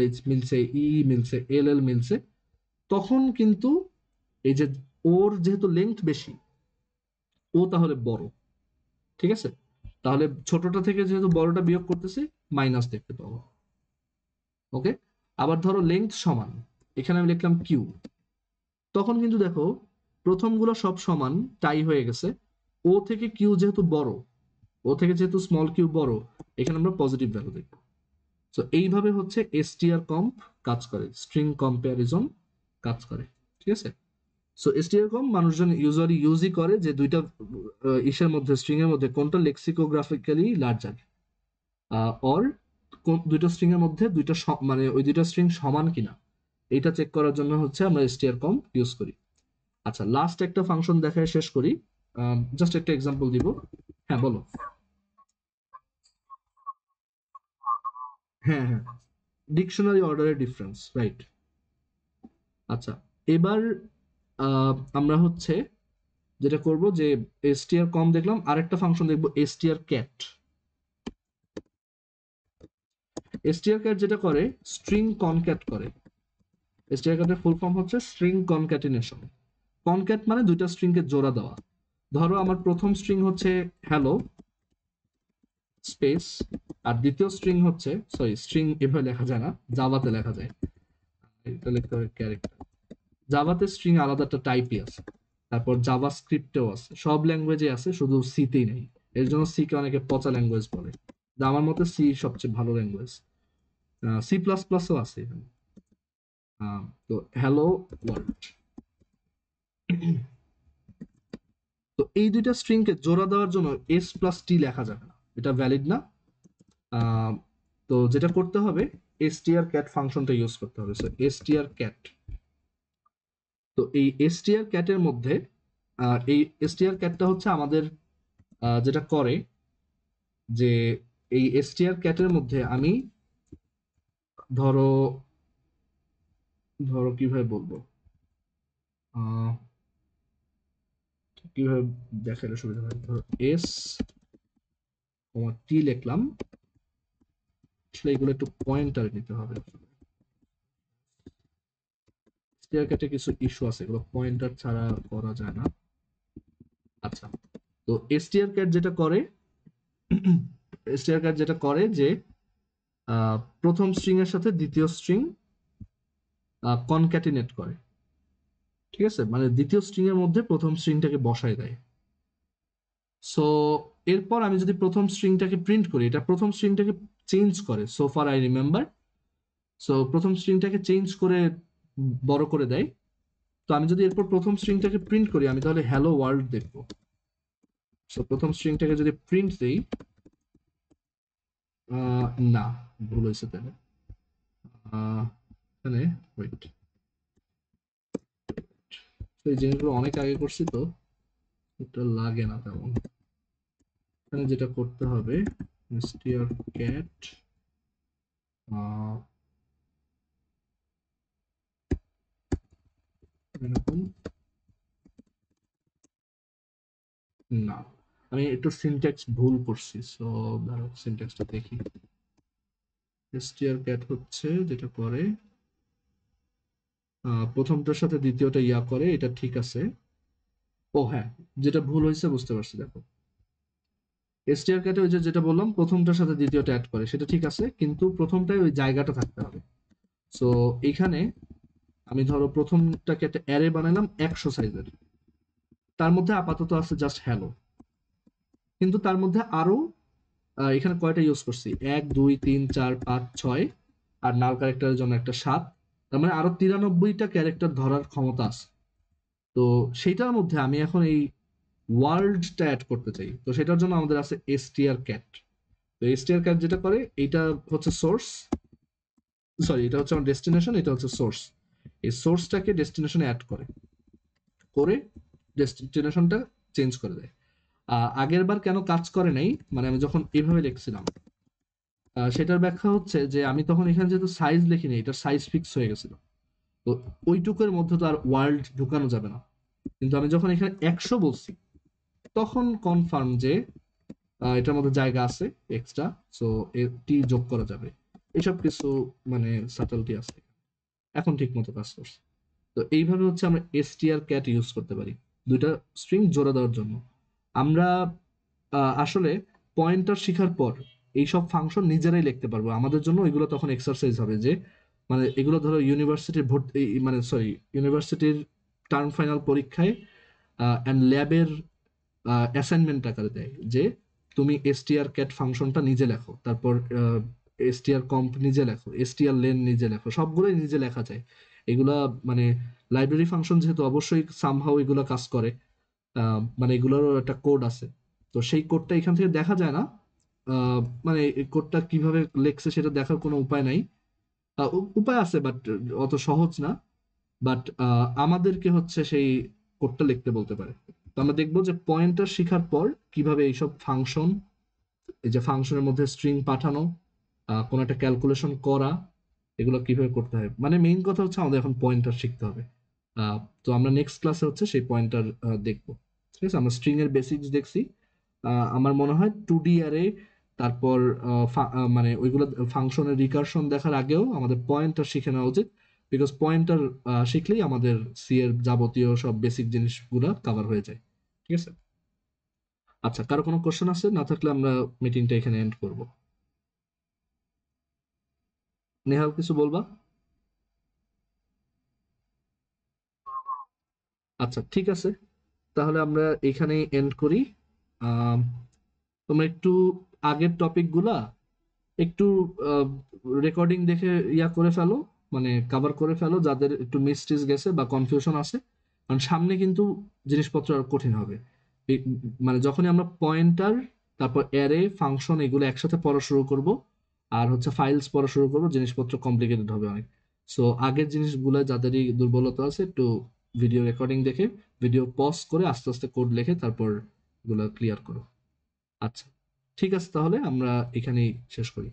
এইচ মিলছে, ই মিলছে, এল মিলছে, তখন কিন্তু এই যে ওর যেহেতু লেন্থ বেশি, ও তাহলে বড়। ঠিক আছে, তাহলে ছোটটা থেকে যেহেতু বড়টা বিয়োগ করতেছি, মাইনাস দেখতে পাবো। ওকে, আবার ধরো লেন্থ সমান, এখানে আমি লিখলাম কিউ, তখন কিন্তু দেখো প্রথমগুলো সব সমান, টাই হয়ে গেছে। ও থেকে কিউ যেহেতু বড়, ও থেকে যেহেতু স্মল কিউ বড়, এখানে আমরা পজিটিভ ভ্যালু দেখব। তো এইভাবে হচ্ছে strcomp কাজ করে, স্ট্রিং কম্প্যারিজন কাজ করে। ঠিক আছে, সো strcomp মানুষজন ইউজুয়ালি ইউজই করে যে দুইটা ইসের মধ্যে, স্ট্রিং এর মধ্যে কোনটা লেক্সিকোগ্রাফিক্যালি লার্জার, অর দুইটা স্ট্রিং এর মধ্যে দুইটা মানে ওই দুইটা স্ট্রিং সমান কিনা, এটা চেক করার জন্য হচ্ছে আমরা strcomp ইউজ করি। আচ্ছা, লাস্ট একটা ফাংশন দেখায় শেষ করি, জাস্ট একটা এক্সাম্পল দিব। হ্যাঁ বলো। হ্যাঁ হ্যাঁ, ডিকশনারি অর্ডারের ডিফারেন্স, রাইট। আচ্ছা, এবার আমরা হচ্ছে যেটা করব যে strcomp দেখলাম, আরেকটা ফাংশন দেখবো strcat। strcat যেটা করে স্ট্রিং কনক্যাট করে। strcat এর ফুল ফর্ম হচ্ছে স্ট্রিং কনক্যাটিনেশন। কনক্যাট মানে দুইটা স্ট্রিং কে জোড়া দেওয়া। ধরো আমার প্রথম স্ট্রিং হচ্ছে হ্যালো, স্পেস, আর দ্বিতীয় স্ট্রিং হচ্ছে, সরি স্ট্রিং এভাবে লেখা যায় না, জাভাতে লেখা যায়, এটা লিখতে হবে ক্যারেক্টার। জাভাতে স্ট্রিং আলাদা একটা টাইপই আছে, তারপর জাভা স্ক্রিপ্টেও আছে, সব ল্যাঙ্গুয়েজে আছে, শুধু সিতেই নেই। এর জন্য সি কে অনেকে পচা ল্যাঙ্গুয়েজ বলে, আমার মতে সি সবচেয়ে ভালো ল্যাঙ্গুয়েজ। সি প্লাস প্লাসও আছে এখানে। তো হ্যালো ওয়ার্ল্ড, তো এই দুইটা স্ট্রিংকে জোড়া দেওয়ার জন্য এস প্লাস টি লেখা যাবে না, এটা ভ্যালিড না। আহ, তো যেটা করতে হবে, str cat ফাংশনটা ইউজ করতে হবে। সো str cat, তো এই str cat এর মধ্যে এই str cat-টা হচ্ছে আমাদের যেটা করে যে এই str cat এর মধ্যে আমি ধরো ধরো কিভাবে বলবো, আহ, কিভাবে দেখালে সুবিধা হয়, ধরো এস টি লিখলাম, আসলে এগুলো একটু পয়েন্টার নিতে হবে, str cat এ কিছু ইস্যু আছে, এগুলো পয়েন্টার ছাড়া করা যায় না। আচ্ছা, তো str cat যেটা করে, str cat যেটা করে যে প্রথম স্ট্রিং এর সাথে দ্বিতীয় স্ট্রিং কনক্যাটিনেট করে, ঠিক আছে, মানে দ্বিতীয় স্ট্রিং এর মধ্যে প্রথম স্ট্রিংটাকে বসায় দেয়। সো এরপর আমি যদি প্রথম স্ট্রিংটাকে প্রিন্ট করি, এটা প্রথম স্ট্রিংটাকে চেঞ্জ করে, so far I remember. So প্রথম স্ট্রিংটাকে চেঞ্জ করে বড় করে দেয়। তো আমি যদি এরপর প্রথম স্ট্রিংটাকে প্রিন্ট করি, আমি তাহলে হ্যালো ওয়ার্ল্ড দেখবো। সো প্রথম স্ট্রিংটাকে যদি প্রিন্ট দিই, না, ভুল হয়েছে তাহলে, এখানে ওয়েট, এই জিনিসগুলো অনেক আগে করছি তো এটা লাগে না তেমন। এখানে যেটা করতে হবে, str cat এরকম, না, আমি একটু সিনট্যাক্স ভুল করছি, সো ধরো সিনট্যাক্সটা দেখি। str cat হচ্ছে যেটা করে প্রথমটার সাথে দ্বিতীয়টা ইয়া করে, এটা ঠিক আছে। ও হ্যাঁ, যেটা ভুল হয়েছে বুঝতে পারছি, দেখো str cat ওই যে যেটা বললাম প্রথমটার সাথে দ্বিতীয়টা অ্যাড করে, সেটা ঠিক আছে, কিন্তু প্রথমটায় ওই জায়গাটা থাকতে হবে। সো এখানে আমি ধরো প্রথমটাকে একটা অ্যারে বানালাম 100 সাইজের, তার মধ্যে আপাতত আছে জাস্ট হ্যালো, কিন্তু তার মধ্যে আরো এখানে কয়টা ইউজ করছি, 1 2 3 4 5 6, আর নাল ক্যারেক্টারের জন্য একটা 7, তার মানে আরো 93টা ক্যারেক্টার ধরার ক্ষমতা আছে। তো সেইটার মধ্যে আমি এখন এই ওয়ার্ল্ডটা অ্যাড করতে চাই, তো সেটার জন্য আমাদের আছে str cat। তো str cat যেটা করে, এইটা হচ্ছে সোর্স, সরি এটা হচ্ছে আমার ডেস্টিনেশন, এটা হচ্ছে সোর্স, এই সোর্সটাকে ডেস্টিনেশনে অ্যাড করে করে ডেস্টিনেশনটা চেঞ্জ করে দেয়। আগের বার কেন কাজ করে নাই, মানে আমি যখন এভাবে লিখছিলাম, সেটার ব্যাখ্যা হচ্ছে যে আমি তখন এখানে যেহেতু সাইজ লিখিনি, এটার সাইজ ফিক্স হয়ে গেছিল, তো ওইটুকুর মধ্যে তো আর ওয়ার্ল্ড ঢুকানো যাবে না। কিন্তু আমি যখন এখানে 100 বলছি, তখন কনফার্ম যে এটার মধ্যে জায়গা আছে এক্সট্রা, সো এটি যোগ করা যাবে, এসব কিছু মানে সাটলটি আছে, এখন ঠিক মতো কাজ করছে। তো এইভাবে হচ্ছে আমরা str cat ইউজ করতে পারি দুইটা স্ট্রিং জোড়া দেওয়ার জন্য। আমরা আসলে পয়েন্টার শেখার পর এইসব ফাংশন নিজেরাই লিখতে পারবো, আমাদের জন্য এগুলো তখন এক্সারসাইজ হবে, যে মানে এগুলো ধরো ইউনিভার্সিটির ভর্তি, মানে সরি ইউনিভার্সিটির টার্ম ফাইনাল পরীক্ষায় অ্যান্ড ল্যাবের অ্যাসাইনমেন্ট আকারে দেয়, যে তুমি str cat ফাংশনটা নিজে লেখো, তারপর str comp নিজে লেখো, str len নিজে লেখো, সবগুলোই নিজে লেখা যায়। এগুলা মানে লাইব্রেরি ফাংশন যেহেতু অবশ্যই সামহাও এগুলো কাজ করে, মানে এগুলোরও একটা কোড আছে, তো সেই কোডটা এখান থেকে দেখা যায় না, মানে এই কোডটা কিভাবে লেখছে সেটা দেখার কোনো উপায় নাই, উপায় আছে বাট অত সহজ না, বাট আমাদেরকে হচ্ছে সেই কোডটা লিখতে বলতে পারে। তো আমরা দেখবো যে পয়েন্টার শেখার পর কিভাবে এইসব ফাংশন, এই যে ফাংশনের মধ্যে স্ট্রিং পাঠানো, কোনো একটা ক্যালকুলেশন করা, এগুলো কিভাবে করতে হয়, মানে মেইন কথা হচ্ছে আমাদের এখন পয়েন্টার শিখতে হবে। তো আমরা নেক্সট ক্লাসে হচ্ছে সেই পয়েন্টার দেখবো, ঠিক আছে, আমরা স্ট্রিং এর বেসিক্স দেখছি। আমার মনে হয় 2D অ্যারে, তারপর মানে ওইগুলো ফাংশনের রিকারশন দেখার আগেও আমাদের পয়েন্টার শিখে নেওয়া উচিত, বিকজ পয়েন্টার শিখলেই আমাদের সি এর যাবতীয় সব বেসিক জিনিসগুলো কভার হয়ে যায়, ঠিক আছে। আচ্ছা, কারো কোনো কোশ্চেন আছে? না থাকলে আমরা মিটিংটা এখানে এন্ড করব। নেহাল, কিছু বলবা? আচ্ছা, ঠিক আছে, তাহলে আমরা এখানেই এন্ড করি। আম, তোমরা একটু আগের টপিকগুলা একটু রেকর্ডিং দেখে ইয়া করে ফেলো, মানে কভার করে ফেলো, যাদের একটু মিস্টেজ গেছে বা কনফিউশন আছে। কারণ সামনে কিন্তু জিনিসপত্র আরো কঠিন হবে। এই- মানে যখনই আমরা পয়েন্টার, তারপর অ্যারে, ফাংশন এগুলো একসাথে পড়া শুরু করব, আর হচ্ছে ফাইলস পড়া শুরু করবো, জিনিসপত্র কমপ্লিকেটেড হবে অনেক। সো আগের জিনিসগুলো যাদেরই দুর্বলতা আছে একটু ভিডিও রেকর্ডিং দেখে, ভিডিও পজ করে আস্তে আস্তে কোড লিখে তারপর এগুলো ক্লিয়ার করো। আচ্ছা, ঠিক আছে, তাহলে আমরা এখানেই শেষ করি।